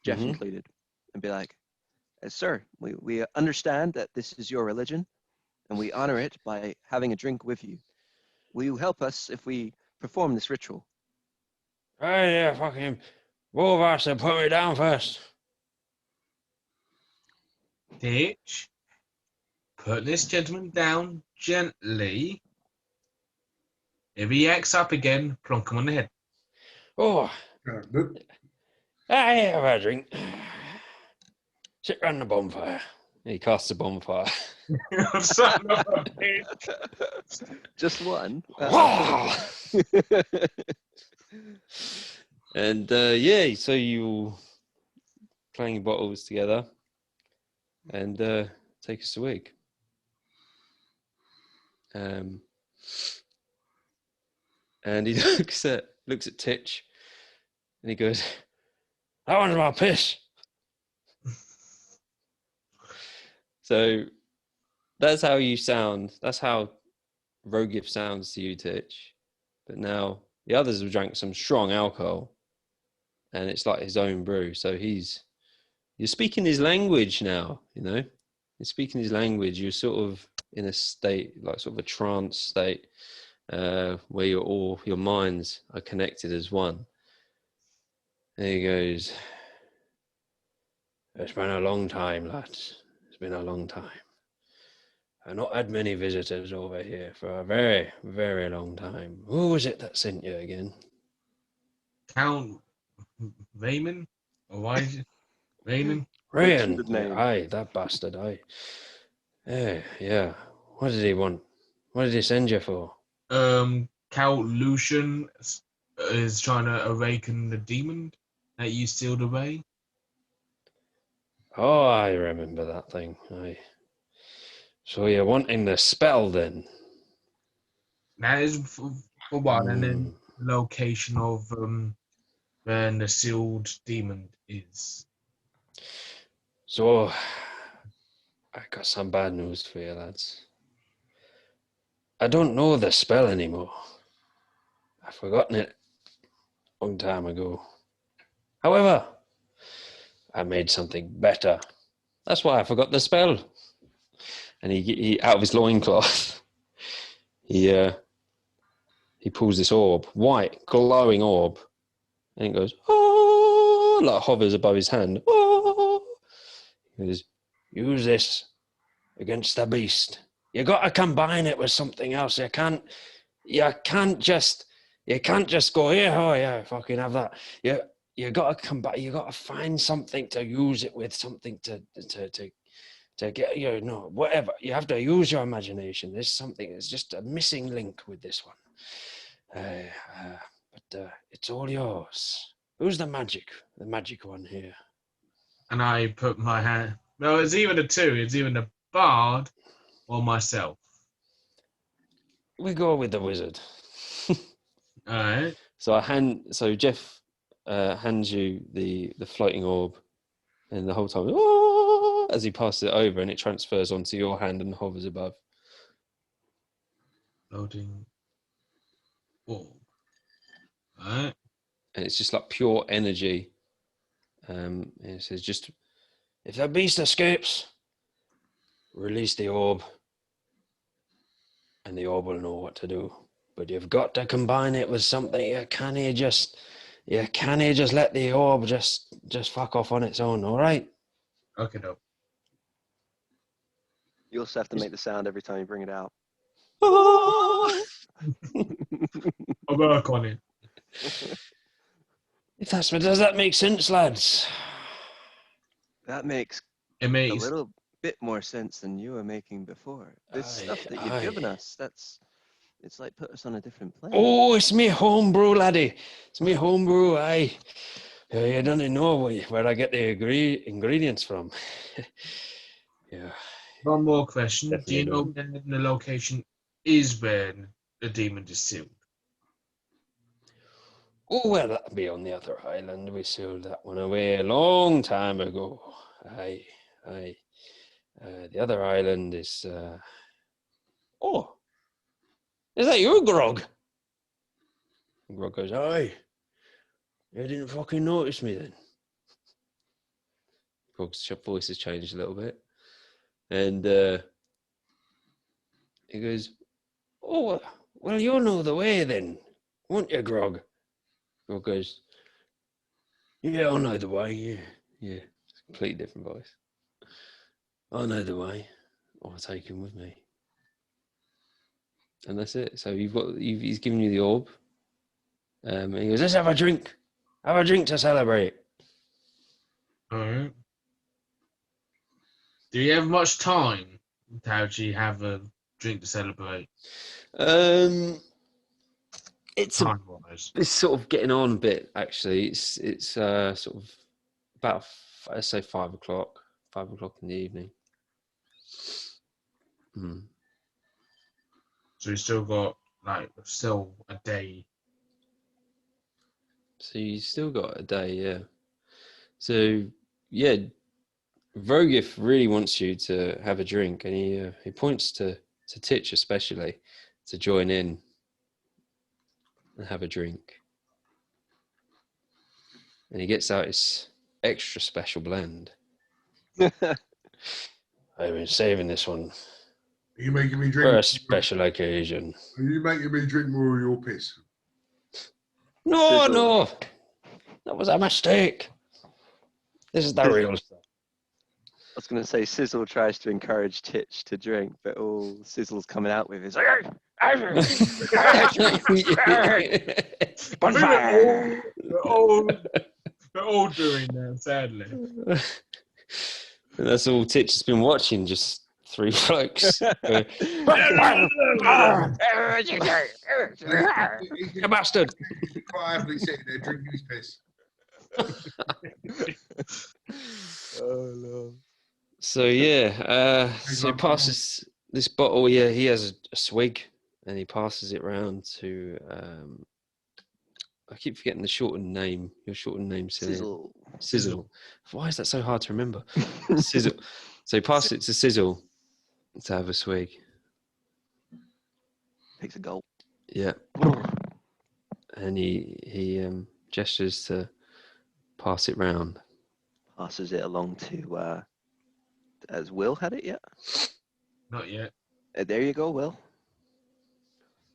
Jeff Mhm. included, and be like, "Sir, we understand that this is your religion, and we honor it by having a drink with you. Will you help us if we perform this ritual?" Right there, fucking. Both of us and put me down first. Ditch. Put this gentleman down gently. If he acts up again, plonk him on the head. Oh, Look, I have a drink. Sit round the bonfire. He casts a bonfire. Son of a bitch. Just one. And yeah, so you all clang bottles together and take a swig. And he looks at Titch and he goes, That one's my piss. so that's how you sound. That's how Rogif sounds to you, Titch. But now the others have drank some strong alcohol and it's like his own brew. So you're speaking his language now, you know? You're speaking his language. You're sort of in a state, like sort of a trance state, where your minds are connected as one. There he goes. It's been a long time, lads. It's been a long time. I've not had many visitors over here for a very, very long time. Who was it that sent you again? Count Raymond? Or why is it Raymond? Ryan. Good name. Aye, that bastard, aye. Yeah. What did he want? What did he send you for? Count Lucian is trying to awaken the demon that you sealed away. Oh, I remember that thing. Aye. So you're wanting the spell then? That is for one, and then the location of where the sealed demon is. So, I got some bad news for you, lads. I don't know the spell anymore. I've forgotten it a long time ago. However, I made something better. That's why I forgot the spell. And he out of his loincloth, he pulls this orb, white, glowing orb, and it goes, oh, like hovers above his hand. Oh. He goes, use this against the beast. You got to combine it with something else. You can't you can't just go here. Oh yeah, fucking have that. You got to come back. You got to find something to use it with, something to get, whatever. You have to use your imagination. There's something. It's just a missing link with this one. But it's all yours. Who's the magic one here? And I put my hand. No, it's even a two. It's even a bard or myself. We go with the wizard. All right. So Jeff hands you the floating orb, and the whole time, "Oh," as he passes it over, and it transfers onto your hand and hovers above. Floating orb. All right. And it's just like pure energy. And it says, just, if the beast escapes, release the orb, and the orb will know what to do. But you've got to combine it with something. You can't just let the orb just fuck off on its own, all right? Okay, no. You also have to make the sound every time you bring it out. I'll work on it. Does that make sense, lads? That makes It a makes little bit more sense than you were making before. This stuff that you've given us, it's like put us on a different plane. Oh, it's me homebrew, laddie. It's me homebrew, aye. You don't know where I get the ingredients from. Yeah. one more question. Definitely Do you know not. when the location is where the demon is sealed? Oh, well, that'll be on the other island. We sealed that one away a long time ago. Aye. The other island is... Oh, is that you, Grog? And Grog goes, aye. You didn't fucking notice me then. Grog's voice has changed a little bit. And he goes, oh, well, you know the way then, won't you, Grog? Grog goes, yeah, I know the way, yeah. It's a completely different voice. I know the way. I'll take him with me. And that's it. So he's given you the orb. And he goes, let's have a drink. Have a drink to celebrate. All right. Do you have much time to actually have a drink to celebrate? It's Time-wise. it's sort of getting on a bit, actually. It's sort of about, let's say 5 o'clock in the evening. So you still got still a day. So you still got a day, yeah. So yeah, Vogif really wants you to have a drink, and he points to Titch especially to join in and have a drink. And he gets out his extra special blend. I've been saving this one Are you making me drink? for a special occasion. Are you making me drink more of your piss? No, Sizzle. no, that was a mistake. This is the Sizzle. real stuff. I was going to say Sizzle tries to encourage Titch to drink, but all Sizzle's coming out with is bonfire. They're all doing that, sadly. And that's all Titch has been watching, just 3 blokes. You bastard. He's quite happily sitting there drinking his piss. Oh no. So yeah, so he passes this bottle. Yeah, he has a swig, and he passes it round to. I keep forgetting the shortened name. Your shortened name, Sizzle. Sizzle. Why is that so hard to remember? Sizzle. So he passes it to Sizzle to have a swig. Takes a gulp. Yeah, and he gestures to pass it round. Passes it along to. Has Will had it yet? Not yet. There you go, Will.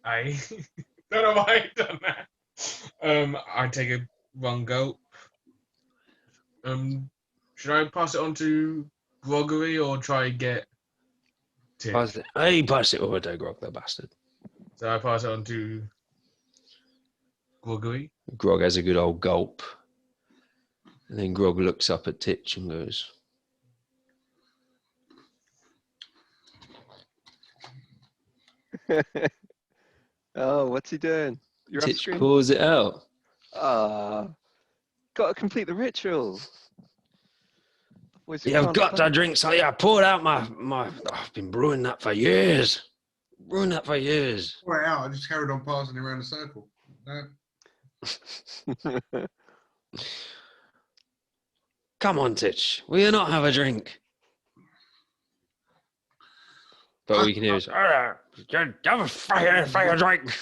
I don't know why I done that. I take a one gulp. Should I pass it on to Gregory or try and get Titch? Pass it over to Grog, the bastard. So I pass it on to Gregory. Grog has a good old gulp. And then Grog looks up at Titch and goes, Oh, what's he doing? You're off Titch screen. pours it out. Got to complete the ritual. Otherwise we Yeah, I've can't got play. to drink. So yeah, I poured out my. I've been brewing that for years. Brewing that for years. Pour it out. I just carried on passing it around the circle. No. Come on, Titch. Will you not have a drink? But all you can hear is, have a fire drink.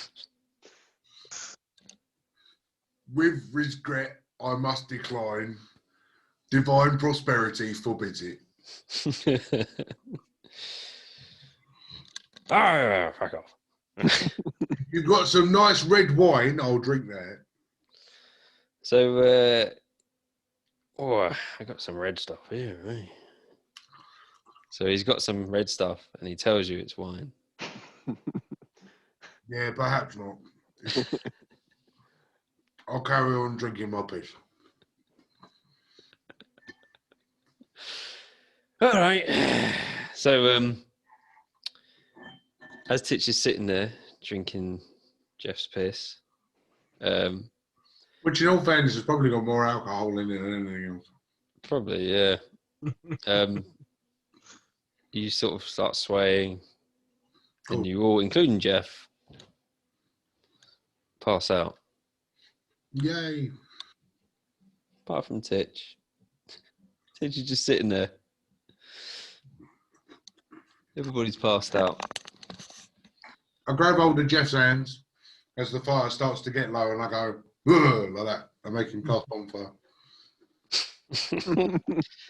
With regret, I must decline. Divine prosperity forbids it. Fuck off. You've got some nice red wine. I'll drink that. So, I got some red stuff here, right? So he's got some red stuff, and he tells you it's wine. Yeah, perhaps not. I'll carry on drinking my piss. All right. So, as Titch is sitting there drinking Jeff's piss, Which, in all fairness, has probably got more alcohol in it than anything else. probably, yeah. You sort of start swaying, and you all, including Jeff, pass out. Yay. Apart from Titch. Titch is just sitting there. Everybody's passed out. I grab hold of Jeff's hands as the fire starts to get low, and I go, "Ugh," like that. I make him cast bonfire.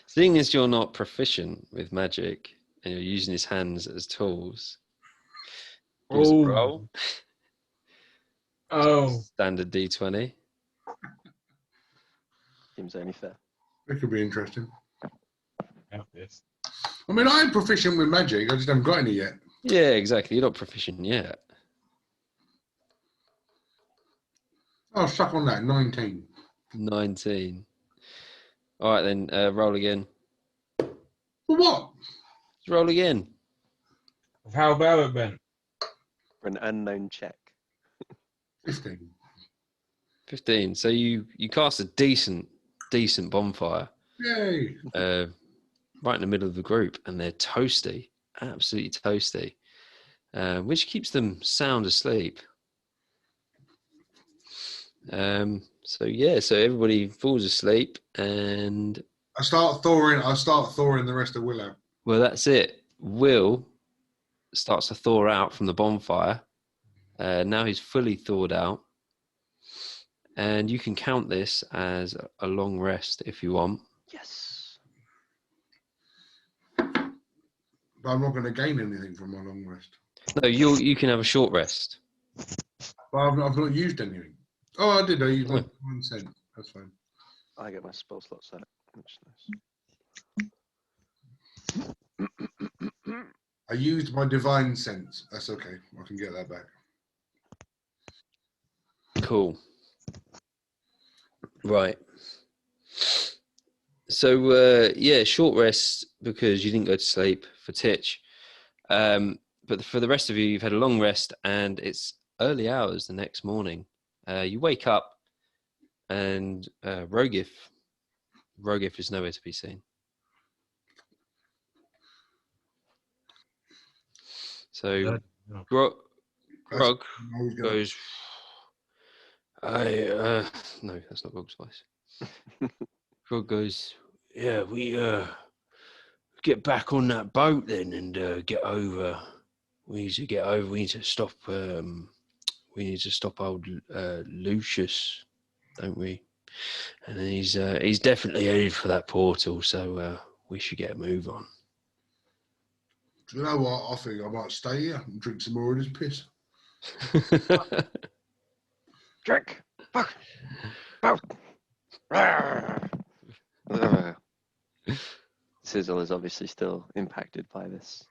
Seeing as you're not proficient with magic and you're using his hands as tools, give us a roll. Oh. Standard D20. Seems only fair. It could be interesting. Have this. I mean, I am proficient with magic. I just haven't got any yet. Yeah, exactly. You're not proficient yet. Oh, suck on that. 19. 19. All right, then roll again. For what? Let's roll again. How about it, Ben? For an unknown check. 15. 15. So you cast a decent bonfire Yay. right in the middle of the group, and they're toasty, absolutely toasty, which keeps them sound asleep. So everybody falls asleep, and I start thawing the rest of Will out. well, that's it. Will starts to thaw out from the bonfire. Now he's fully thawed out, and you can count this as a long rest if you want. Yes. But I'm not going to gain anything from my long rest. No, you can have a short rest. But I've not used anything. Oh, I did. I used my 1 cent. That's fine. I get my spell slot set. That's nice. I used my divine sense. That's okay. I can get that back. Cool. Right. So, short rest because you didn't go to sleep for Titch. But for the rest of you, you've had a long rest, and it's early hours the next morning. You wake up, and Rogif is nowhere to be seen. So Grog goes, no, that's not Grog's voice. Grog goes, yeah, we get back on that boat then and get over. We need to get over. We need to stop. We need to stop old Lucius, don't we? And he's definitely headed for that portal. So we should get a move on. Do you know what? I think I might stay here and drink some more of this piss. Drink. Fuck. Sizzle is obviously still impacted by this.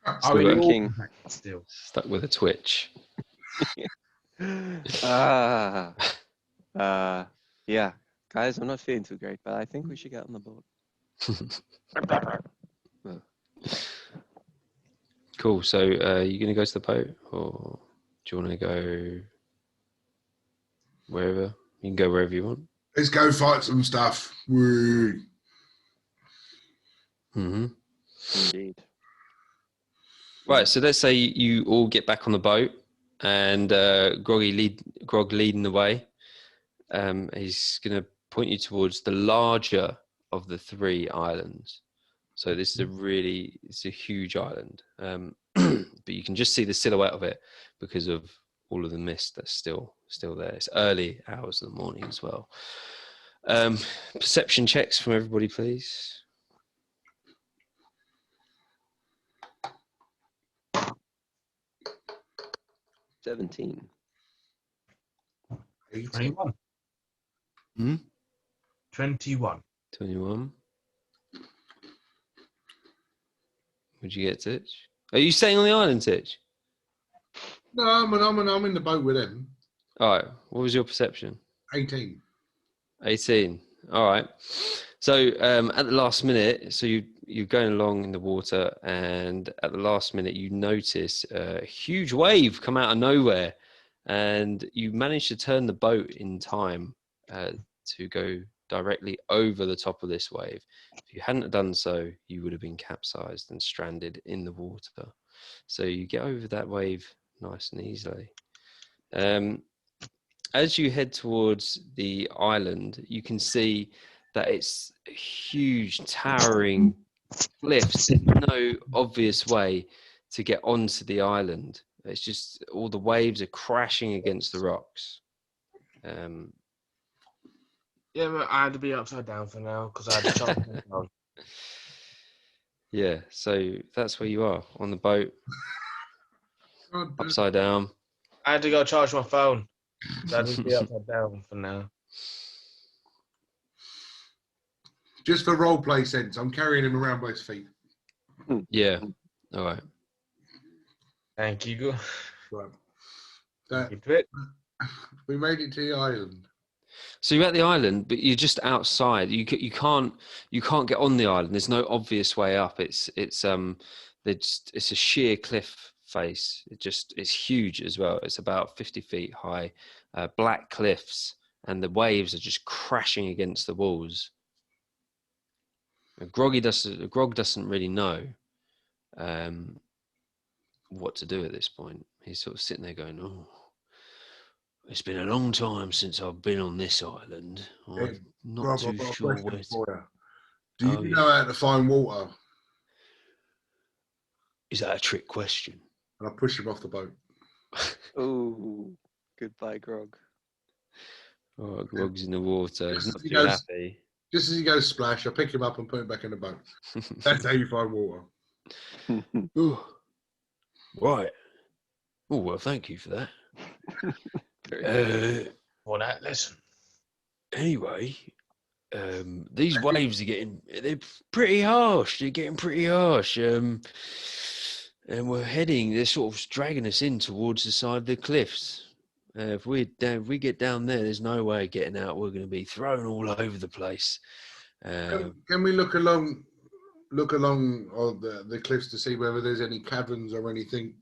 Are we all Drinking. still? Stuck with a twitch. Yeah, guys, I'm not feeling too great, but I think we should get on the boat. Cool. So, you gonna go to the boat, or do you want to go wherever? You can go wherever you want. Let's go fight some stuff. Woo. Mm-hmm. Indeed. Right. So let's say you all get back on the boat, and Grog leading the way. He's gonna point you towards the larger of the 3 islands. So this is it's a huge island, but you can just see the silhouette of it because of all of the mist that's still there. It's early hours of the morning as well. Perception checks from everybody, please. 17. 21. Hmm? 21. 21. Would you get, Titch? Are you staying on the island, Titch? No, I'm in the boat with him. All right. What was your perception? 18. 18. All right. So at the last minute, so you're going along in the water, and at the last minute you notice a huge wave come out of nowhere, and you manage to turn the boat in time to go directly over the top of this wave. If you hadn't done so, you would have been capsized and stranded in the water. So you get over that wave nice and easily. As you head towards the island, you can see that it's huge, towering cliffs. There's no obvious way to get onto the island. It's just all the waves are crashing against the rocks. Yeah, but I had to be upside down for now because I had to charge my phone. Yeah, so that's where you are, on the boat, upside down. I had to go charge my phone. So I had to be upside down for now. Just for role play sense, I'm carrying him around by his feet. Yeah, all right. Thank you. Right. Thank you, Twit. We made it to the island. So you're at the island, but you're just outside. You can't get on the island. There's no obvious way up. It's a sheer cliff face. It's huge as well. It's about 50 feet high, black cliffs, and the waves are just crashing against the walls. Grog doesn't really know what to do at this point. He's sort of sitting there going, "Oh, it's been a long time since I've been on this island. I'm not Rob, too I've got a sure question where." for you. Do you Oh, know how to find water? Is that a trick question? And I push him off the boat. Oh, goodbye, Grog. Oh, Grog's in the water. He's not He too goes- happy. Just as he goes splash, I pick him up and put him back in the boat. That's how you find water. Ooh. Right. Oh, well, thank you for that. For that lesson. Anyway, these waves they're pretty harsh. They're getting pretty harsh. And they're sort of dragging us in towards the side of the cliffs. If we get down there, there's no way of getting out. We're going to be thrown all over the place. Can we look along the cliffs to see whether there's any caverns or anything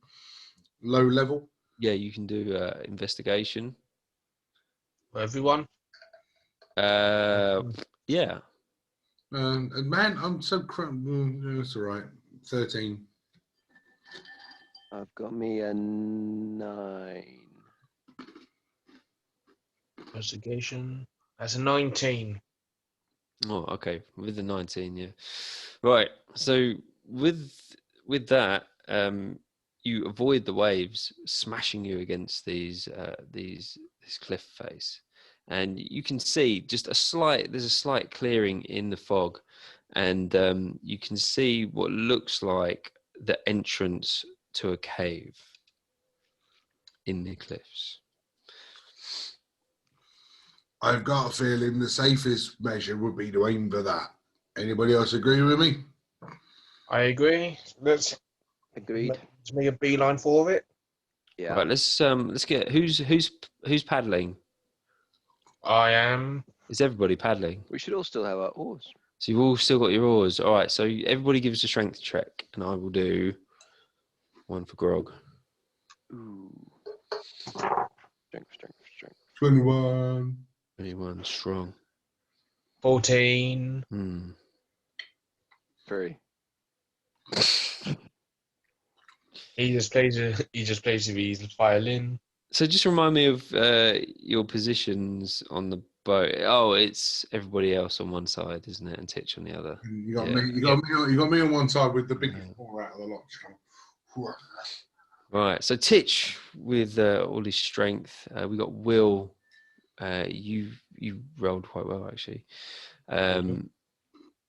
low level? Yeah, you can do investigation. For everyone. Yeah. And man, I'm so that's all right. 13. I've got me a 9. Investigation. That's a 19. Oh, okay. With the 19, yeah. Right. So with that, you avoid the waves smashing you against this cliff face, and you can see just there's a slight clearing in the fog, and you can see what looks like the entrance to a cave in the cliffs. I've got a feeling the safest measure would be to aim for that. Anybody else agree with me? I agree. Let's Agreed. make a beeline for it. Yeah. Right, let's get who's paddling. I am. Is everybody paddling? We should all still have our oars. So you've all still got your oars. All right. So everybody give us a strength check, and I will do one for Grog. Ooh. Strength. 21. 21 strong. 14. Furry. He just plays with his violin. So just remind me of your positions on the boat. Oh, it's everybody else on one side, isn't it, and Titch on the other. And you got Yeah. me. You got me on one side with the biggest oar out of the lot. Just kind of, Right. So Titch with all his strength. We got Will. You rolled quite well actually.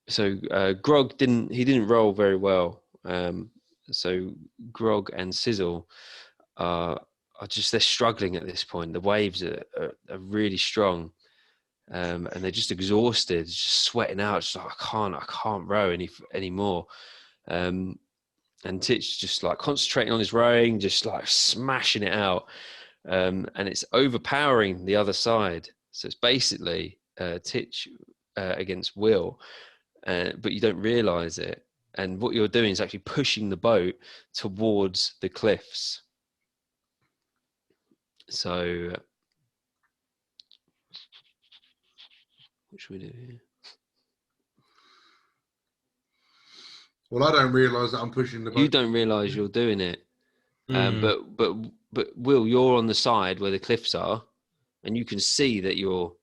So Grog didn't roll very well. So Grog and Sizzle are they're struggling at this point. The waves are really strong, and they're just exhausted, just sweating out. Just like I can't row anymore. And Titch just like concentrating on his rowing, just like smashing it out, and it's overpowering the other side. So it's basically Titch against Will, but you don't realise it. And what you're doing is actually pushing the boat towards the cliffs. So, what should we do here? well, I don't realise that I'm pushing the boat. You don't realise you're doing it, but Will, you're on the side where the cliffs are, and you can see that you're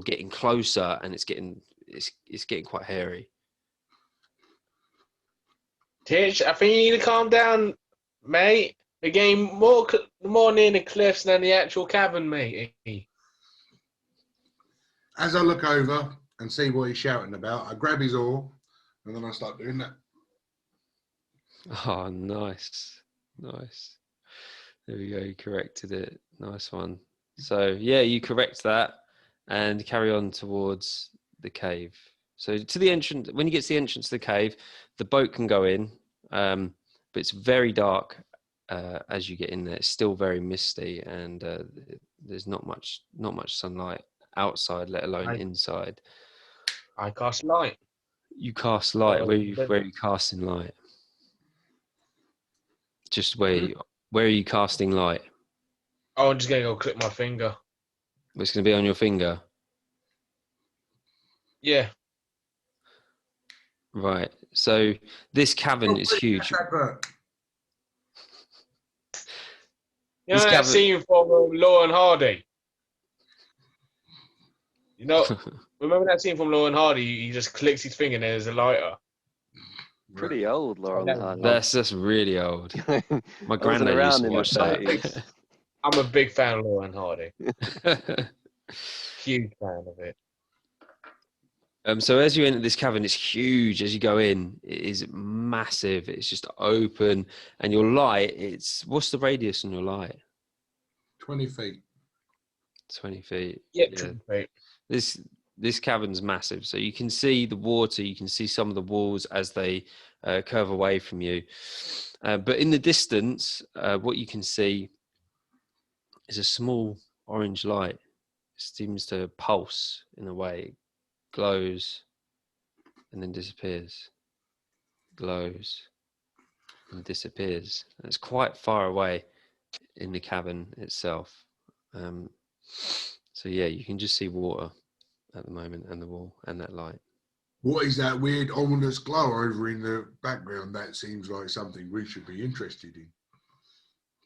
getting closer, and it's getting quite hairy. Titch, I think you need to calm down, mate. We're getting more near the cliffs than the actual cabin, mate. As I look over and see what he's shouting about, I grab his oar and then I start doing that. Oh, nice. There we go. You corrected it. Nice one. So yeah, you correct that and carry on towards the cave. So to the entrance, when you get to the entrance of the cave, the boat can go in, but it's very dark as you get in there. It's still very misty, and there's not much sunlight outside, let alone inside. I cast light. You cast light. Where are you casting light? Just where are you casting light? Oh, I'm just gonna go click my finger. It's going to be on your finger. Yeah. Right. So this cavern is huge. You know that scene from Law and Hardy? You know, remember that scene from Law and Hardy? He just clicks his finger and there's a lighter. Pretty old, Laurel. That's really old. My I wasn't granddad used around to in watch the that. 30s. I'm a big fan of Law and Hardy. Huge fan of it. So as you enter this cavern, it's huge. As you go in, it is massive. It's just open, and your light. What's the radius on your light? 20 feet. 20 feet. Yeah. 20 feet. This cavern's massive, so you can see the water. You can see some of the walls as they curve away from you. But in the distance, what you can see is a small orange light. It seems to pulse in a way. Glows and then disappears. Glows and disappears. And it's quite far away in the cavern itself. So yeah, you can just see water at the moment, and the wall and that light. What is that weird ominous glow over in the background? That seems like something we should be interested in.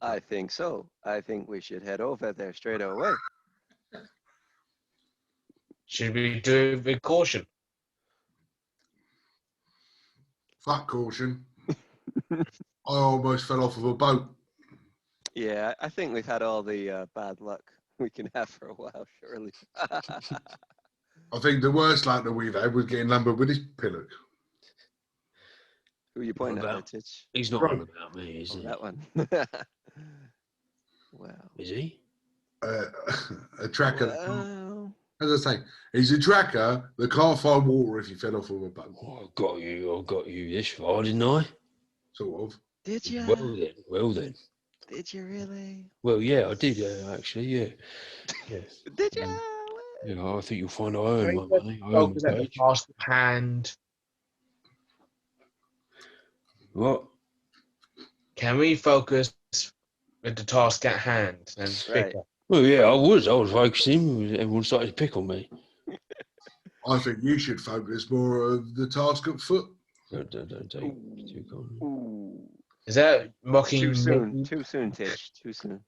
I think so. I think we should head over there straight away. Should we do it with caution? Fuck caution. I almost fell off of a boat. Yeah, I think we've had all the bad luck we can have for a while, surely. I think the worst luck that we've had was getting lumbered with this pillock. Who are you pointing at, Titch? He's not on about me, is he? That one. Wow. Is he? A tracker. Well, As I say, he's a tracker that can't find water if he fell off of a boat. Oh, I got you this far, didn't I? Sort of. did you? Well then. Did you really? Well, yeah, I did actually. Yeah. Did you? Um, I think you'll find I earned Can my we money. I earned focus my at the wage. task at hand? What? Can we focus with the task at hand and Right. bicker? Well, yeah, I was focusing. Everyone started to pick on me. I think you should focus more of the task at foot. Don't take it too cold. Ooh. Is that mocking Too soon. me? Too soon, Tish. Too soon.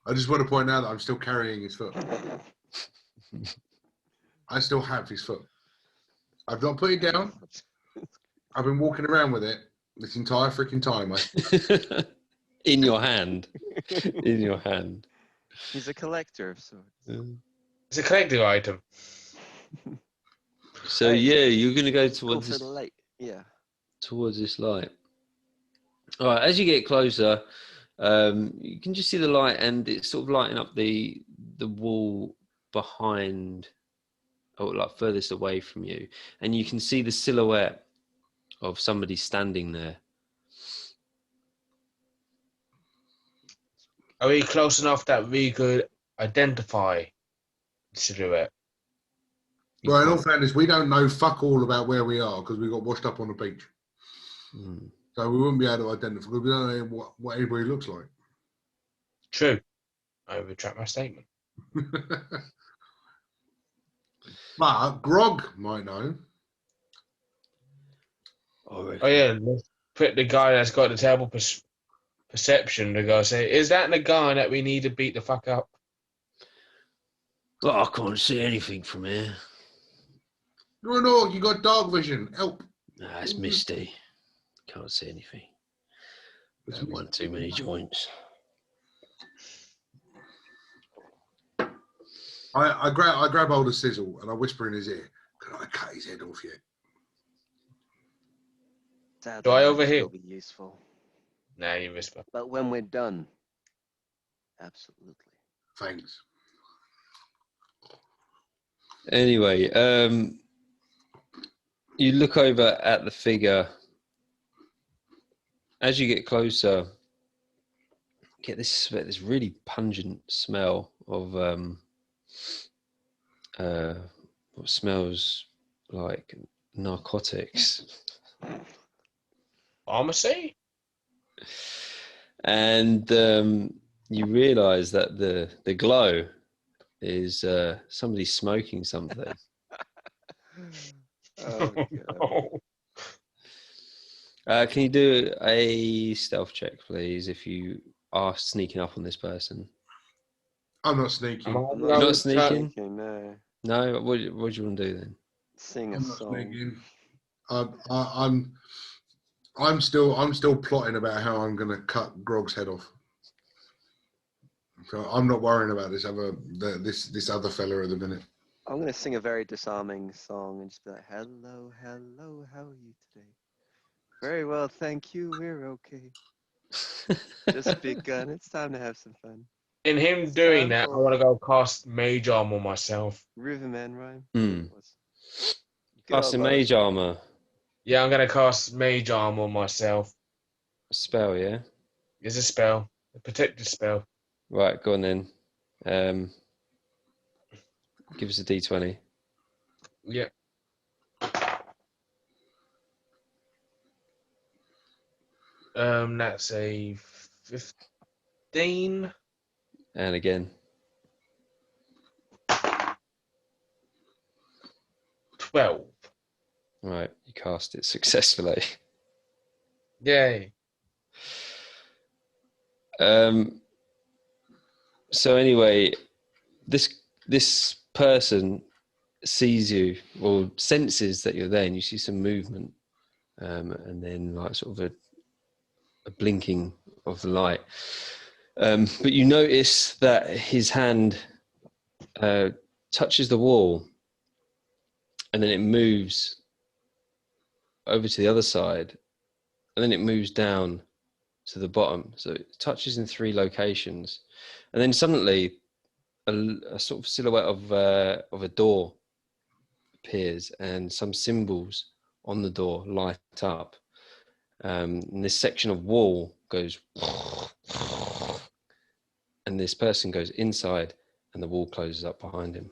I just want to point out that I'm still carrying his foot. I still have his foot. I've not put it down. I've been walking around with it this entire freaking time. In your hand. In your hand. He's a collector of sorts. It's a collector's item. So Right. yeah, you're gonna go Go towards for this the light. Yeah. towards this light. All right, as you get closer, you can just see the light, and it's sort of lighting up the wall behind, or like furthest away from you, and you can see the silhouette of somebody standing there. Are we close enough that we could identify the silhouette? You Well, in all can't- fairness, we don't know fuck all about where we are because we got washed up on the beach. Hmm. So we wouldn't be able to identify because we don't know what anybody looks like. True. I retract my statement. But Grog might know. I reckon. Oh yeah, let's put the guy that's got the terrible perception to go say, is that the guy that we need to beat the fuck up? Oh, I can't see anything from here. You're an orc, you got dark vision. Help. Nah, it's misty. Can't see anything. There's one too many joints. I grab hold of Sizzle and I whisper in his ear, "Can I cut his head off yet?" Sadly, Do I that would overhear? still be useful. Nah, you whisper. But when we're done, absolutely. Thanks. Anyway, you look over at the figure. As you get closer, you get this really pungent smell of what smells like narcotics. Pharmacy? And you realise that the glow is somebody smoking something. Oh, God. No. Can you do a stealth check, please, if you are sneaking up on this person? I'm not sneaking. I'm I'm You're not not sneaking? sneaking, no. No? What do you want to do then? Sing a I'm not song. sneaking. I'm still plotting about how I'm going to cut Grog's head off. So I'm not worrying about this other fella at the minute. I'm going to sing a very disarming song and just be like, hello, hello, how are you today? Very well, thank you, we're okay. Just begun, it's time to have some fun. In him doing that, I want to go cast Mage Armor myself. Riverman rhyme? Hmm. Good old Casting Lois. mage armor Yeah, I'm going to cast Mage Armor myself. spell, yeah? It's a spell. A protected spell. Right, go on then. Give us a d20. Yeah. That's a 15. And again. 12. Right, you cast it successfully. Yay. So anyway, this person sees you or senses that you're there, and you see some movement, and then like sort of a blinking of the light. But you notice that his hand touches the wall, and then it moves over to the other side, and then it moves down to the bottom. So it touches in 3 locations, and then suddenly a sort of silhouette of a door appears, and some symbols on the door light up. And this section of wall goes, and this person goes inside, and the wall closes up behind him.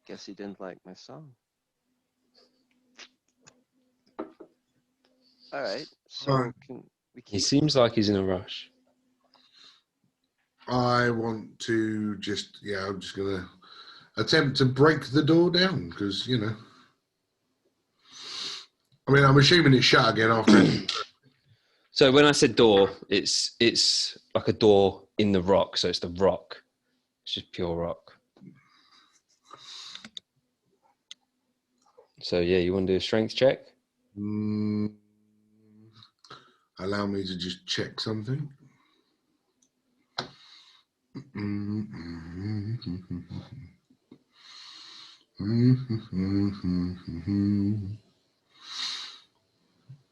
Guess he didn't like my song. All right, so Alright. can we He keep? seems like he's in a rush. I want to just, I'm just going to attempt to break the door down because, I mean, I'm assuming it's shut again after. So when I said door, it's like a door in the rock. So it's the rock. It's just pure rock. So yeah, you want to do a strength check? Allow me to just check something.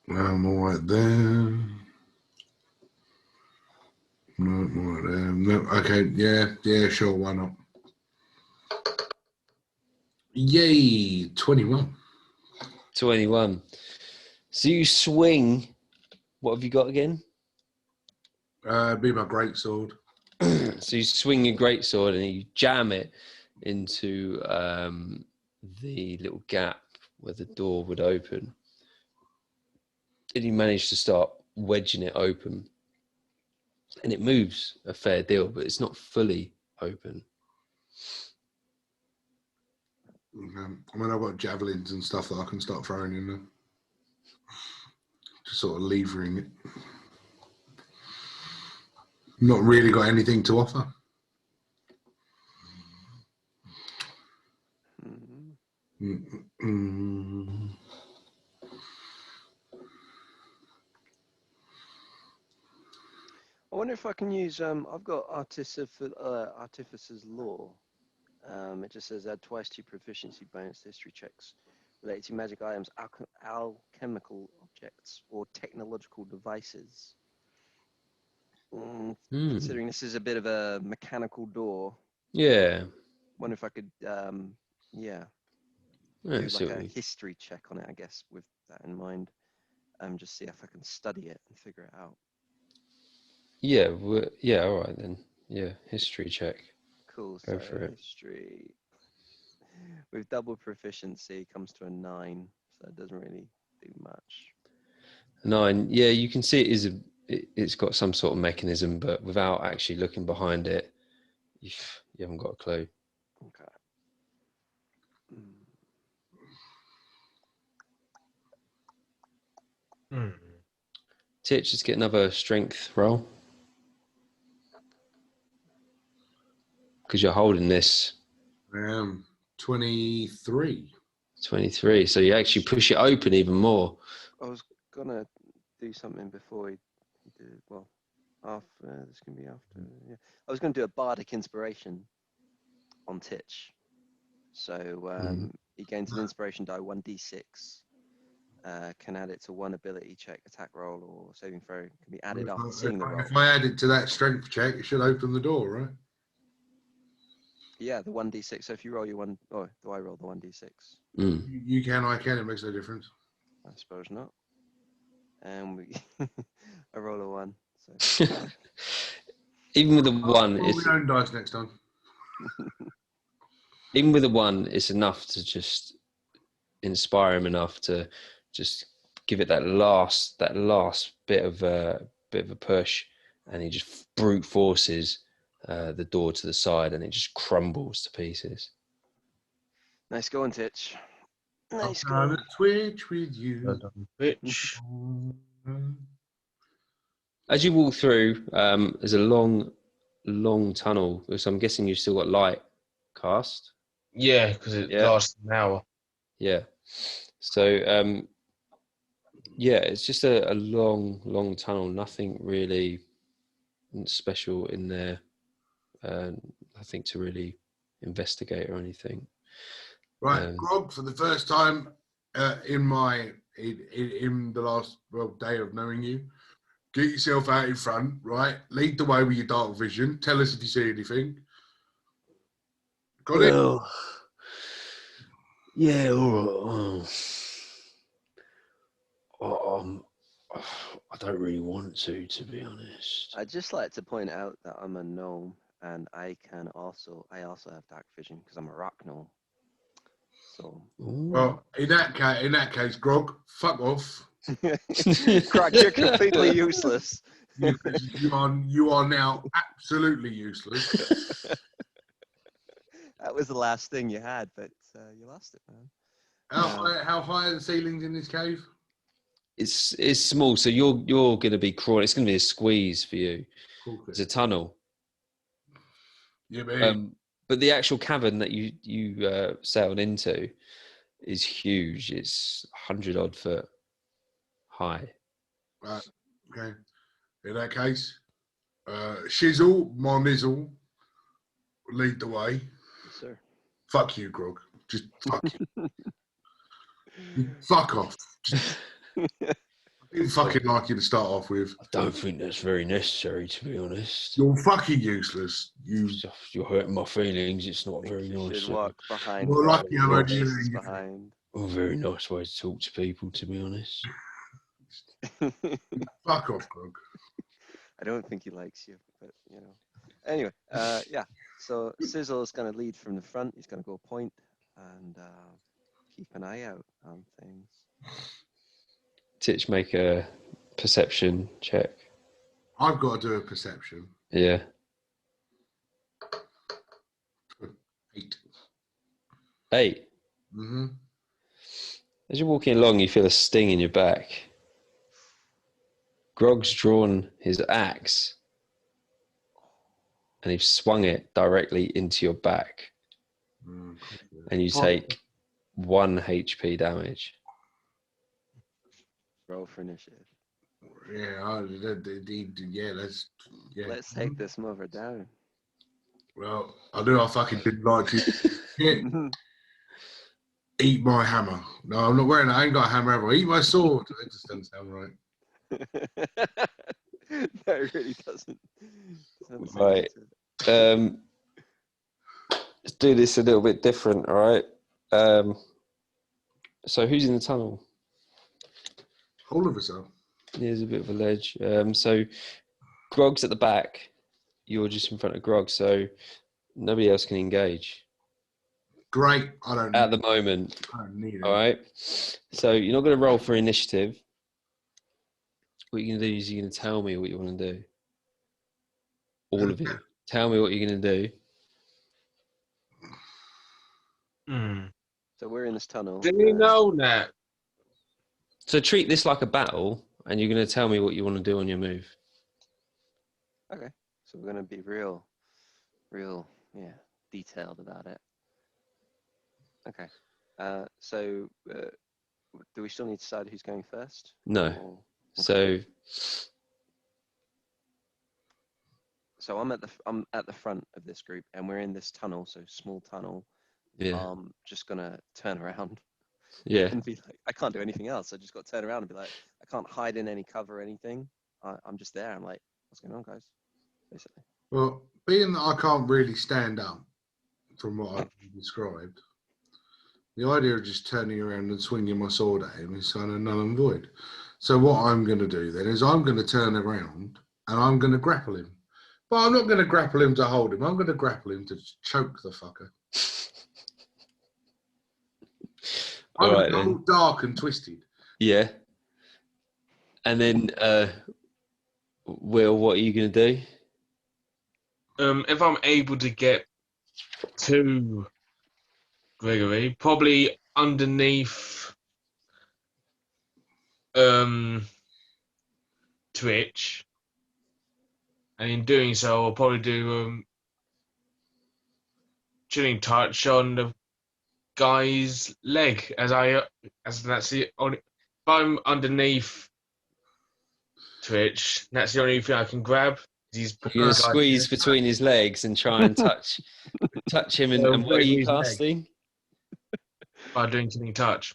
I'm all right there. No, all right there. No, okay, yeah, sure, why not? Yay, 21. 21. So you swing. What have you got again? Be my greatsword. So you swing your greatsword and you jam it into the little gap where the door would open. And you manage to start wedging it open. And it moves a fair deal, but it's not fully open. Okay. I mean, I've got javelins and stuff that I can start throwing in there. Just sort of levering it. Not really got anything to offer. I wonder if I can use. I've got Artificer's Law. It just says add twice to proficiency bonus to history checks related to magic items, alchemical objects, or technological devices. Considering this is a bit of a mechanical door. Yeah. Wonder if I could, do Let's see like what a we- history check on it, I guess, with that in mind. Just see if I can study it and figure it out. Yeah, yeah, all right then. Yeah, history check. Cool. Go So for it. history with double proficiency comes to a 9, so it doesn't really do much. 9. Yeah, you can see it's got some sort of mechanism, but without actually looking behind it, you haven't got a clue. Okay. Titch, just get another strength roll. Because you're holding this 23. 23, so you actually push it open even more. I was gonna do something before we do. Well, after this can be after. Yeah, I was gonna do a bardic inspiration on Titch. So he gains an inspiration die 1d6. Can add it to one ability check, attack roll, or saving throw. Can be added after seeing the roll. If I add it to that strength check, it should open the door, right? Yeah, the 1d6. So if you roll your one, oh, do I roll the 1d6? You can, I can. It makes no difference. I suppose not. And we, I roll a 1. So Even with a 1, Roll your own dice next time. even with a 1, it's enough to just inspire him enough to just give it that last bit of a push, and he just brute forces the door to the side, and it just crumbles to pieces. nice going, Titch. Nice I'm going. a Twitch with you. Bitch. As you walk through, there's a long tunnel, so I'm guessing you've still got light cast. Yeah, because it lasts an hour. Yeah. So it's just a long tunnel. Nothing really special in there. Nothing to really investigate or anything. Right, Grog, for the first time in the last day of knowing you, get yourself out in front, right? Lead the way with your dark vision. Tell us if you see anything. Got it? Yeah, all right. I don't really want to be honest. I'd just like to point out that I'm a gnome, and I also have dark vision because I'm a rock gnome. So. Well, in that case, Grog, fuck off. Grog, you're completely useless. You are now absolutely useless. That was the last thing you had, but you lost it, man. How high are the ceilings in this cave? It's small, so you're going to be crawling. It's going to be a squeeze for you. It's a tunnel. Yeah, but the actual cavern that you sailed into is huge. It's 100 odd foot high. Right. Okay. In that case, Shizzle, my Mizzle, lead the way. Yes, sir. Fuck you, Grog. Just fuck you. Fuck off. I didn't fucking like you to start off with. I don't think that's very necessary, to be honest. You're fucking useless. You're hurting my feelings. It's not very You nice. should walk behind. Well, lucky I'm only behind. A very nice way to talk to people, to be honest. Fuck off, Grog. I don't think he likes you, but you know. Anyway, yeah. So Sizzle is going to lead from the front. He's going to go point and keep an eye out on things. Titch, make a perception check. I've got to do a perception. Yeah. 8. Mm-hmm. As you're walking along, you feel a sting in your back. Grog's drawn his axe and he's swung it directly into your back. And you take 1 HP damage. Roll for initiative. Yeah, Let's take this mover down. Well, I knew I fucking didn't like you. Eat my hammer. No, I'm not wearing it. I ain't got a hammer ever. Eat my sword. It just doesn't sound right. No, it really doesn't. Right. Let's do this a little bit different, all right? So who's in the tunnel? All of us are. There's a bit of a ledge. So Grog's at the back. You're just in front of Grog, so nobody else can engage. Great. At the moment. I don't need it. All right. So you're not going to roll for initiative. What you're going to do is you're going to tell me what you want to do. All of you. Tell me what you're going to do. So we're in this tunnel. Do you know that? So treat this like a battle, and you're going to tell me what you want to do on your move. Okay. So we're going to be real, detailed about it. Okay. So do we still need to decide who's going first? No. Or... Okay. So I'm at the front of this group, and we're in this tunnel, so small tunnel. Yeah. Just gonna turn around. Yeah. And be like, I can't do anything else. I just got to turn around and be like, I can't hide in any cover or anything. I'm just there. I'm like, what's going on, guys? Basically. Well, being that I can't really stand up from what I've described, the idea of just turning around and swinging my sword at him is kind of null and void. So what I'm going to do then is I'm going to turn around and I'm going to grapple him. But I'm not going to grapple him to hold him. I'm going to grapple him to choke the fucker. I'm All right, all then. dark and twisted. Yeah. And then, Will, what are you going to do? If I'm able to get to Gregory, probably underneath Twitch, and in doing so, I'll probably do chilling touch on the guy's leg as that's the only. If I'm underneath Twitch, that's the only thing I can grab. You're going to squeeze between his legs and try and touch him. And what are you casting? By doing chilling touch.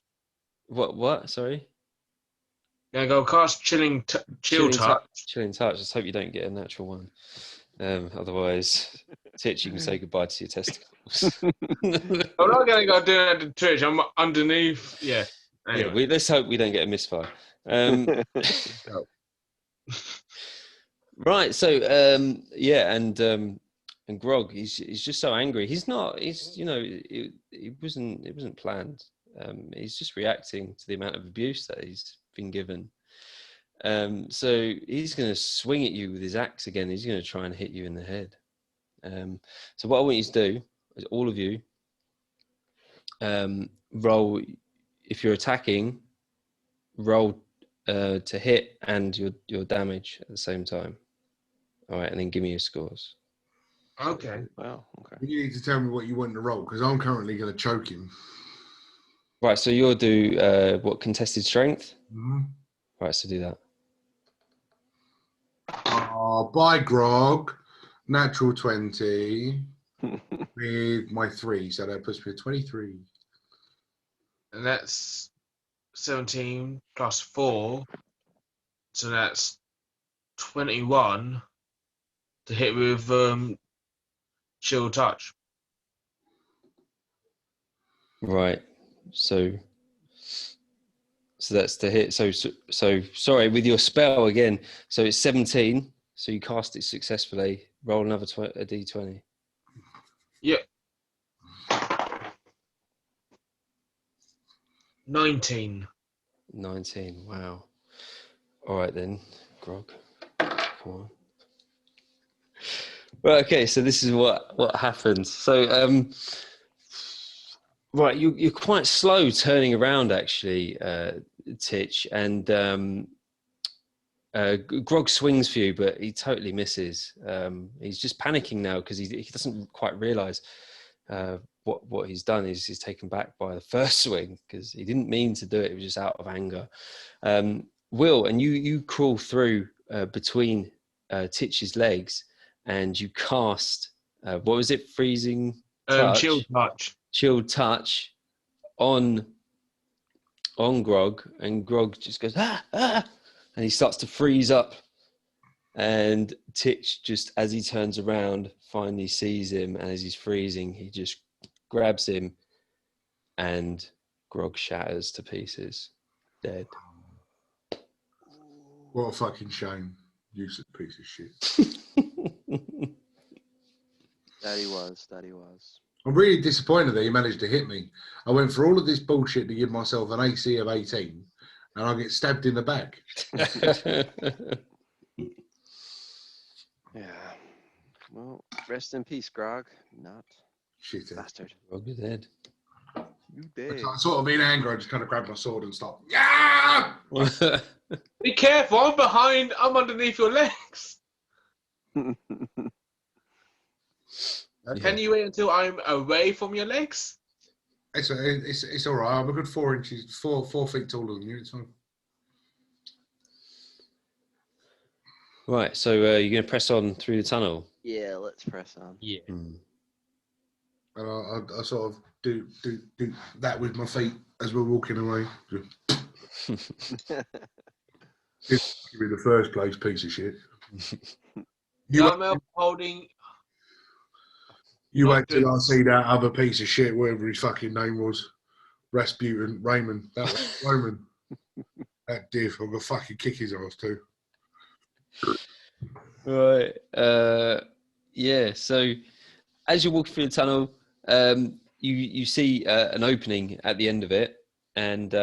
What? Sorry? Yeah, go cast chill touch. Chilling touch. Let's hope you don't get a natural one. Otherwise, Titch, you can say goodbye to your testicles. I'm not going to go do that to Twitch. I'm underneath. Yeah. Anyway. Yeah. Let's hope we don't get a misfire. Go. Right. So yeah, and Grog, he's just so angry. He's not. He's it wasn't planned. He's just reacting to the amount of abuse that he's been given. So he's going to swing at you with his axe again. He's going to try and hit you in the head. So what I want you to do is all of you roll. If you're attacking, roll to hit and your damage at the same time. All right, and then give me your scores. Okay. Wow. Okay. You need to tell me what you want to roll because I'm currently going to choke him. Right, so you'll do what, contested strength? Mm-hmm. Right, so do that. By Grog, natural 20 with my 3, so that puts me at 23. And that's 17 plus 4. So that's 21 to hit with chill touch. Right, so that's to hit. So sorry, with your spell again. So it's 17. So you cast it successfully. Roll another a d20. Yep. 19. 19. Wow. All right then, Grog. Come on. Right. Okay. So this is what happens. So right, you're quite slow turning around actually, Titch, and Grog swings for you, but he totally misses. He's just panicking now because he doesn't quite realise what he's done. He's taken back by the first swing because he didn't mean to do it. It was just out of anger. Will, and you crawl through between Titch's legs, and you cast what was it? Freezing touch, Chill touch. chilled touch on Grog, and Grog just goes ah, and he starts to freeze up. And Titch, just as he turns around, finally sees him, and as he's freezing, he just grabs him, and Grog shatters to pieces, dead. What a fucking shame. Useless piece of shit. That he was. That he was. I'm really disappointed that he managed to hit me. I went for all of this bullshit to give myself an AC of 18, and I get stabbed in the back. Yeah. Well, rest in peace, Grog. Not Shit. bastard. Grog is dead. You dead. Sort of in anger, I just kind of grabbed my sword and stopped. Yeah! Be careful, I'm behind, I'm underneath your legs. Can you wait until I'm away from your legs? It's all right. I'm a good 4 inches, 4 feet taller than you. It's fine. Right, so you're going to press on through the tunnel? Yeah, let's press on. Yeah. And I sort of do that with my feet as we're walking away. Give me the first place, piece of shit. I'm holding. You wait till I see that other piece of shit, whatever his fucking name was. Raymond. That was Roman. That diff. I'm going to fucking kick his ass too. Right. Yeah, so as you walk through the tunnel, you see an opening at the end of it, and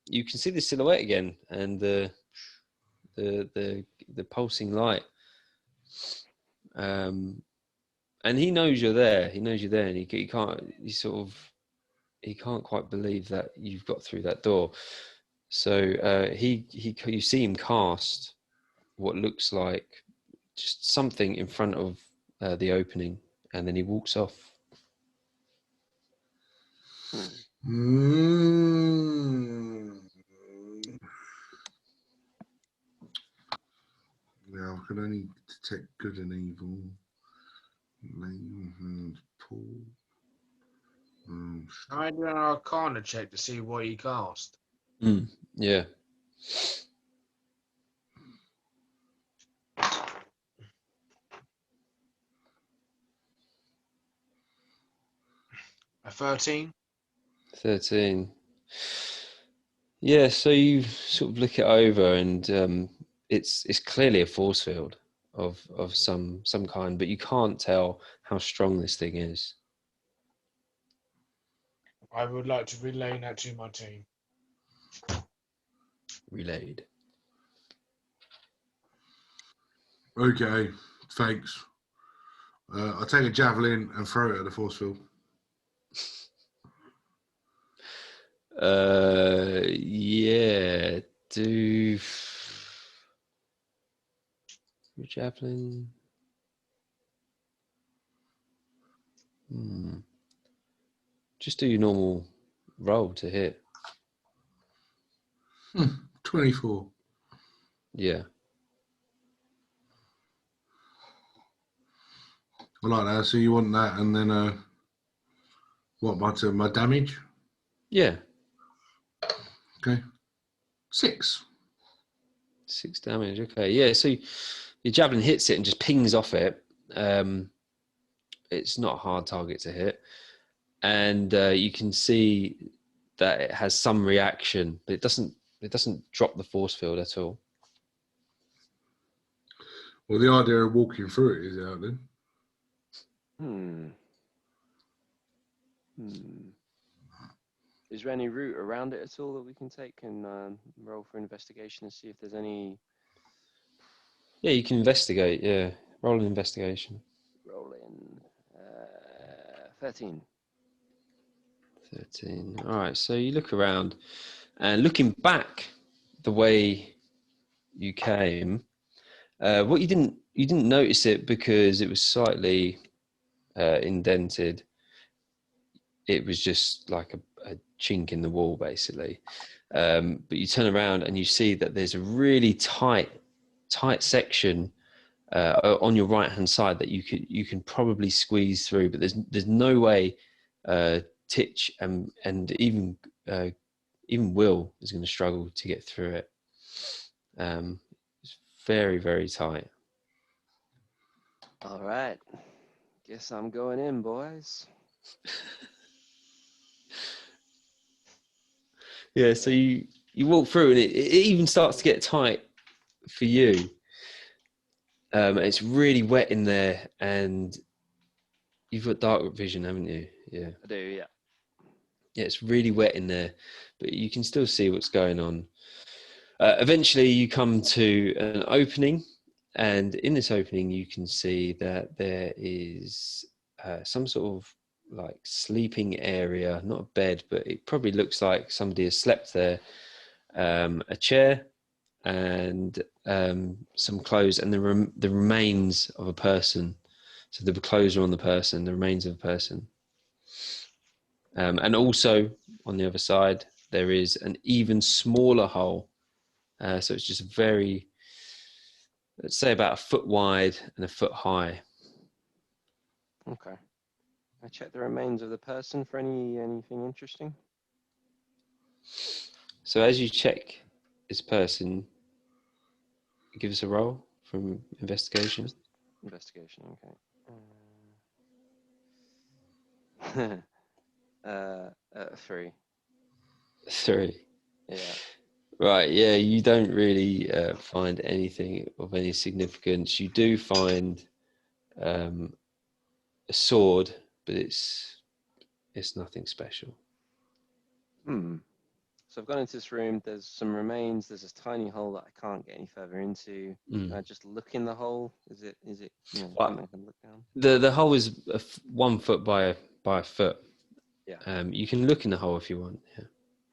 you can see the silhouette again and the pulsing light. And he knows you're there. He knows you're there, and he can't quite believe that you've got through that door. So you see him cast what looks like just something in front of the opening, and then he walks off. Now I can only detect good and evil. Pull. I do an Arcana check to see what he cast. Yeah. A 13. 13. Yeah, so you sort of look it over, and it's clearly a force field of some kind, but you can't tell how strong this thing is. I would like to relay that to my team. Relayed. Okay, thanks. I'll take a javelin and throw it at the force field. Yeah. Do your javelin. Just do your normal roll to hit. 24. Yeah. I like that. So you want that, and then what? My damage? Yeah. Okay, 6. 6 damage. Okay. Yeah. So your javelin hits it and just pings off it. It's not a hard target to hit, and you can see that it has some reaction, but it doesn't drop the force field at all. Well, the idea of walking through it is out then. Is there any route around it at all that we can take and roll for investigation and see if there's any? Yeah, you can investigate. Yeah, roll an investigation. Roll in 13. 13. All right. So you look around, and looking back the way you came, what you didn't notice it because it was slightly indented. It was just like a chink in the wall, basically. But you turn around and you see that there's a really tight section on your right hand side that you can probably squeeze through, but there's no way Titch and even Will is going to struggle to get through it. It's very, very tight. All right. Guess I'm going in, boys. Yeah, so you walk through and it even starts to get tight for you. It's really wet in there, and you've got dark vision, haven't you? Yeah. I do, yeah. Yeah, it's really wet in there, but you can still see what's going on. Eventually, you come to an opening, and in this opening, you can see that there is some sort of like sleeping area, not a bed, but it probably looks like somebody has slept there. A chair and some clothes, and the remains of a person. So the clothes are on the person, the remains of a person. And also on the other side, there is an even smaller hole. So it's just very, let's say about a foot wide and a foot high. Okay. I check the remains of the person for anything interesting. So as you check this person, give us a roll from investigation. Investigation, okay. 3. 3. Yeah. Right, yeah, you don't really find anything of any significance. You do find a sword, but it's nothing special. So I've gone into this room. There's some remains. There's this tiny hole that I can't get any further into. Can I just look in the hole? Is it something I can look down? The hole is 1 foot by a foot. Yeah. You can look in the hole if you want. Yeah.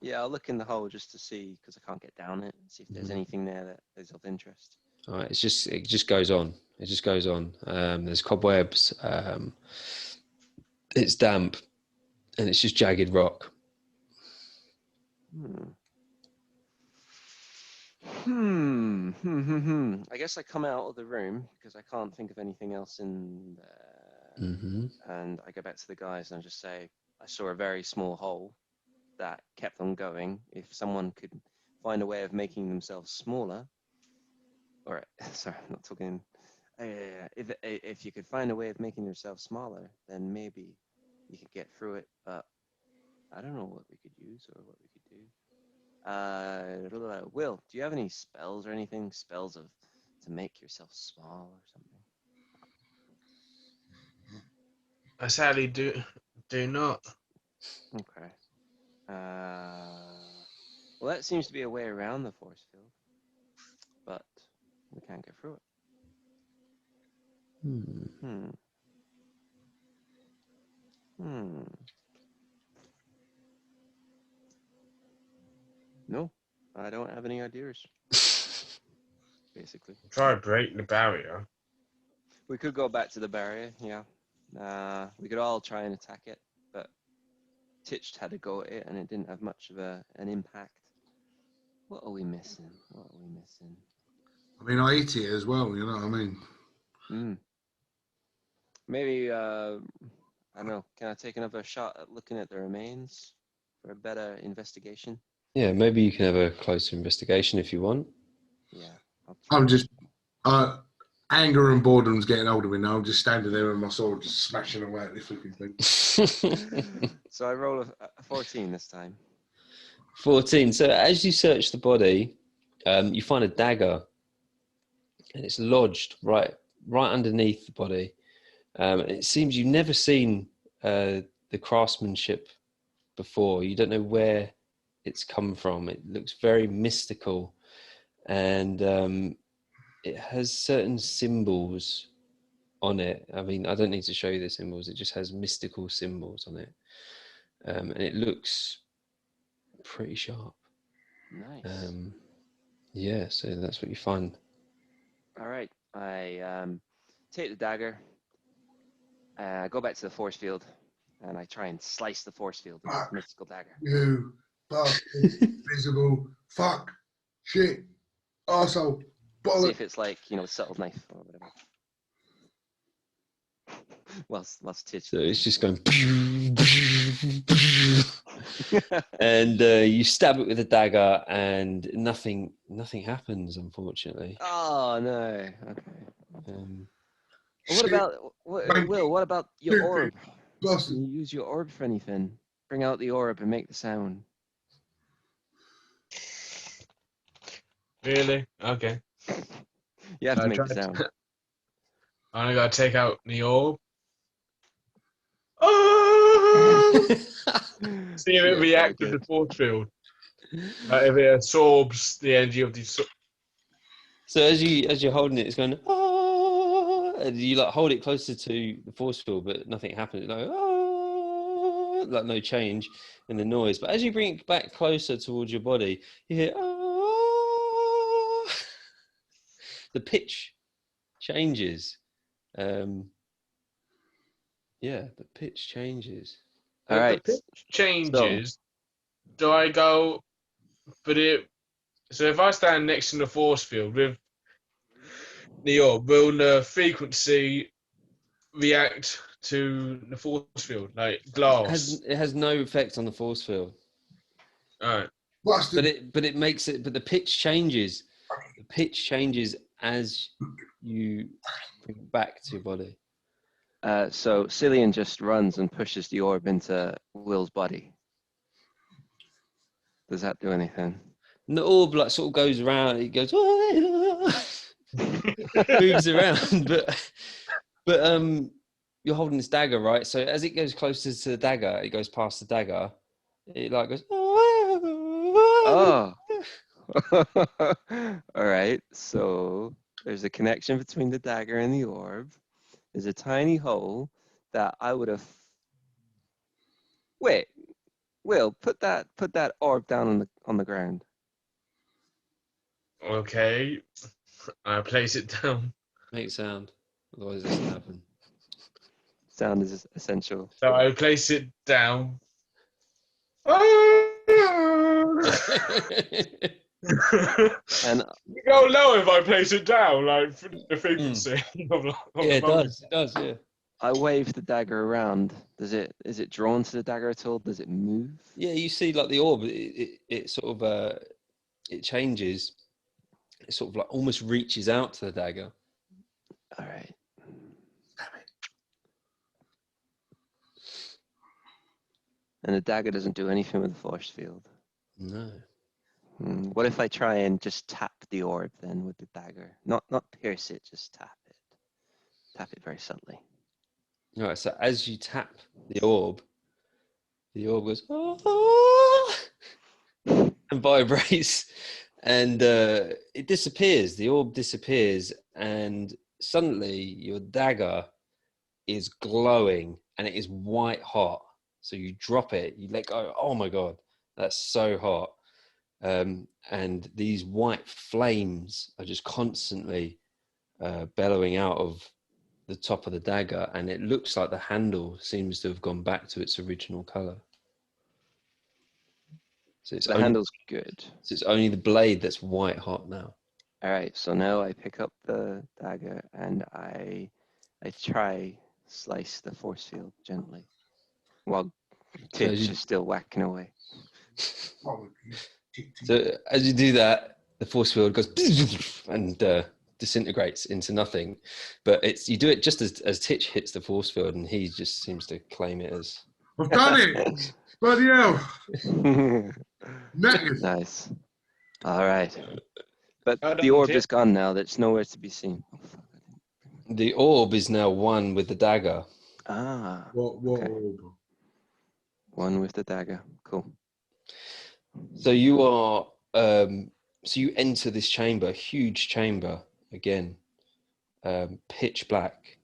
Yeah, I'll look in the hole just to see, because I can't get down it, and see if there's anything there that is of interest. All right. It just goes on. It just goes on. There's cobwebs. It's damp, and it's just jagged rock. I guess I come out of the room because I can't think of anything else in there. And I go back to the guys and I just say, I saw a very small hole that kept on going. If someone could find a way of making themselves smaller, or sorry, I'm not talking. If you could find a way of making yourself smaller, then maybe you could get through it. But I don't know what we could use or what we could do. Will, do you have any spells or anything? Spells to make yourself small or something? I sadly do not. Okay. Well, that seems to be a way around the force field, but we can't get through it. Hmm. No, I don't have any ideas. Basically, Try to break the barrier. we could go back to the barrier. Yeah. We could all try and attack it, but Titched had a go at it, and it didn't have much of an impact. What are we missing? What are we missing? I mean, I eat it as well. You know what I mean? Maybe I don't know. Can I take another shot at looking at the remains for a better investigation? Yeah, maybe you can have a closer investigation if you want. Yeah, I'll try. I'm just anger and boredom's getting hold of me now. I'm just standing there with my sword, just smashing away at this fucking thing. So I roll a 14 this time. 14. So as you search the body, you find a dagger, and it's lodged right underneath the body. And it seems you've never seen the craftsmanship before. You don't know where it's come from. It looks very mystical, and it has certain symbols on it. I mean, I don't need to show you the symbols. It just has mystical symbols on it, and it looks pretty sharp. Nice. Yeah, so that's what you find. All right. I take the dagger. I go back to the force field, and I try and slice the force field with this mystical dagger. You invisible fuck shit arsehole See bollocks. if it's like, a subtle knife or whatever. Whilst Titch. So it's just going, and you stab it with a dagger, and nothing happens, unfortunately. Oh no. Okay. What Shit, about Thank Will? What about your stupid orb? bastard. Can you use your orb for anything? Bring out the orb and make the sound. Really? Okay. You have to I make the tried sound. I only gotta take out the orb. See if it Yeah, reacts very with the good. force field. Like if it absorbs the energy of the. So as you're holding it, it's going, and you like hold it closer to the force field, but nothing happens. Like no change in the noise. But as you bring it back closer towards your body, you hear the pitch changes. Yeah, the pitch changes. All The right. pitch changes. Do I go? But it. So if I stand next to the force field with the orb, will the frequency react to the force field like glass? It has no effect on the force field. All right. Bastard. But it makes it. But the pitch changes. The pitch changes as you bring it back to your body. So Cillian just runs and pushes the orb into Will's body. Does that do anything? And the orb like sort of goes around. It goes moves around, but you're holding this dagger, right? So as it goes closer to the dagger, it goes past the dagger. It like goes. Oh. All right. So there's a connection between the dagger and the orb. There's a tiny hole that I would have. Wait, Will, put that orb down on the ground. Okay. I place it down. Make sound, otherwise it doesn't happen. Sound is essential. So I place it down. And you go low if I place it down, like the frequency. Of yeah, it does. It does. Yeah. I wave the dagger around. Is it drawn to the dagger at all? Does it move? Yeah, you see, like the orb, it sort of it changes. It sort of like almost reaches out to the dagger. All right. And the dagger doesn't do anything with the force field. No. What if I try and just tap the orb then with the dagger? Not pierce it, just tap it. Tap it very subtly. All right, so as you tap the orb goes "Ah," and vibrates, and it disappears. The orb disappears, and suddenly your dagger is glowing, and it is white hot. So you drop it, you let go. Oh my god, that's so hot! And these white flames are just constantly bellowing out of the top of the dagger, and it looks like the handle seems to have gone back to its original color. So it's The handle's good. So it's only the blade that's white hot now. All right, so now I pick up the dagger and I try slice the force field gently while So Titch is still whacking away. Oh, you tick, tick. So as you do that, the force field goes and disintegrates into nothing. But it's you do it just as Titch hits the force field, and he just seems to claim it as. I've done it! Bloody hell! Knackered. Nice. All right. But Well the done, orb Titch. is gone now. That's nowhere to be seen. Oh, fuck. The orb is now one with the dagger. Ah, What Okay. orb? one with the dagger. Cool. So you are. So you enter this chamber, huge chamber again, pitch black.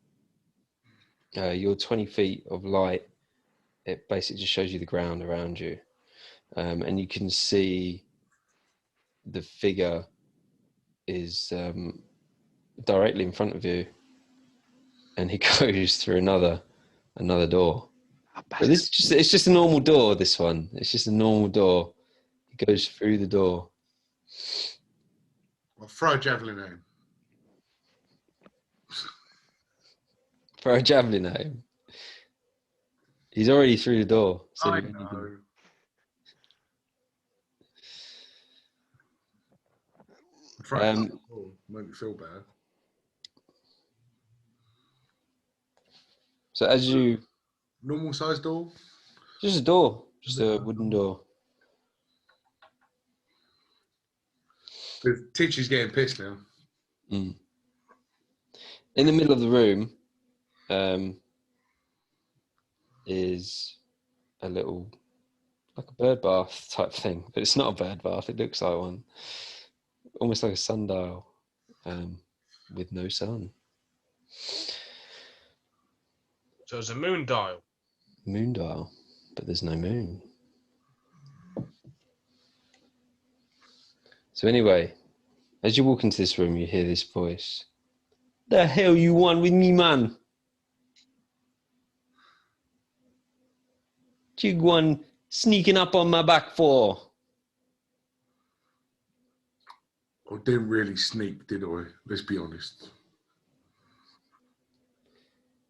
You're 20 feet of light. It basically just shows you the ground around you, and you can see the figure is directly in front of you, and he goes through another door. But this is it's just a normal door. This one, it's just a normal door. He goes through the door. I'll throw a javelin at him. Throw a javelin at him. He's already through the door. So I you can- know. Throw it at the door. Make me feel better. So as you, Normal size door? just a door, just a wooden door. Titch is getting pissed now. Mm. In the middle of the room is a little, like a bird bath type thing, but it's not a bird bath. It looks like one, almost like a sundial with no sun. So it's a moon dial. Moon dial, but there's no moon. So anyway, as you walk into this room, you hear this voice. The hell you want with me, man? What you going sneaking up on my back for? I didn't really sneak, did I? Let's be honest.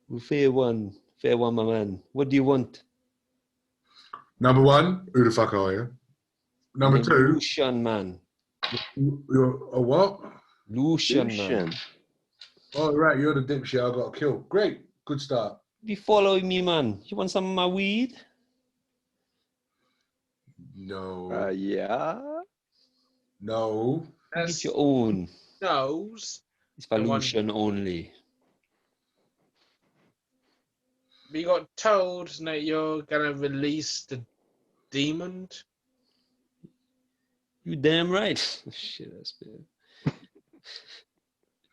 Well, fair one, my man. What do you want? Number one, who the fuck are you? Number I'm two, Lucian, man. you're a what? Lucian, man. Lucian. Oh, right, you're the dipshit I got to kill. Great, good start. You following me, man? You want some of my weed? No, Yeah. no. Get That's your own. nose. It's for The one- Lucian only. We got told that you're gonna release the demon. You damn right. Shit, that's bad.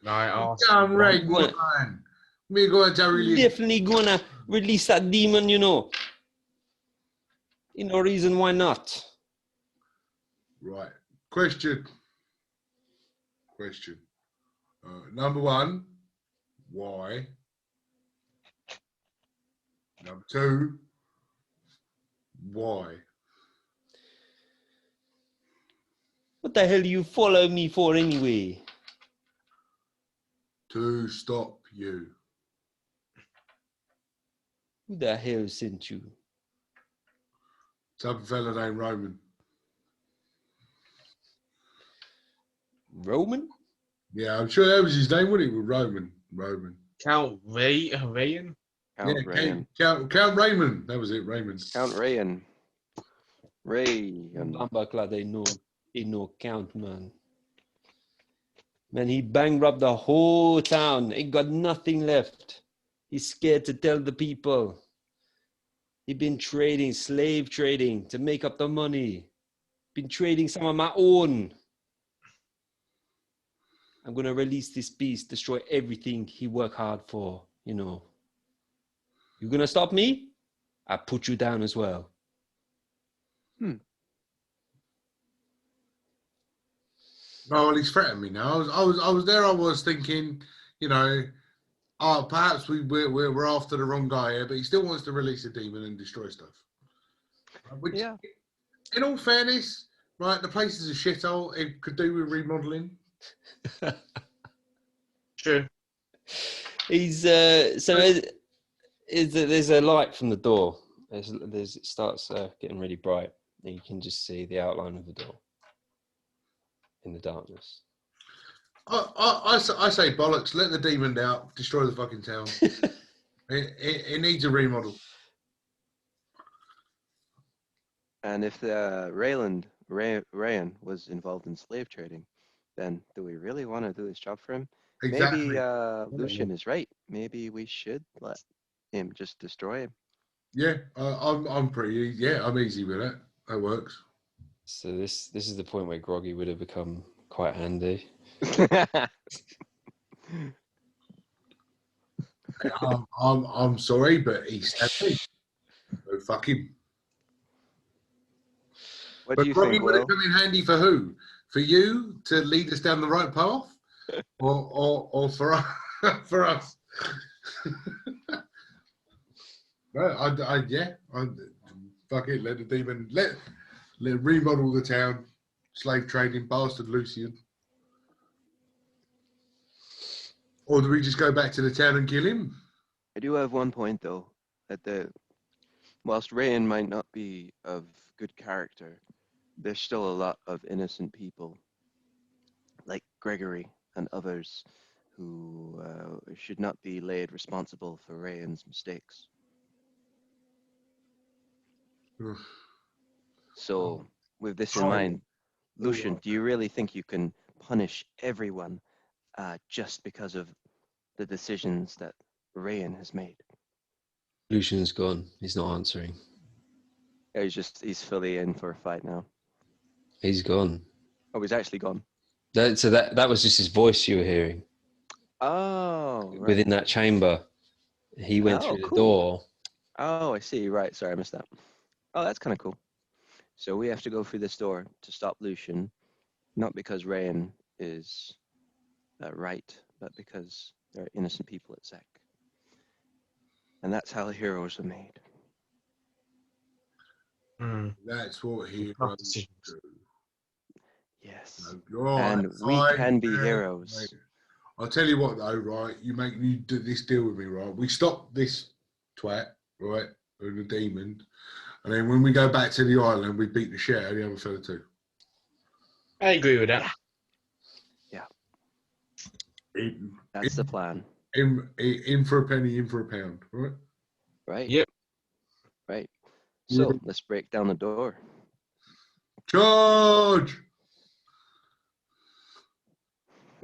I asked. Damn right, Go on. man. We're going to really. Definitely gonna release that demon, you know. Ain't no reason why not. Right. Question. Number one, why? Number two, why? What the hell do you follow me for anyway? To stop you. Who the hell sent you? Some fella named Roman. Roman? Yeah, I'm sure that was his name, wasn't it? Roman. Count Rayan. Count Yeah, Rayan. Count Raymond. That was it, Raymond. Count Rayan. Rayan. Bamba Clade, no. He no count, man. Man, he bankrupt the whole town. He got nothing left. He's scared to tell the people. He been trading, slave trading to make up the money. Been trading some of my own. I'm gonna release this beast, destroy everything he worked hard for, you know. You gonna stop me? I put you down as well. No, well, he's threatened me now. I was there. I was thinking, you know, oh, perhaps we're after the wrong guy here, but he still wants to release a demon and destroy stuff. Which, Yeah. in all fairness, right, the place is a shithole. It could do with remodeling. True. He's there's a light from the door. It starts getting really bright. And you can just see the outline of the door in the darkness. I say bollocks. Let the demon out. Destroy the fucking town. It needs a remodel. And if Rayan was involved in slave trading, then do we really want to do this job for him? Exactly. Maybe Lucian is right. Maybe we should let him just destroy him. Yeah, I'm pretty. Yeah, I'm easy with that. That works. So this is the point where Groggy would have become quite handy. I'm sorry, but he stabbed me. So fuck him. What But do you Groggy think, would Will? have come in handy for who? For you to lead us down the right path, or for us? For us? No, fuck it. Let the demon let remodel the town. Slave trading bastard Lucian. Or do we just go back to the town and kill him? I do have one point though, that whilst Rayan might not be of good character, there's still a lot of innocent people, like Gregory and others, who should not be laid responsible for Rayan's mistakes. So, with this in mind, Lucian, do you really think you can punish everyone just because of the decisions that Rayan has made? Lucian's gone. He's not answering. Yeah, he's fully in for a fight now. He's gone. Oh, he's actually gone. That was just his voice you were hearing. Oh, right. Within that chamber. He went through the cool. door. Oh, I see. Right. Sorry, I missed that. Oh, that's kind of cool. So we have to go through this door to stop Lucian, not because Rayan is right, but because there are innocent people at Zek. And that's how heroes are made. That's what heroes do. Yes. No, And we can be heroes. Mate. I'll tell you what though, right? You do this deal with me, right? We stop this twat, right? Or the demon. And then when we go back to the island, we beat the shit out of the other fella too. I agree with that. Yeah. In, That's the plan. in for a penny, in for a pound, right? Right? Yep. Right. So let's break down the door. Charge!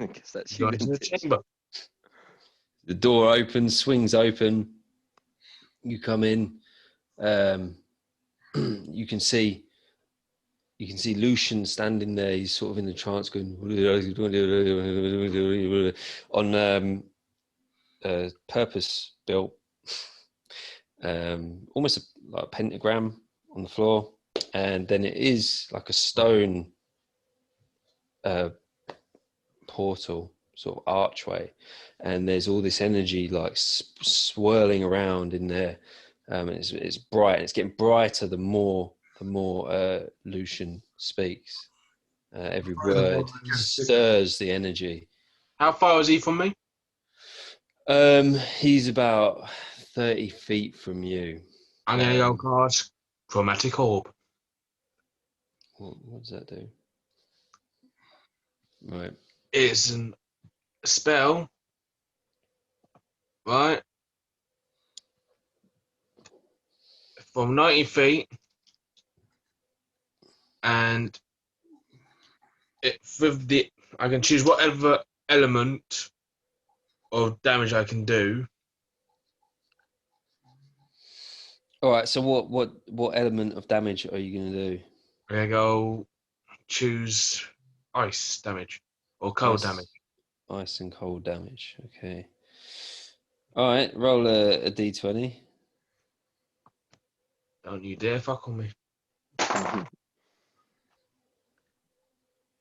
I guess that's Go you. into the chamber. The door opens, swings open. You come in. You can see Lucian standing there. He's sort of in the trance, going on purpose built, almost like a pentagram on the floor, and then it is like a stone portal, sort of archway, and there's all this energy like swirling around in there. It's bright. It's getting brighter the more Lucian speaks. Every word stirs the energy. How far is he from me? He's about 30 feet from you. I'm going to go cast Chromatic Orb. What does that do? Right. It's a spell, right? From 90 feet, and I can choose whatever element of damage I can do. All right. So what element of damage are you going to do? I'm gonna go choose ice damage or cold damage. Ice and cold damage. Okay. All right. Roll a d20. Don't you dare fuck on me.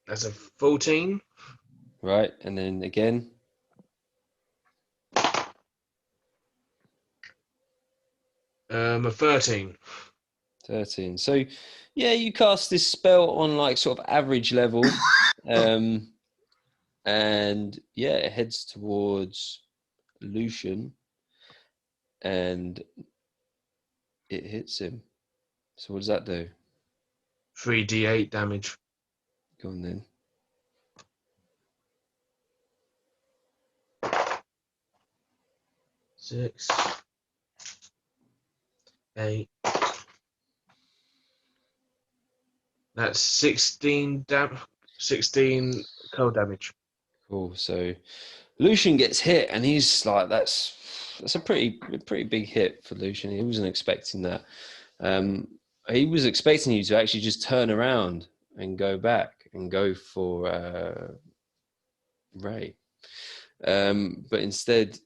That's a 14. Right, and then again. A 13. 13. So, yeah, you cast this spell on like sort of average level, and yeah, it heads towards Lucian, and it hits him. So what does that do? 3d8 damage. Go on then. Six, 8. That's 16 16 cold damage. Cool. So Lucian gets hit, and he's like, that's a pretty big hit for Lucian. He wasn't expecting that. He was expecting you to actually just turn around and go back and go for Ray. But instead,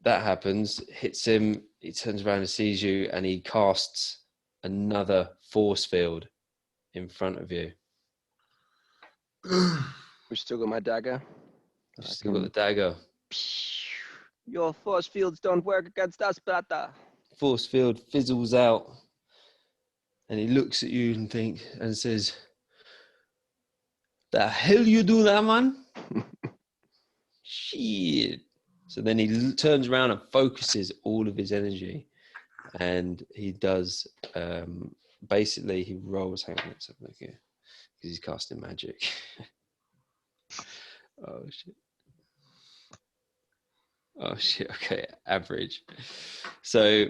that happens, hits him, he turns around and sees you, and he casts another force field in front of you. We still got my dagger. You've still got the dagger. Your force fields don't work against us, brother. Force field fizzles out, and he looks at you and says, "The hell you do that, man?" Shit. So then he turns around and focuses all of his energy, and he does. Basically, he rolls. Hang on, let's have a look here, because he's casting magic. Oh shit. Oh shit. Okay, average. So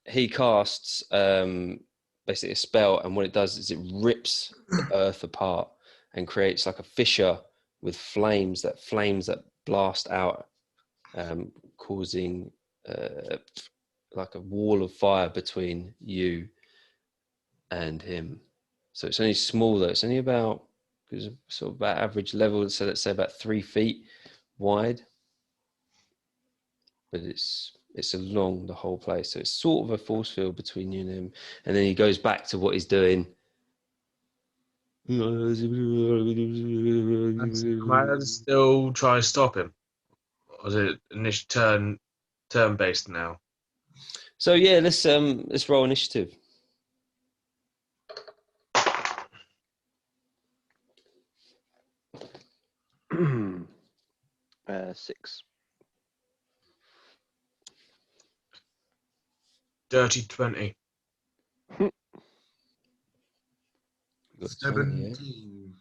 he casts basically a spell, and what it does is it rips the earth apart and creates like a fissure with flames that blast out, causing like a wall of fire between you and him. So it's only smaller. It's only about sort of about average level. So let's say about 3 feet wide, but it's along the whole place. So it's sort of a force field between you and him. And then he goes back to what he's doing. Might I still try to stop him? Or is it initial turn based now? So yeah, let's roll initiative. Six. Dirty 20. You got 20, 17.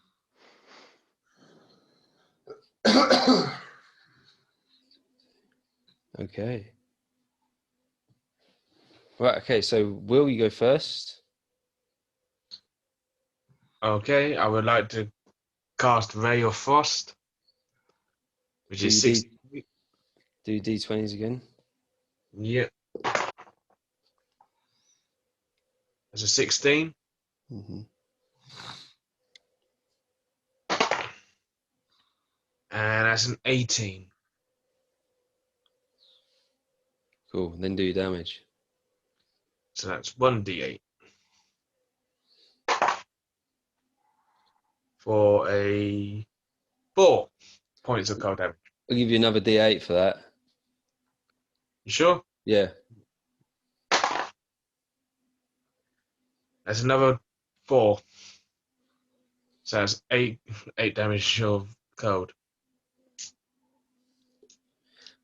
Okay. Right, okay, so Will, you go first. Okay, I would like to cast Ray of Frost, which is 6. Do D20s again. Yep. That's a 16. Mm-hmm. And that's an 18. Cool, then do your damage. So that's 1d8. For a 4 points of cold damage. I'll give you another D8 for that. You sure? Yeah. That's another 4. So that's 8 damage of cold.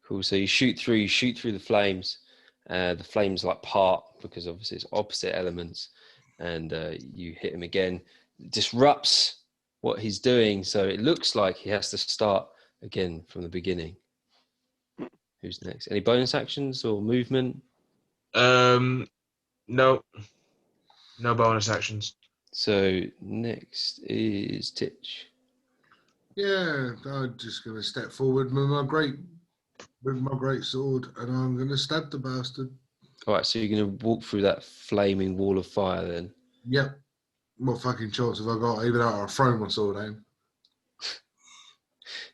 Cool. So you shoot through the flames. The flames like part because obviously it's opposite elements, and you hit him again. It disrupts what he's doing, so it looks like he has to start again from the beginning. Who's next? Any bonus actions or movement? No bonus actions. So next is Titch. Yeah, I'm just going to step forward with my great sword, and I'm going to stab the bastard. All right, so you're going to walk through that flaming wall of fire then? Yep. What fucking chance have I got? Even though I throw my sword at him.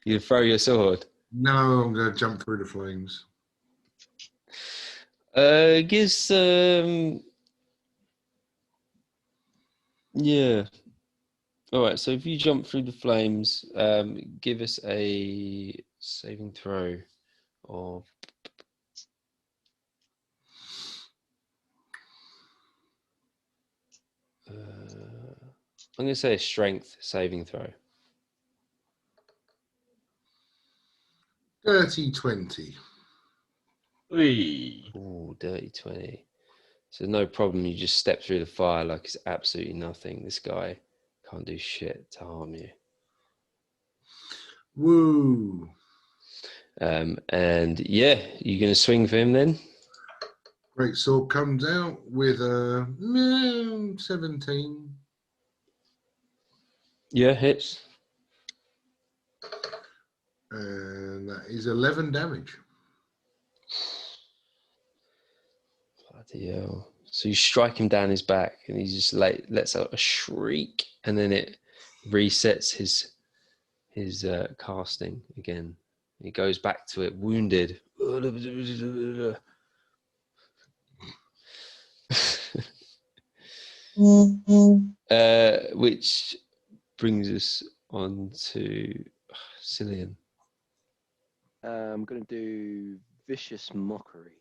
You throw your sword? No, I'm going to jump through the flames. Gives yeah. All right, so if you jump through the flames, give us a saving throw of I'm going to say a strength saving throw. Dirty 20. Whee. Ooh, dirty 20. So no problem. You just step through the fire like it's absolutely nothing. This guy can't do shit to harm you. Woo. And yeah, you're going to swing for him then? Great sword comes out with a 17. Yeah, hits. And that is 11 damage. Bloody hell. So you strike him down his back and he just lets out a shriek and then it resets his casting again. He goes back to it wounded. Which brings us on to Cillian. I'm going to do Vicious Mockery.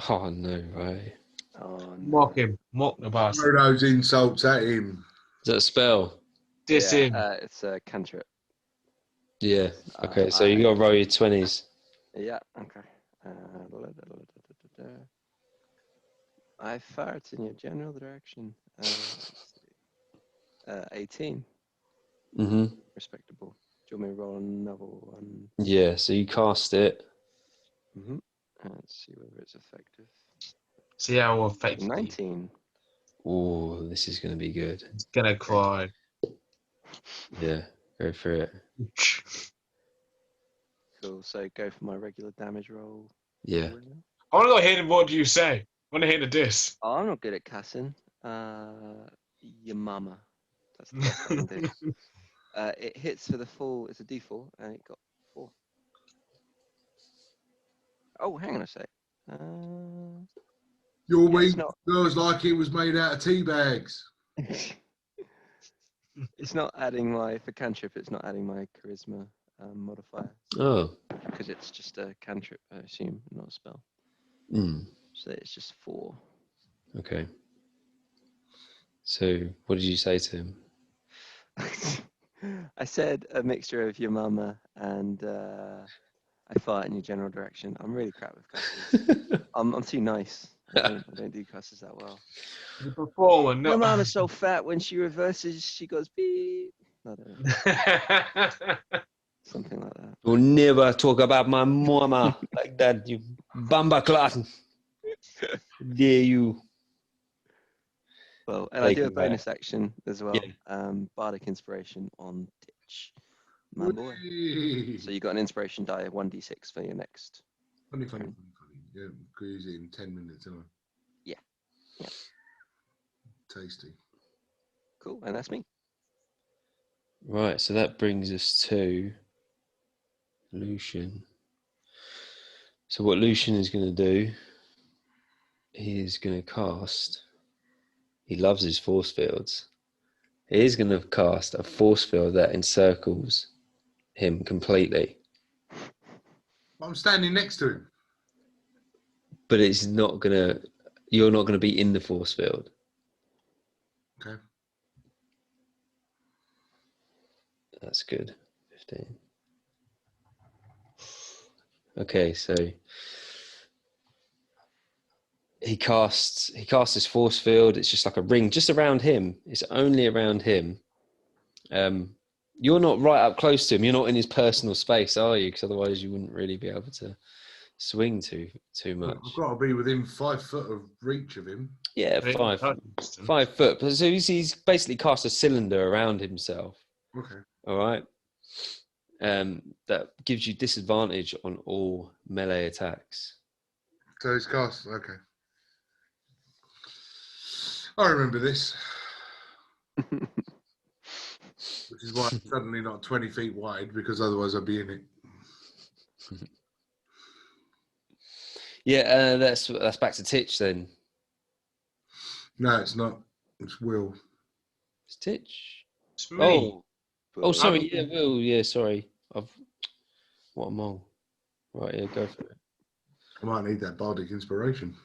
Oh no way. Oh, no. Mock him. Mock the bastard. Throw those insults at him. Is that a spell? Diss him. It's a cantrip. Yeah. Okay, so you gotta roll your 20s. Yeah, okay. I fart in your general direction. 18. Mm-hmm. Respectable. Do you want me to roll another one? Yeah, so you cast it. Mm-hmm. Let's see whether it's effective. See how effective 19. Oh, this is gonna be good. he's gonna cry. Yeah, go for it. Cool, so go for my regular damage roll. Yeah. I want to go ahead and what do you say? I want to hear the diss. Oh, I'm not good at cussing. Your mama. That's the best I can do. It hits for the full, it's a D4, and it got 4. Oh, hang on a sec. Your Yeah, it's wing not- feels like it was made out of tea bags. It's not adding my, for cantrip, it's not adding my charisma modifier. Oh. Because it's just a cantrip, I assume, not a spell. Mm. So it's just 4. Okay. So what did you say to him? I said a mixture of your mama and I fart in your general direction. I'm really crap with cusses. I'm too nice. I don't do cusses that well. The performer, Your no. mama's so fat when she reverses, she goes beep. I don't know. Something like that. You'll never talk about my mama like that, you bambaclat. Dare you? Well, and I Take do a it back. bonus action as well. Yeah. Bardic inspiration on Titch. My boy. So you got an inspiration die, 1d6 for your next. Funny. Yeah, because in 10 minutes, isn't it? Yeah. Yeah. Tasty. Cool, and that's me. Right, so that brings us to Lucian. So what Lucian is going to do, he is going to cast, he loves his force fields. He is going to cast a force field that encircles him completely. I'm standing next to him. But it's not going to, you're not going to be in the force field. Okay. That's good. 15. Okay, so he casts his force field. It's just like a ring just around him. It's only around him. You're not right up close to him. You're not in his personal space, are you? Because otherwise you wouldn't really be able to swing too much. I've got to be within 5 foot of reach of him. Yeah, I think 5 that's 5 foot. So he's basically cast a cylinder around himself. Okay. All right. That gives you disadvantage on all melee attacks. So it's cast. Okay. I remember this, which is why I'm suddenly not 20 feet wide, because otherwise I'd be in it. Yeah, that's back to Titch then. No, it's not. It's Will. It's Titch. It's me. Oh, sorry. I'm- Yeah, Will. Yeah, sorry. What a mole. Right, yeah, go for it. I might need that bardic inspiration.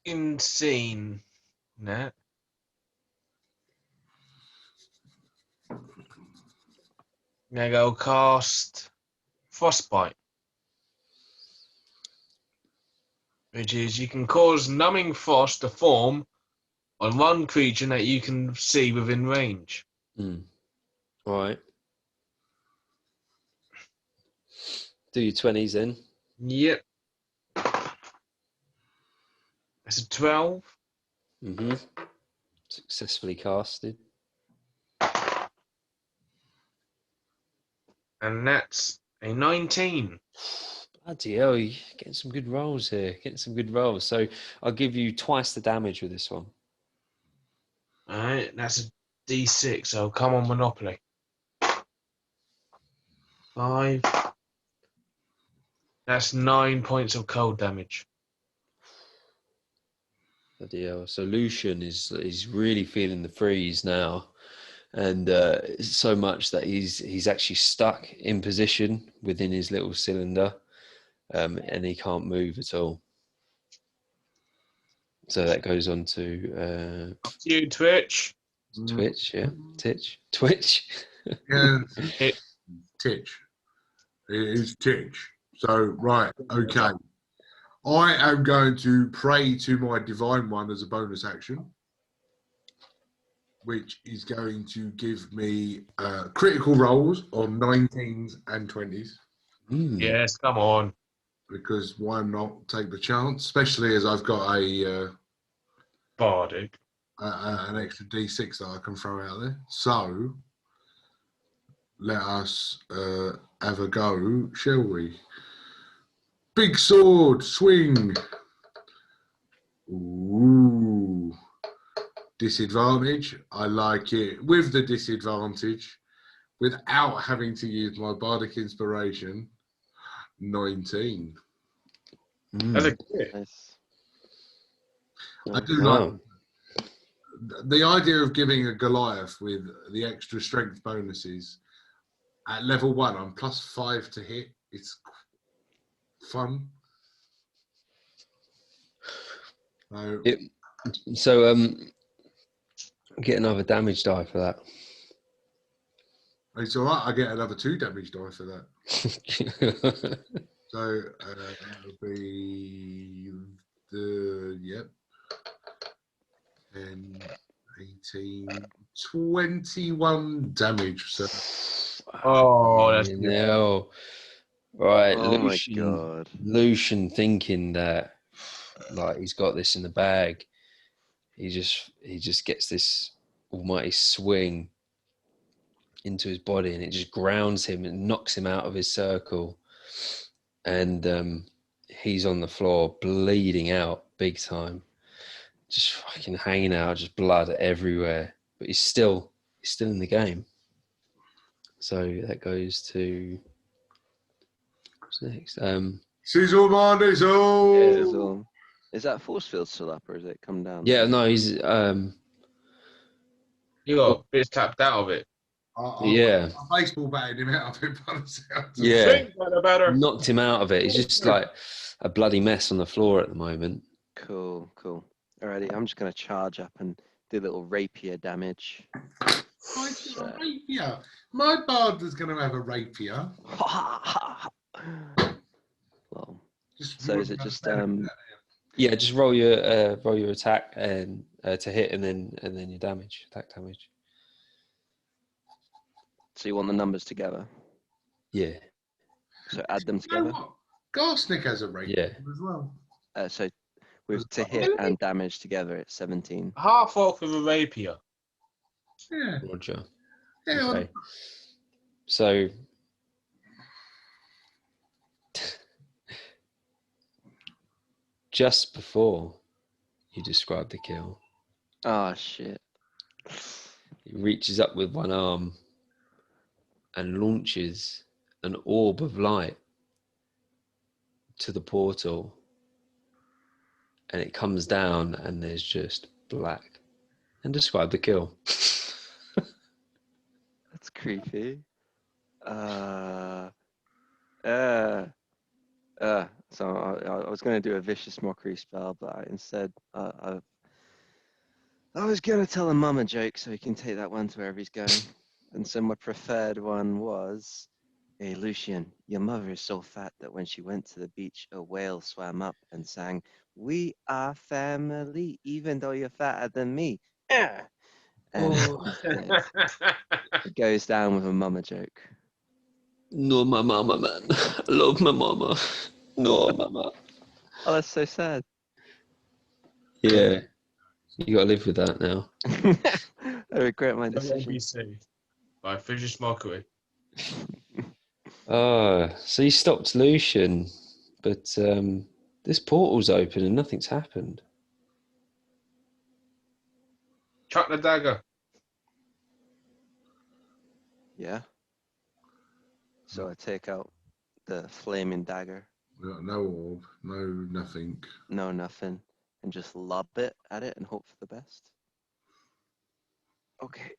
Insane. Nat. Now go cast Frostbite, which is you can cause numbing frost to form on one creature that you can see within range. All right. Do your 20s then. Yep. That's a 12. Mm-hmm. Successfully casted. And that's a 19. Bloody hell, you're getting some good rolls here. Getting some good rolls. So I'll give you twice the damage with this one. Alright, that's a D6, so come on, Monopoly. 5. That's 9 points of cold damage. Bloody hell. So Lucian is really feeling the freeze now. And so much that he's actually stuck in position within his little cylinder. And he can't move at all. So that goes on to You, Twitch. Twitch, yeah. Twitch. Yeah, Hit. Titch. It is Titch. So, right, okay. I am going to pray to my Divine One as a bonus action, which is going to give me critical rolls on 19s and 20s. Yes, come on. Because why not take the chance, especially as I've got Bardic. an extra D6 that I can throw out there. So let us have a go, shall we? Big sword, swing. Ooh. Disadvantage. I like it with the disadvantage, without having to use my bardic inspiration. 19. That's a crit. Nice. I do Wow. like the idea of giving a Goliath with the extra strength bonuses at level 1. I'm +5 to hit. It's fun. So get another damage die for that. It's all right. I get another 2 damage die for that. So that'll be the 10, 18, 21 damage. So Oh, that's good. no. Right, Oh my Lucian. god. Lucian thinking that like he's got this in the bag. He just gets this almighty swing into his body, and it just grounds him and knocks him out of his circle. And he's on the floor, bleeding out big time, just fucking hanging out, just blood everywhere. But he's still in the game. So that goes to what's next? Cecil Monday, So, is that force field still up, or has it come down? Yeah, no, he's You got bits tapped out of it. yeah. I baseball batted him out of it by the sound. Yeah. Think better. Knocked him out of it. He's just like a bloody mess on the floor at the moment. Cool. Alrighty, I'm just gonna charge up and do a little rapier damage. A rapier. My bard was going to have a rapier. Well, Just so is it just Yeah, just roll your attack and to hit, and then your damage, attack damage. so you want the numbers together? Yeah. So add them You know together. what? Garsnick has a rating Yeah. as well. So with to hit and damage together, it's 17. Half orc with a rapier. Yeah. Roger. Yeah. Okay. So just before you describe the kill, Oh shit. he reaches up with one arm and launches an orb of light to the portal, and it comes down and there's just black. And describe the kill. That's creepy. So I was going to do a vicious mockery spell, but I was going to tell a mum a joke so he can take that one to wherever he's going. And so my preferred one was, hey, Lucian, your mother is so fat that when she went to the beach, a whale swam up and sang, "We are family, even though you're fatter than me." And it goes down with a mama joke. No, my mama, man. I love my mama. No, mama. Oh, that's so sad. Yeah. You gotta live with that now. I regret my The decision. NPC by Vicious Mockery. So you stopped Lucian, but this portal's open and nothing's happened. Chuck the dagger. Yeah. So I take out the flaming dagger. No orb, no nothing. No, nothing. And just lob it at it and hope for the best. Okay.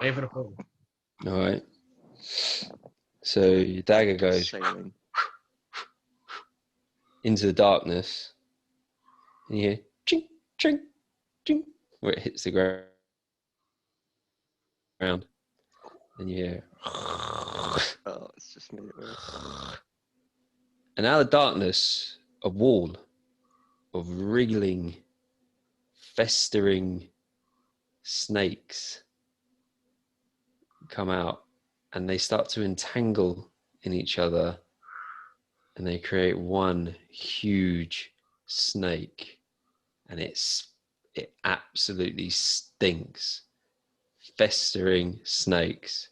Aim for the portal. All right. So your dagger goes Sailing. into the darkness, and you hear ching, ching, ching, where it hits the ground. And you hear, Oh, it's just made it worse. and out of the darkness, a wall of wriggling, festering snakes come out, and they start to entangle in each other, and they create one huge snake, and it absolutely stinks. Festering snakes.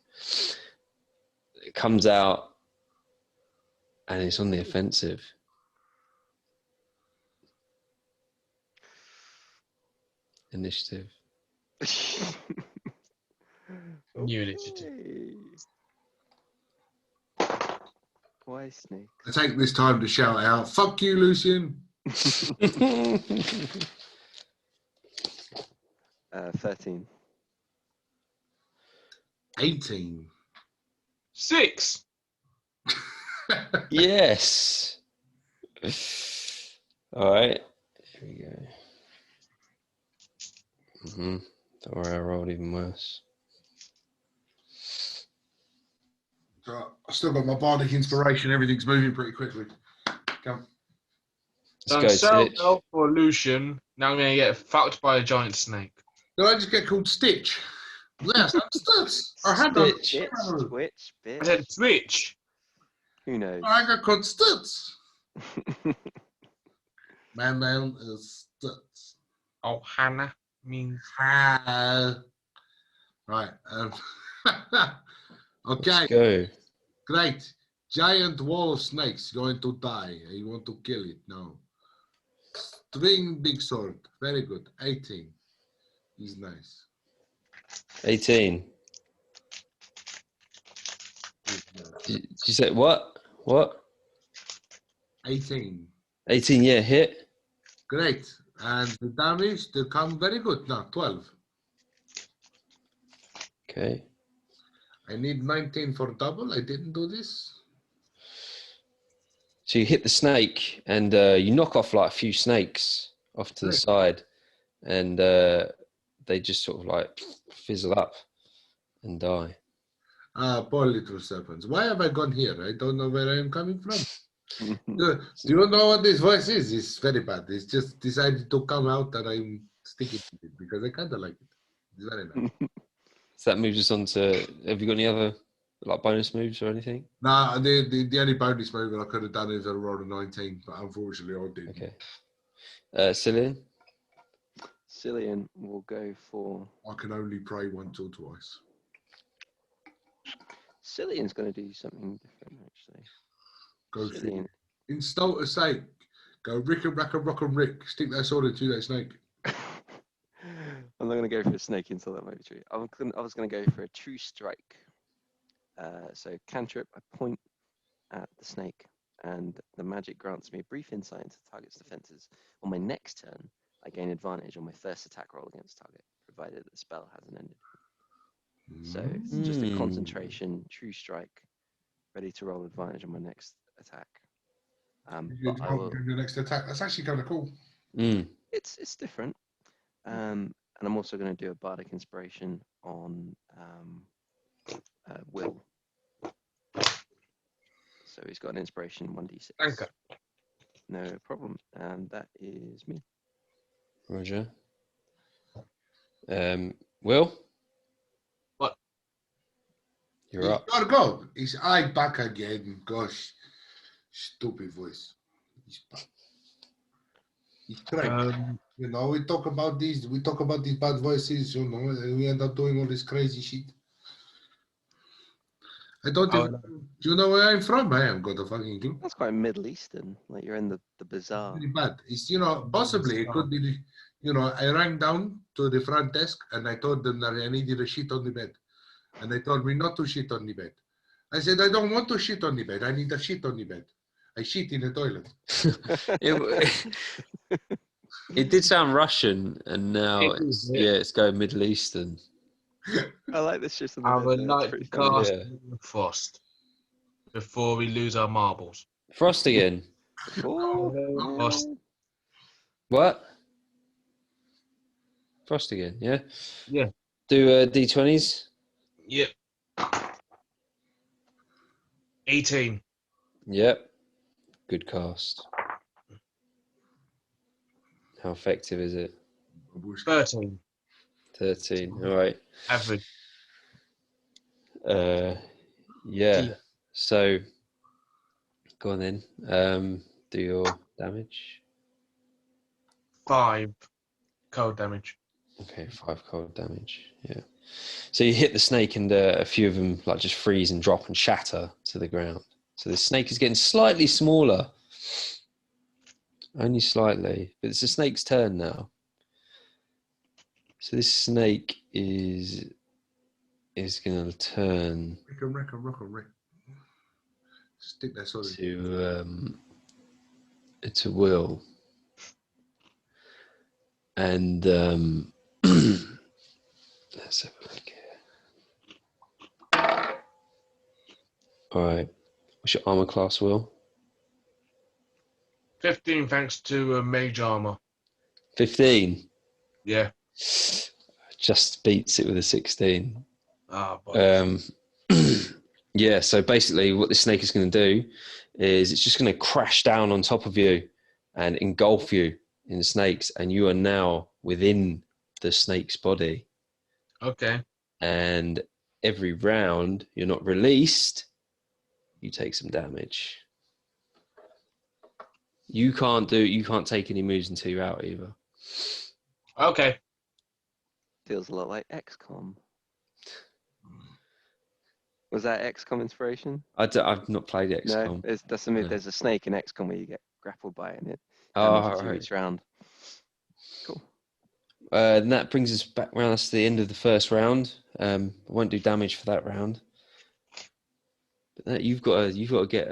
It comes out and it's on the offensive. Initiative. New initiative. Why snakes? I take this time to shout out, "Fuck you, Lucian." 13. 18. 6. Yes. All right. Here we go. Don't worry, I rolled even worse. So I've still got my bardic inspiration. Everything's moving pretty quickly. Come. Done Let's go, self Titch. help for Lucian. Now I'm gonna get fucked by a giant snake. Did I just get called Stitch? Yes, I'm Stitch. I had that. Stitch. Twitch, bitch. I said Twitch. Who knows? I got called Stitch. Man is Stitch. Oh, Hannah means. Right. Okay. Let's go. Great. Giant wall of snakes going to die. You want to kill it now. String big sword. Very good. 18. He's nice. 18. Did you say what? What? 18. 18, yeah, hit. Great. And the damage to come very good. Now 12. Okay. I need 19 for double. I didn't do this. So you hit the snake and you knock off like a few snakes off to the side, and they just sort of like fizzle up and die. Poor little serpents. Why have I gone here? I don't know where I am coming from. Do you know what this voice is? It's very bad. It's just decided to come out and I'm sticking with it because I kind of like it. It's very nice. So that moves us on to, have you got any other Like bonus moves or anything? Nah, the only bonus move I could have done is a roll of 19, but unfortunately I didn't. Okay. Cillian? Cillian will go for. I can only pray once or twice. Cillian's going to do something different, actually. Go for Cillian. it. In Stolter's sake, go Rick and Rack and Rock and Rick. Stick that sword into that snake. I'm not going to go for a snake until that might be true. I was going to go for a true strike. So cantrip, I point at the snake, and the magic grants me a brief insight into the target's defenses. On my next turn, I gain advantage on my first attack roll against target, provided the spell hasn't ended. So it's just a concentration, true strike, ready to roll advantage on my next attack. But I will. The next attack. That's actually kind of cool. It's different. And I'm also going to do a bardic inspiration on Will. So he's got an inspiration 1d6. Anchor. No problem. And that is me. Roger. Will? What? You're up. Gotta go. He's back again. Gosh, stupid voice. He's back. He's cracked. You know, we talk about these bad voices, you know, and we end up doing all this crazy shit. I don't even, do you know where I'm from? I haven't got a fucking clue. That's quite Middle Eastern. Like you're in the bazaar. Really bad. It's, you know, possibly it could be, you know, I rang down to the front desk and I told them that I needed a shit on the bed. And they told me not to shit on the bed. I said, I don't want to shit on the bed. I need a shit on the bed. I shit in the toilet. It did sound Russian, and now it's going Middle Eastern. I like this shit on I the would bed. like to That's pretty funny. cast Frost before we lose our marbles. Frost again. Frost. What? Frost again, yeah? Yeah. Do D20s? Yep. 18. Yep. Good cast. How effective is it? 13. 13. All right. Average. Yeah. So, go on then. Do your damage. 5 cold damage. Okay, 5 cold damage. Yeah. So you hit the snake, and a few of them like just freeze and drop and shatter to the ground. So the snake is getting slightly smaller, only slightly. But it's the snake's turn now. So this snake is going to turn Rick. Stick that sort of to Will, and let's have a look here. All right, what's your armor class, Will? 15 thanks to mage armor. 15. Yeah. Just beats it with a 16. Yeah, so basically what the snake is going to do is it's just going to crash down on top of you and engulf you in the snakes, and you are now within the snake's body. Okay. And every round you're not released, you take some damage. You can't take any moves until you're out either. Okay. Feels a lot like XCOM. Was that XCOM inspiration? I've not played XCOM. No, that's the move. There's a snake in XCOM where you get grappled by it and it Oh, damages you right. each round. Cool. And that brings us back round to the end of the first round. I won't do damage for that round. But you've got to get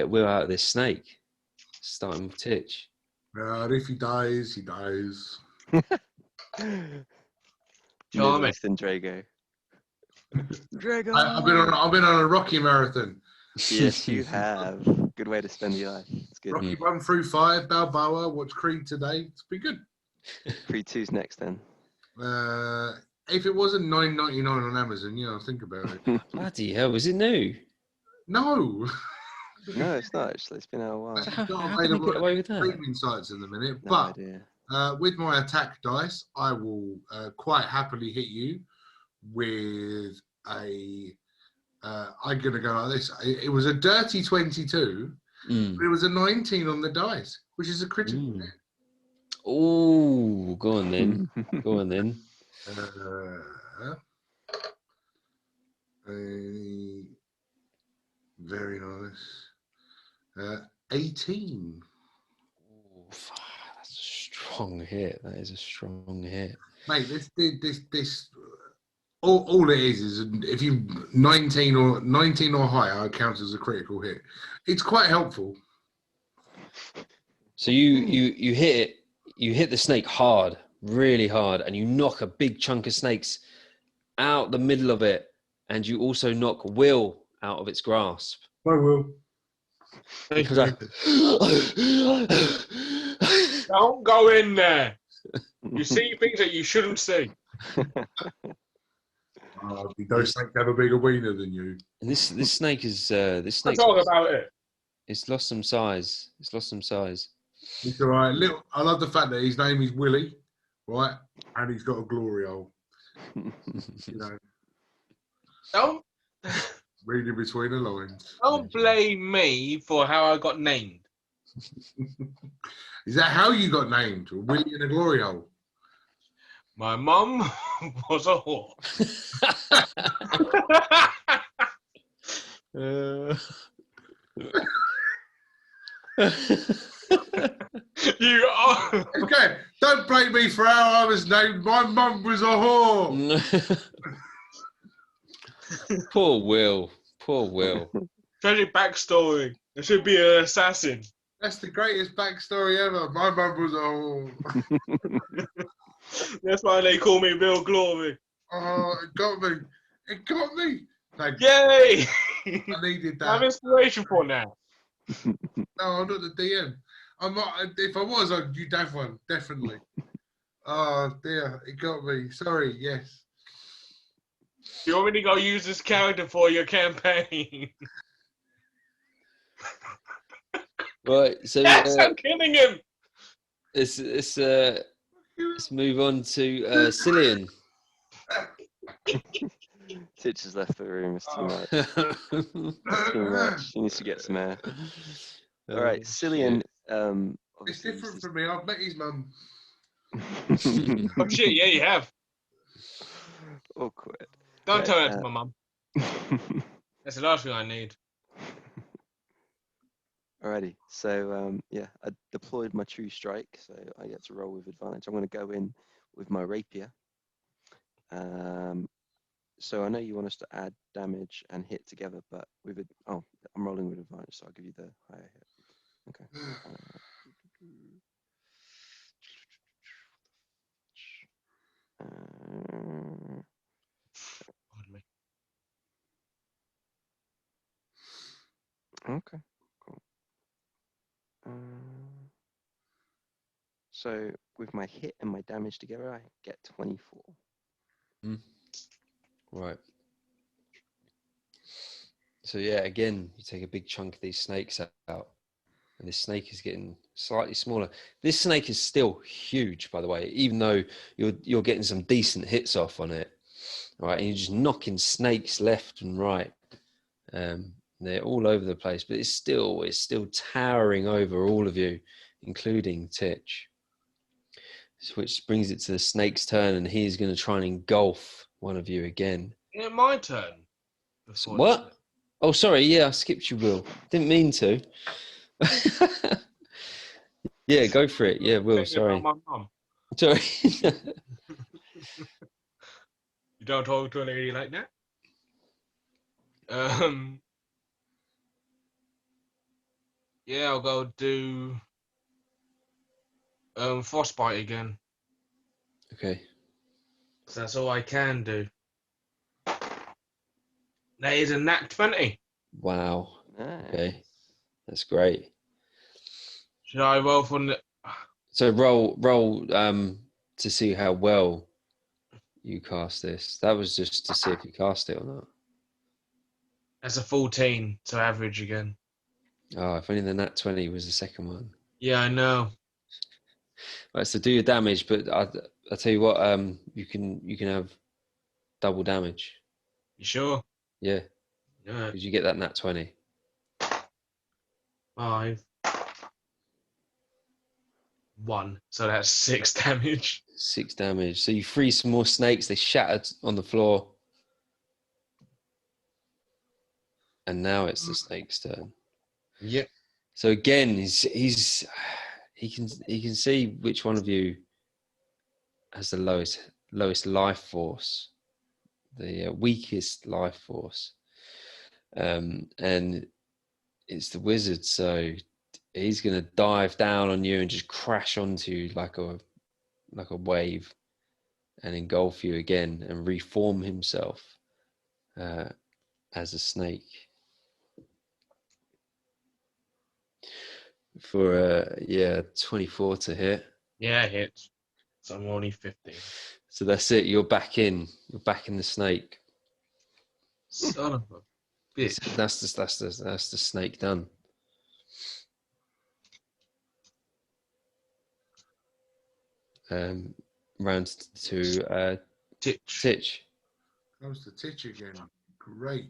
Will out of this snake. Starting with Titch. if he dies, he dies. Middle Eastern Drago. Drago. I've been on a Rocky marathon. Yes, you have. Good way to spend your life. It's good. Rocky 1 through 5, Balboa. Watch Creed today. It's been good. Creed 2's next then. If it wasn't $9.99 on Amazon, think about it. Bloody hell, was it new? No. No, it's not actually. It's been out a while. How can you get away with that? Streaming sites in a minute, No but idea. with my attack dice, I will quite happily hit you with I'm gonna go like this. It was a dirty 22, Mm. but it was a 19 on the dice, which is a critical hit. Oh, go on then. Go on then. Very nice. 18. Oh, that's a strong hit. That is a strong hit. Mate, this all it is if you 19 or higher, it counts as a critical hit. It's quite helpful. So you hit it. You hit the snake hard, really hard, and you knock a big chunk of snakes out the middle of it, and you also knock Will out of its grasp. I will. Thank you. Don't go in there. You see things that you shouldn't see. Those snakes have a bigger wiener than you. And this snake is this Let's snake. talk about it. It's lost some size. It's lost some size. It's all right. I love the fact that his name is Willie, right? And he's got a glory hole. You know, Don't reading between the lines. don't blame me for how I got named. Is that how you got named? Willie in a glory hole? My mum was a whore. You are. Okay, don't blame me for how I was named. My mum was a whore. Poor Will. Poor Will. Tragic backstory. There should be an assassin. That's the greatest backstory ever. My mum was a whore. That's why they call me Bill Glory. Oh, it got me. It got me. Thank you. Yay! I needed I have that. inspiration for now. No, I'm not the DM. I'm not. If I was, you'd have one, definitely. Oh dear, it got me. Sorry. Yes. You want me to go use this character for your campaign? Right. So Yes, I'm killing him. let's move on to Cillian. Titch has left the room. It's too much. It's too much. He needs to get some air. All right, Cillian. It's Obviously different from me. I've met his mum. Oh shit! Yeah, you have. Awkward. Don't Right, tell that to my mum. That's the last thing I need. Alrighty, so yeah, I deployed my true strike, so I get to roll with advantage. I'm going to go in with my rapier. So I know you want us to add damage and hit together, but with it, oh, I'm rolling with advantage, so I'll give you the higher hit. Okay. Okay, cool. So with my hit and my damage together, I get 24. Right. So yeah, again, you take a big chunk of these snakes out, and this snake is getting slightly smaller. This snake is still huge, by the way, even though you're getting some decent hits off on it. All right, and you're just knocking snakes left and right. They're all over the place, but it's still towering over all of you, including Titch. Which brings it to the snake's turn, and he's going to try and engulf one of you again. Yeah, my turn. What? Oh, sorry. Yeah, I skipped you, Will. Didn't mean to. Yeah, go for it. Yeah, Will. Sorry. My mum. Sorry. You don't talk to a lady like that. Yeah, I'll go do frostbite again. Okay. So that's all I can do. That is a nat 20. Wow. Nice. Okay. That's great. Should I roll from the? So roll to see how well you cast this. That was just to see if you cast it or not. That's a 14, so average again. Oh, if only the nat 20 was the second one. Yeah, I know. Right, so do your damage, but I tell you what, you can have double damage. You sure? Yeah. Yeah. Did you get that nat 20? 5. 1. So that's 6 damage. 6 damage. So you free some more snakes. They shattered on the floor. And now it's the snake's turn. Yep. So again, he can see which one of you has the lowest life force, the weakest life force, and it's the wizard. So he's gonna dive down on you and just crash onto you like a wave, and engulf you again and reform himself as a snake. For 24 to hit. Yeah, it hits. So I'm only 15. So that's it. You're back in the snake. Son of a bitch. That's the snake done. Round to Titch. Titch. Comes to Titch again. Great.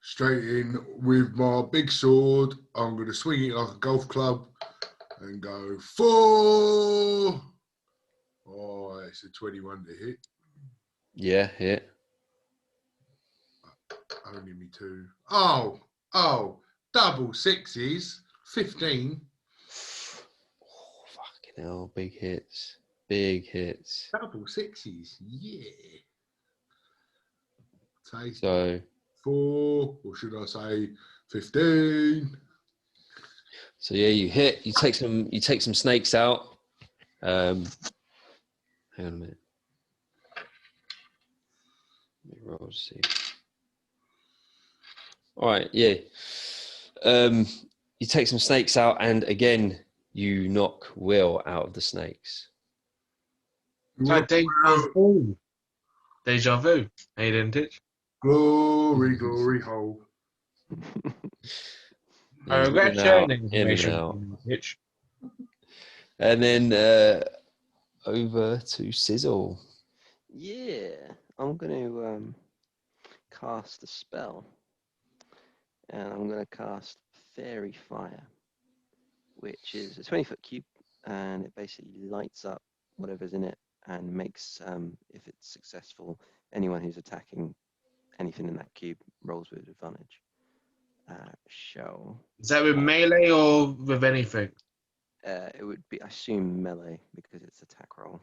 Straight in with my big sword. I'm going to swing it like a golf club and go 4. Oh, it's a 21 to hit. Yeah, hit. Only me 2. Oh, double 6s. 15. Oh, fucking hell. Big hits. Big hits. Double 6s. Yeah. Taste So 4, or should I say 15? So yeah, you hit. You take some snakes out. Hang on a minute. Let me roll to see. All right, yeah. You take some snakes out, and again, you knock Will out of the snakes. Like deja vu. Deja vu. Hey, didn't it? Glory, glory hole. I He's regret in and sharing out, the in and information out. with you, bitch. And then over to Sizzle. Yeah, I'm going to cast a spell, and I'm going to cast Fairy Fire, which is a 20-foot cube, and it basically lights up whatever's in it and makes, if it's successful, anyone who's attacking anything in that cube rolls with advantage. Is that with melee or with anything? It would be, I assume, melee because it's attack roll.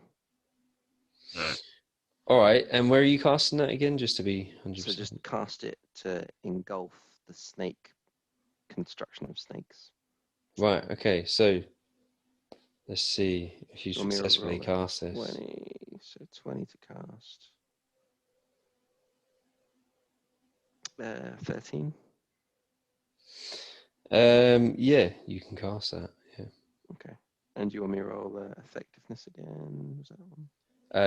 Right. All right, and where are you casting that again, just to be 100%? So just cast it to engulf the snake construction of snakes. Right, okay, so let's see if you Do you want me to successfully roll a cast this. 20, so 20 to cast. 13. Yeah, you can cast that. Yeah. Okay. And do you want me to roll effectiveness again? Was that one?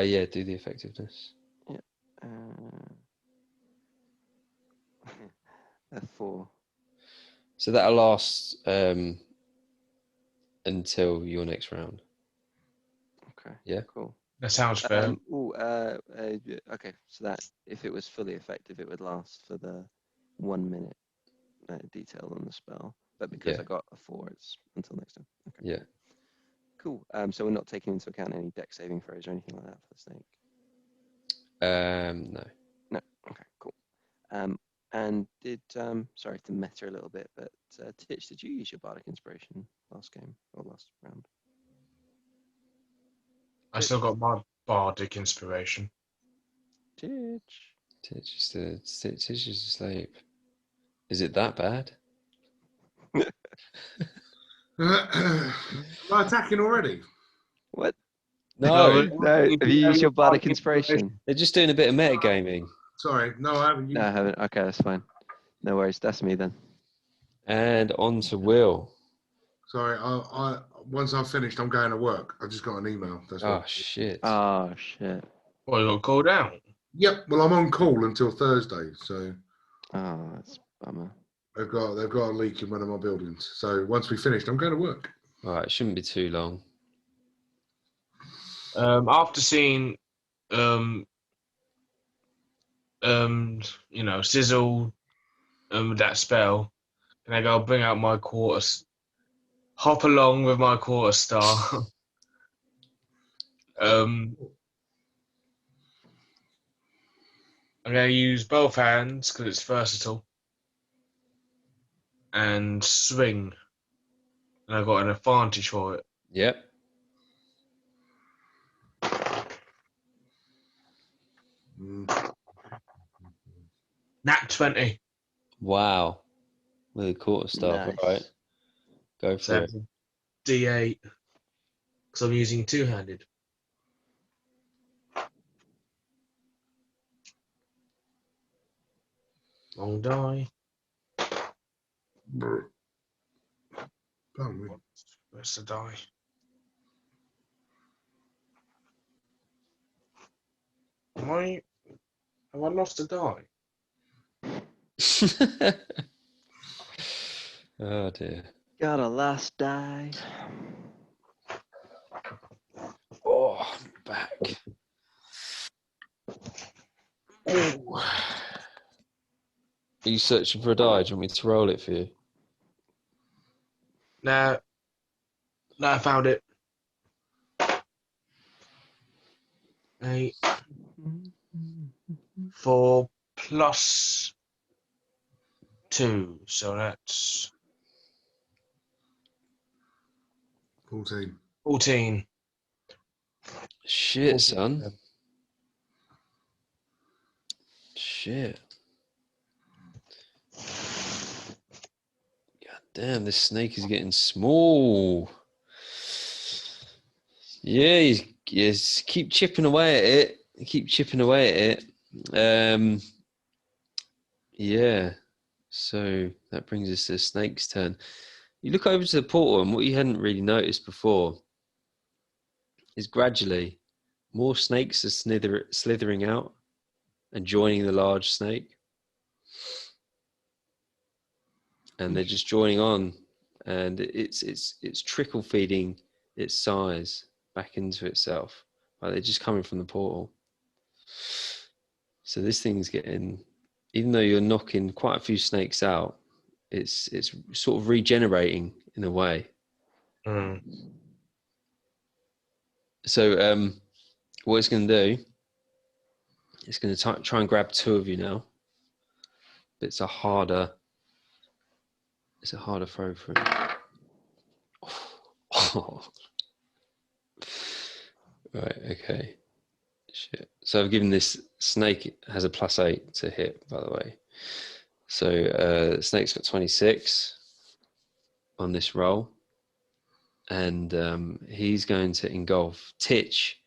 Yeah, do the effectiveness. Yeah. A 4. So that'll last until your next round. Okay. Yeah. Cool. That sounds fair. Okay. So that if it was fully effective, it would last for the 1 minute detail on the spell. But because Yeah. I got a 4, it's until next time. Okay. Yeah. Cool. So we're not taking into account any deck saving throws or anything like that for the snake. No. No. Okay. Cool. And did sorry to meta a little bit, but Titch, did you use your bardic inspiration last game or last round? I still got my bardic inspiration. Titch. Titch is asleep. Is it that bad? Am I attacking already? What? No, No. Have you used your bardic inspiration? they're just doing a bit of metagaming. Sorry, no, I haven't used No, I haven't. Okay, that's fine. No worries. That's me then. And on to Will. Sorry, I once I've finished, I'm going to work. I just got an email. That's Oh, what. shit. Oh shit. Well, you got called out. Yep. Well, I'm on call until Thursday, so Oh, that's a bummer. they've got a leak in one of my buildings. So once we finished, I'm going to work. All right, it shouldn't be too long. After seeing sizzle that spell, and I go bring out my hop along with my quarter star. I'm going to use both hands because it's versatile, and swing, and I got an advantage for it. Yep. Nat 20. Wow. With a quarter staff. Nice. All right. Go So for it. D8 because I'm using two-handed. Long die. Don't we? Where's the die? Have I lost a die? Oh dear. Got a last die. Oh, I'm back. Ooh. Are you searching for a die? Do you want me to roll it for you? No, I found it. 8, 4 plus 2, so that's 14. 14. Shit, son. Shit. God damn, this snake is getting small. Yeah, he's keep chipping away at it. Keep chipping away at it. Yeah. So that brings us to the snake's turn. You look over to the portal, and what you hadn't really noticed before is gradually more snakes are slithering out and joining the large snake. And they're just joining on, and it's trickle feeding its size back into itself. Like they're just coming from the portal. So this thing's getting, even though you're knocking quite a few snakes out, it's sort of regenerating in a way. Mm. So what it's going to do, it's going to try and grab two of you now. But it's a harder throw for him. Oh. Right, okay. Shit. So I've given this snake has a +8 to hit, by the way. So snake's got 26 on this roll. And he's going to engulf Titch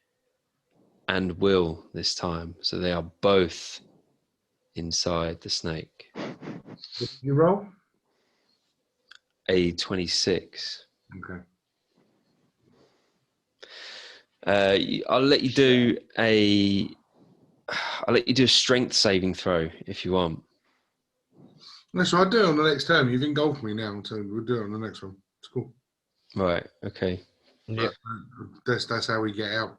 and Will this time. So they are both inside the snake. What did you roll? A 26. Okay. I'll let you do a strength saving throw if you want. That's what I'll do it on the next term. You've engulfed me now, so we'll do it on the next one. It's cool. Right, okay. Yep. That's how we get out.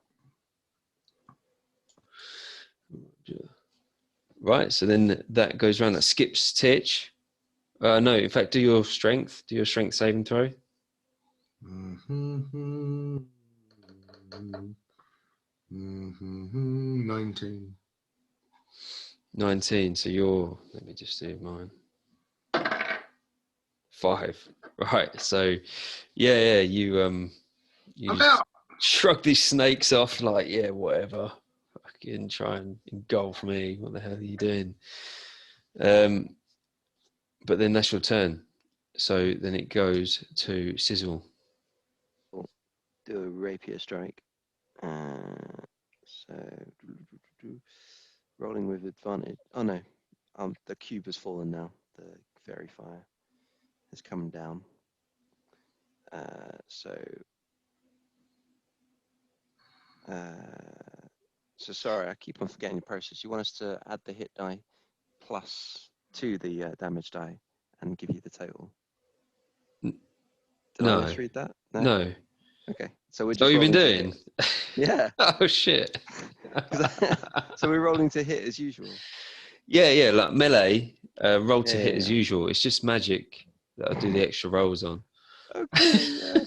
Right, so then that goes around. That skips Titch. No, in fact, do your strength saving throw. 19. 19. So let me just do mine. 5. Right. So, yeah. You just shrug these snakes off, like, yeah, whatever. Fucking try and engulf me. What the hell are you doing? But then that's your turn. So then it goes to Sizzle. Do a rapier strike. So rolling with advantage. Oh no, the cube has fallen now. The fairy fire has come down. So sorry, I keep on forgetting the process. You want us to add the hit die plus to the damage die and give you the total? Did No. I misread that? No. Okay, so we're just. What have you been rolling to doing? hit. Yeah. Oh shit. So we're rolling to hit as usual. Yeah, like melee, roll to Yeah, hit yeah, as yeah. usual. It's just magic that I'll do the extra rolls on. Okay, yeah.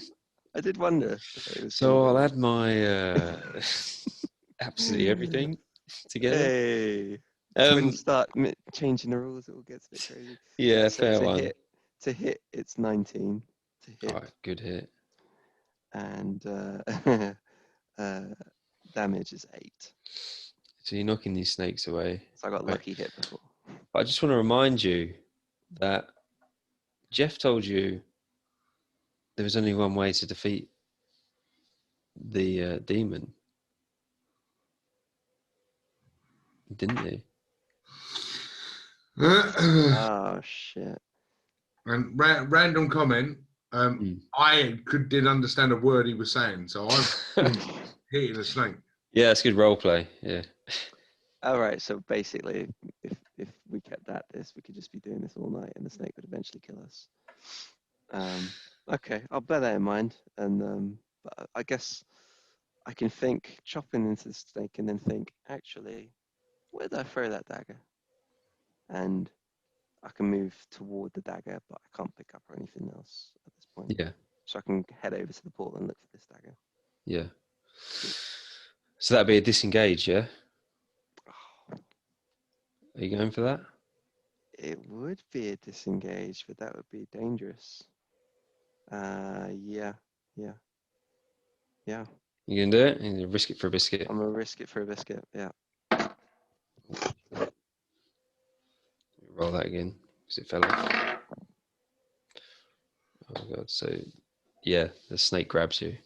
I did wonder if it was So gonna I'll be. add my absolutely everything together. Hey, it's when you Um, start changing the rules, it all gets a bit crazy. yeah, Right, so fair one. to hit, it's 19 to hit, All right, good hit. and uh, damage is 8. So you're knocking these snakes away. So I got Right. lucky hit before. But I just want to remind you that Jeff told you there was only one way to defeat the demon, didn't he? Oh shit! And random comment. Did understand a word he was saying, so I'm hitting a snake. Yeah, that's good role play. Yeah. All right, so basically, if we kept at this, we could just be doing this all night, and the snake would eventually kill us. Okay, I'll bear that in mind, and but I guess I can think chopping into the snake, and then think, actually, where did I throw that dagger? And I can move toward the dagger, but I can't pick up or anything else at this point. Yeah. So I can head over to the portal and look for this dagger. Yeah. So that'd be a disengage, yeah? Are you going for that? It would be a disengage, but that would be dangerous. Yeah. You gonna do it? You gonna risk it for a biscuit? I'm gonna risk it for a biscuit. Yeah. Roll that again because it fell off. Oh god! So yeah, the snake grabs you.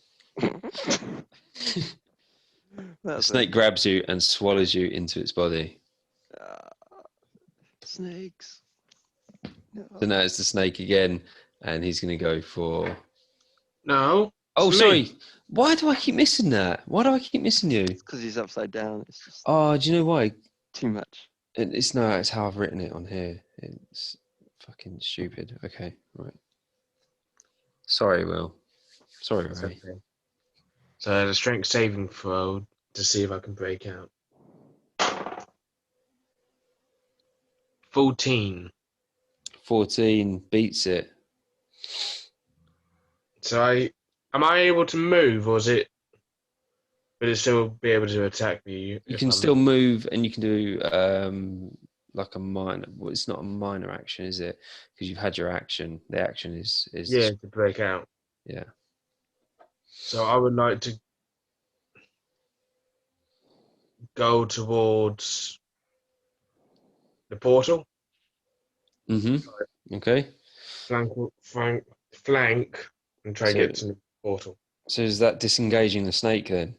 The snake grabs you and swallows you into its body. Snakes. No. So now it's the snake again, and he's gonna go for. No. Oh, it's sorry. me. Why do I keep missing that? Why do I keep missing you? It's because he's upside down. It's just Oh, do you know why? too much. It's no, it's how I've written it on here. It's fucking stupid. Okay, right. Sorry, Will. Sorry, It's Ray. okay. So I had a strength saving throw to see if I can break out. 14. 14 beats it. So am I able to move, or will it still be able to attack me? You can still move, and you can do like a minor. Well, it's not a minor action, is it? Because you've had your action. The action is to break out. Yeah. So I would like to go towards the portal. Mm-hmm. Okay. Flank, and try to get to the portal. So is that disengaging the snake then?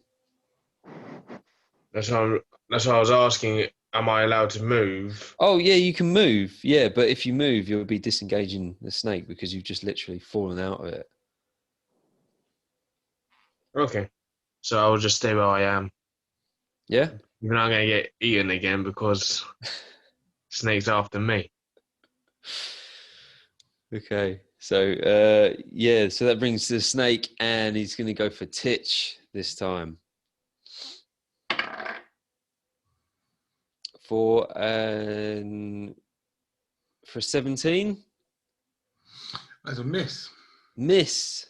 That's what I was asking. Am I allowed to move? Oh yeah, you can move. Yeah, but if you move, you'll be disengaging the snake because you've just literally fallen out of it. Okay. So I will just stay where I am. Yeah? Even I'm going to get eaten again because snake's after me. Okay. So so that brings the snake, and he's going to go for Titch this time. For 17. That's a miss. Miss.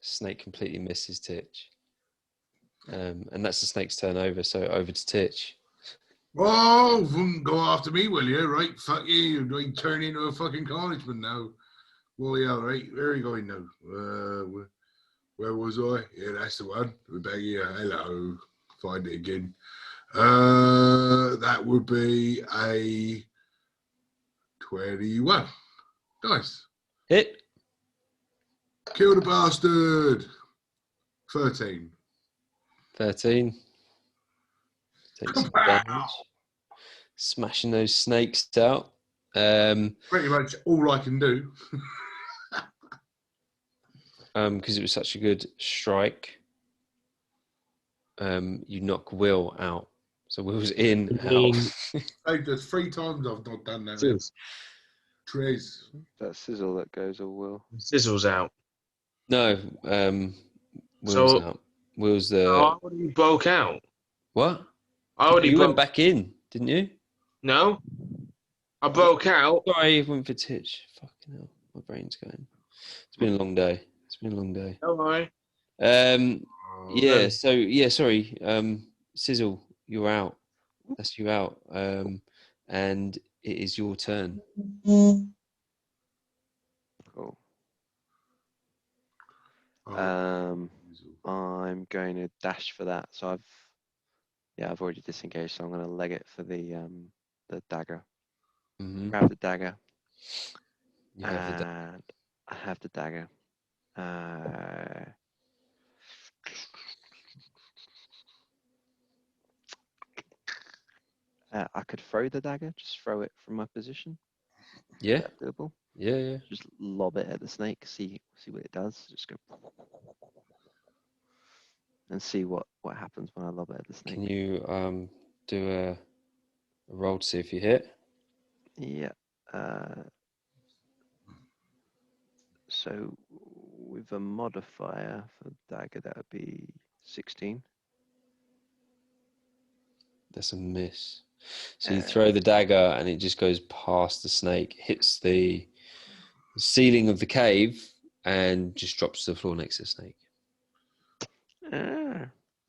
Snake completely misses Titch. And that's the snake's turn over, so over to Titch. Oh, go after me, will you? Right, fuck you. You're going to turn into a fucking carnageman now. Well, yeah, right. Where are you going now? Where was I? Yeah, that's the one. We're back here. Hello. Find it again. That would be a 21. Nice. Hit. Kill the bastard. 13. 13. Takes some damage. Smashing those snakes out. Pretty much all I can do. Because it was such a good strike. You knock Will out. So Will's in, out. Hey, there's 3 times I've not done that. Trez. That sizzle that goes all will. Sizzle's out. No, Will's out. Will's the... I already broke out. What? I already You went back in, didn't you? No? I broke out. Sorry, I went for Titch. Fucking hell, my brain's going. It's been a long day. It's been a long day. Don't worry. Yeah. So yeah, sorry. Sizzle, you're out. That's you out. And it is your turn. Cool. Oh, I'm going to dash for that. So I've already disengaged, so I'm going to leg it for the dagger. Mm-hmm. Grab the dagger, You have the and I have the dagger. I could throw the dagger, just throw it from my position. yeah, Is that doable? yeah. Just lob it at the snake, see what it does. Just go and see what happens when I lob it at the snake. Can you do a roll to see if you hit? Yeah. So with a modifier for dagger, that would be 16. That's a miss. So you throw the dagger and it just goes past the snake, hits the ceiling of the cave, and just drops to the floor next to the snake.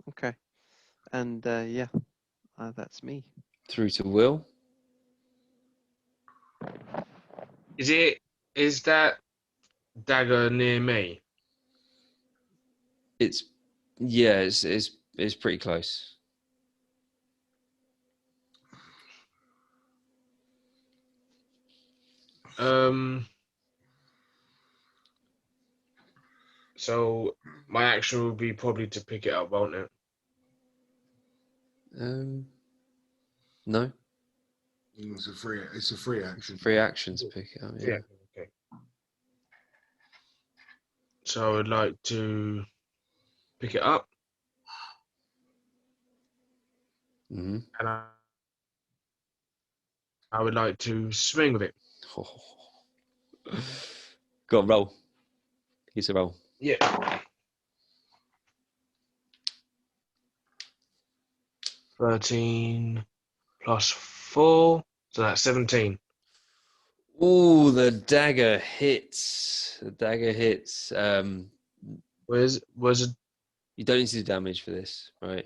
Okay. And that's me. Through to Will. Is that dagger near me? It's pretty close. So my action will be probably to pick it up, won't it? No. It's a free action. Free action to pick it up. Yeah. Okay. So I would like to pick it up, Mm-hmm. and I would like to swing with it. Got a roll. Here's a roll. Yeah. 13 plus 4, so that's 17. Oh, the dagger hits. The dagger hits. Was it? You don't need to do damage for this, right?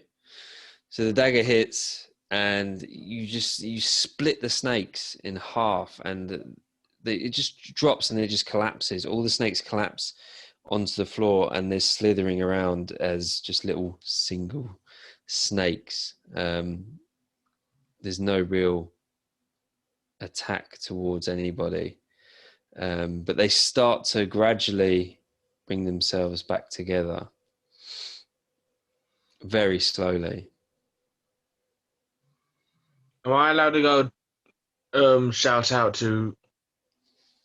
So the dagger hits, and you split the snakes in half, and it just drops and it just collapses. All the snakes collapse onto the floor, and they're slithering around as just little single snakes. There's no real attack towards anybody, but they start to gradually bring themselves back together very slowly. Am I allowed to go shout out to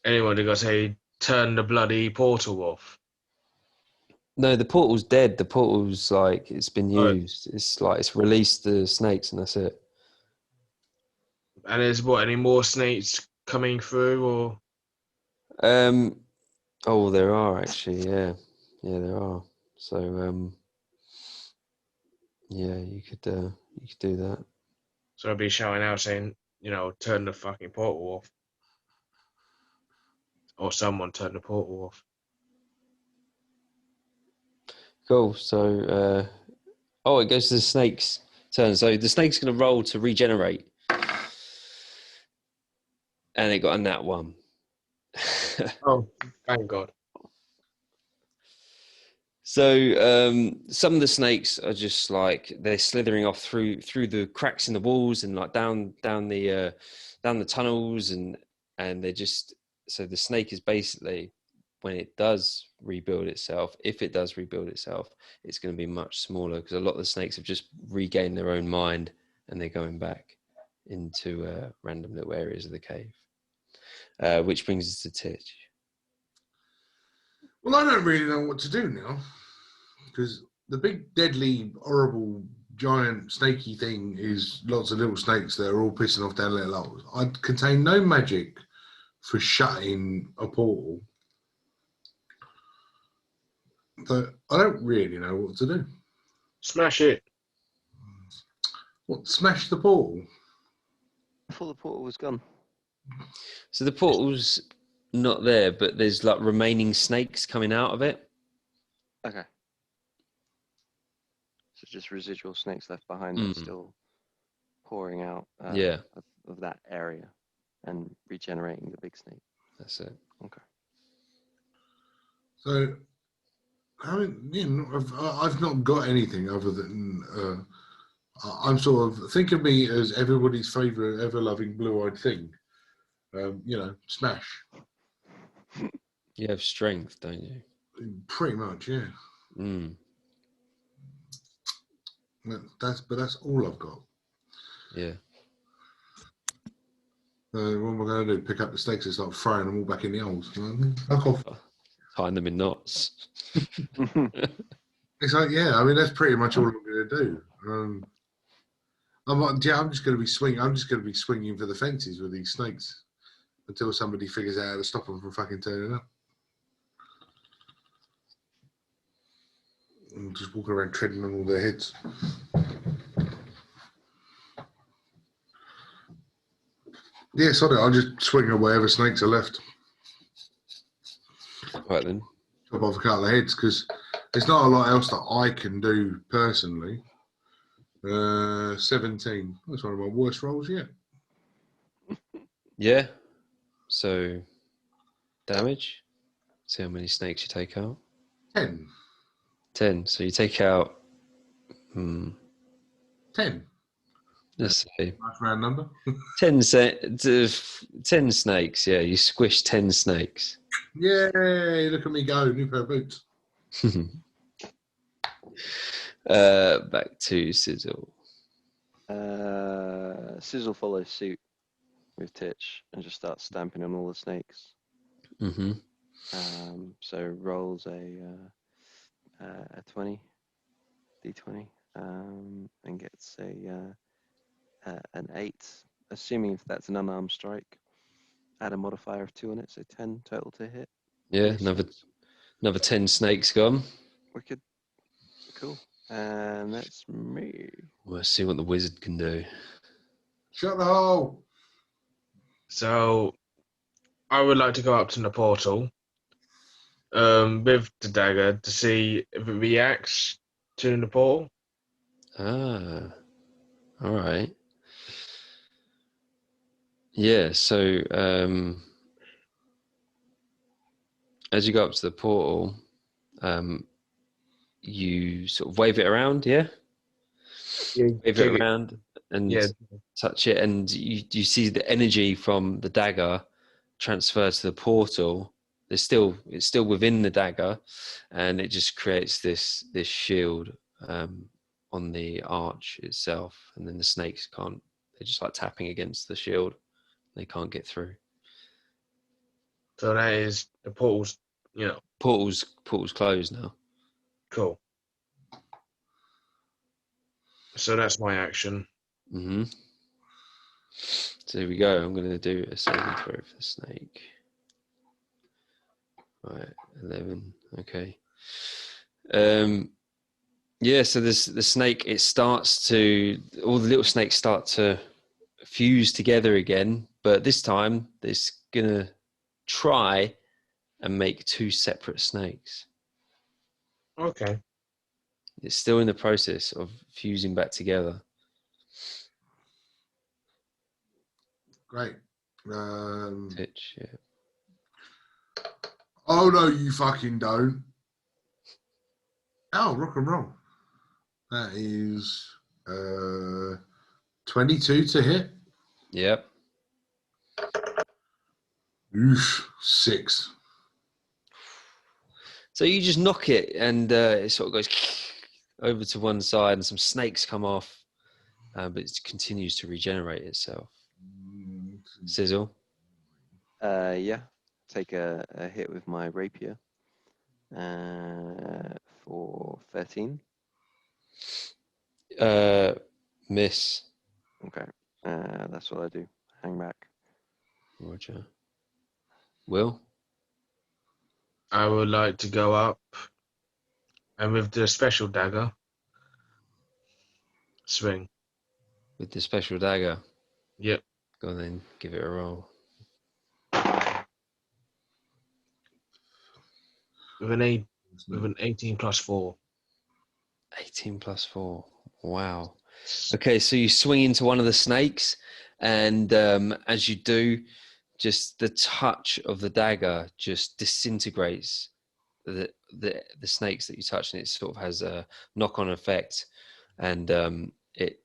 anyone to go say, turn the bloody portal off? No, the portal's dead. The portal's like, it's been Oh. used. It's like it's released the snakes and that's it. And there's any more snakes coming through, or? Oh, there are actually, yeah, there are. So, yeah, you could do that. So I'd be shouting out saying, turn the fucking portal off. Or someone turn the portal off. Cool. So, it goes to the snake's turn. So the snake's going to roll to regenerate, and it got a nat 1. Oh, thank God. So some of the snakes are just like they're slithering off through the cracks in the walls and like down the tunnels, and they're just, so the snake is basically, when it does rebuild itself, if it does rebuild itself, it's going to be much smaller because a lot of the snakes have just regained their own mind and they're going back into random little areas of the cave, which brings us to Titch. Well, I don't really know what to do now, because the big, deadly, horrible, giant, snaky thing is lots of little snakes that are all pissing off down little holes. I contain no magic for shutting a portal, but I don't really know what to do. Smash it. What, smash the portal? I thought the portal was gone. So the portal's not there, but there's like remaining snakes coming out of it. Okay. So just residual snakes left behind that are still pouring out Yeah, of that area and regenerating the big snake. that's it. Okay. So, I mean, I've not got anything other than I'm sort of, think of me as everybody's favourite ever-loving blue-eyed thing. Smash. You have strength, don't you? Pretty much, yeah. That's all I've got. Yeah. What am I going to do? Pick up the snakes and start throwing them all back in the holes? Fuck off. Tying them in knots. It's like, yeah, I mean, that's pretty much all I'm going to do. I'm just going to be swinging. I'm just going to be swinging for the fences with these snakes until somebody figures out how to stop them from fucking turning up. And just walking around treading on all their heads. Yeah, sorry, I'll just swing at whatever snakes are left. Right then. Chop off a couple of heads because there's not a lot else that I can do personally. 17. That's one of my worst rolls yet. Yeah. So, damage. See how many snakes you take out. 10. 10. So you take out. 10. Let's say Nice round number. 10 snakes. Yeah, you squish 10 snakes. Yay! Look at me go. New pair of boots. Back to Sizzle. Sizzle follows suit with Titch and just starts stamping on all the snakes. Mm-hmm. So rolls a 20, d20, and gets an 8, assuming if that's an unarmed strike. Add a modifier of 2 on it, so 10 total to hit. Yeah, another 10 snakes gone. Wicked. Cool. And that's me. We'll see what the wizard can do. Shut the hole. So, I would like to go up to the portal with the dagger to see if it reacts to the portal. Ah, all right. Yeah, so as you go up to the portal, you sort of wave it around, yeah? Wave it around and touch it, and you see the energy from the dagger transfer to the portal. It's still within the dagger, and it just creates this shield on the arch itself, and then the snakes can't. They're just like tapping against the shield. They can't get through. So that is the portal's, Portal's closed now. Cool. So that's my action. Mm-hmm. So here we go. I'm going to do a saving throw for the snake. Right, 11. Okay. Yeah, so the snake, it starts to, all the little snakes start to fuse together again, but this time it's going to try and make 2 separate snakes. Okay. It's still in the process of fusing back together. Great. Titch, yeah. Oh, no, you fucking don't. Oh, rock and roll. That is 22 to hit. Yep. Oof, 6. So you just knock it, and it sort of goes over to one side, and some snakes come off, but it continues to regenerate itself. Sizzle. Yeah. Take a hit with my rapier for 13. Miss. Okay. That's what I do. Hang back. Roger. Will? I would like to go up and with the special dagger, swing. With the special dagger? Yep. Go on then, give it a roll. with an 18 plus 4. 18 plus 4. Wow. Okay, so you swing into one of the snakes, and as you do, just the touch of the dagger just disintegrates the snakes that you touch, and it sort of has a knock-on effect, and it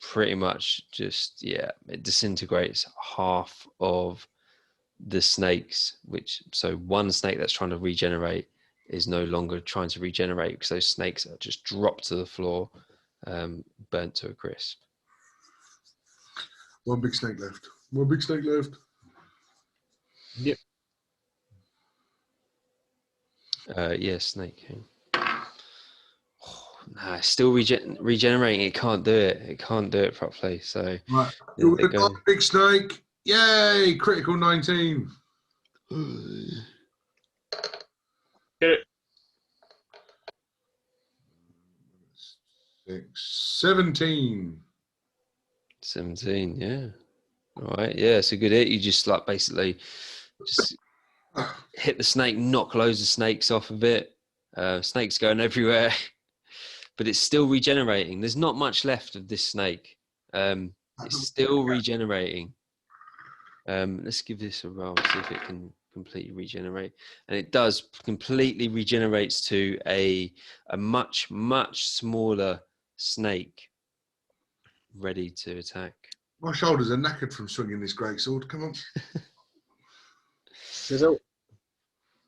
pretty much just it disintegrates half of the snakes, so one snake that's trying to regenerate is no longer trying to regenerate because those snakes are just dropped to the floor, burnt to a crisp. One big snake left. One big snake left. Yep. Snake King. Oh, nah, it's still regenerating. It can't do it. It can't do it properly. So Right. You're going to die, big snake. Yay! Critical 19. Get it. 17. 17, yeah. All right, yeah, it's a good hit. You just like basically just hit the snake, knock loads of snakes off of it. Snakes going everywhere, but it's still regenerating. There's not much left of this snake. It's still regenerating. Let's give this a roll, see if it can completely regenerate. And it does, completely regenerates to a much, much smaller snake ready to attack. My shoulders are knackered from swinging this great sword. Come on.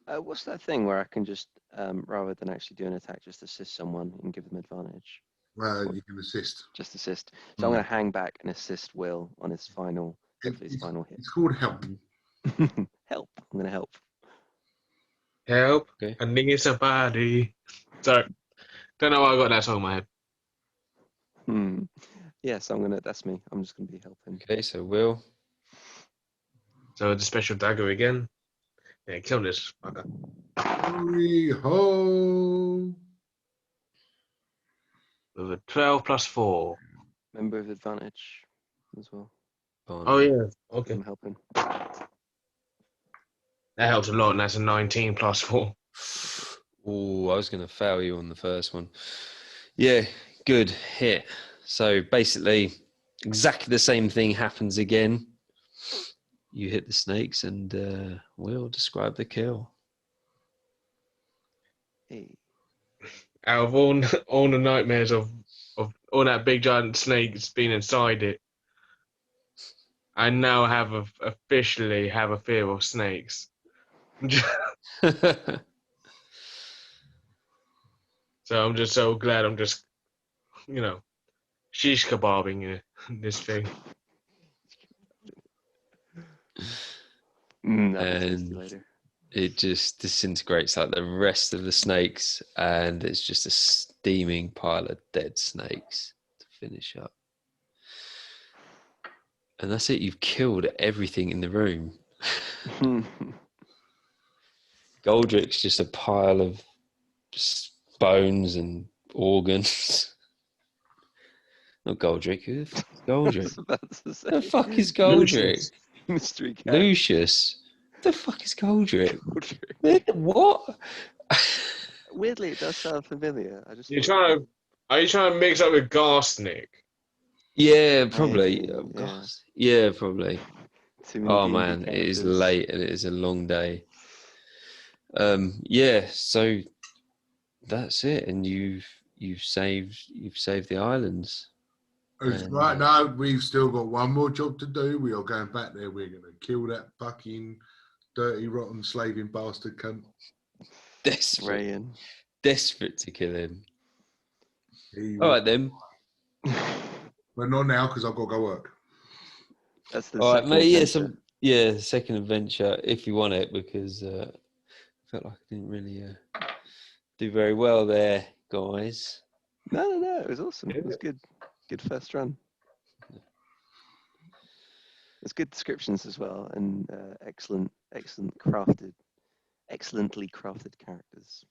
What's that thing where I can just, rather than actually do an attack, just assist someone and give them advantage? You can assist. Just assist. So I'm going to hang back and assist Will on his final, hopefully his It's, final hit. it's called help. Help. I'm going to help. Help. Okay. I need somebody. Sorry. Don't know why I got that song in my head. Yes, that's me. I'm just going to be helping. Okay, so Will. So the special dagger again. Yeah, kill this fucker. Hurry ho! With a 12 plus 4. Member of advantage as well. Oh, yeah. Okay. I'm helping. That helps a lot, and that's a 19 plus 4. Oh, I was going to fail you on the first one. Yeah, good hit. So basically, exactly the same thing happens again. You hit the snakes, and Will describe the kill. Hey. Out of all the nightmares of all that big giant snakes being inside it, I now officially have a fear of snakes. So I'm just so glad I'm just, shish kebabbing this thing. That'll be tasty And later. it just disintegrates like the rest of the snakes, and it's just a steaming pile of dead snakes to finish up. And that's it. You've killed everything in the room. Goldrick's just a pile of just bones and organs. Not Goldrick. Who the fuck is Goldrick? The fuck is Goldrick? Mystery cat. Lucius. The fuck is Goldrick? Goldrick. What? Weirdly, it does sound familiar. Are you trying to mix up with Garsnick? Yeah, probably. Yeah. Yeah, probably. Oh D&D man, it is characters. late and it is a long day. Yeah, so that's it, and you've saved the islands. Right now, we've still got one more job to do. We are going back there. We're going to kill that fucking dirty, rotten, slaving bastard cunt. Desperate to kill him. All right then. Well, not now because I've got to go work. That's the all right, mate. adventure. Second adventure if you want it, because I felt like I didn't really do very well there, guys. No, it was awesome. It was good. Good first run. It's good descriptions as well, and excellently crafted characters.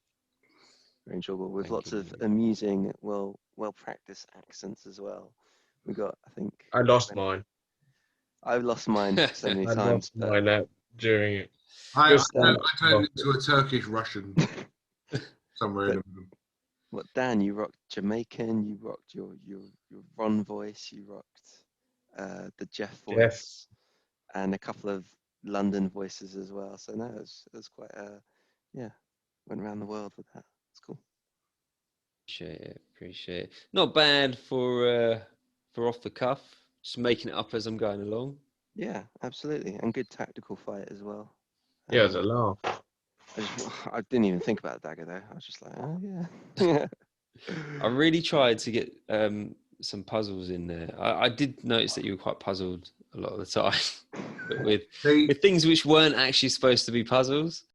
Very enjoyable, with lots of amusing, well practiced accents as well. We got, I think. I lost mine. I've lost mine so many times. I lost mine during it. I turned into a Turkish Russian. somewhere in the middle. What, Dan? You rocked Jamaican. You rocked your Ron voice. You rocked the Jeff Jeff. voice, and a couple of London voices as well. So no, it was quite yeah. Went around the world with that. It's cool. Appreciate it. Not bad for off the cuff. Just making it up as I'm going along. Yeah, absolutely, and good tactical fight as well. Yeah, it was a laugh. I didn't even think about the dagger though. I was just like, oh yeah. I really tried to get some puzzles in there. I did notice that you were quite puzzled a lot of the time, but with things which weren't actually supposed to be puzzles.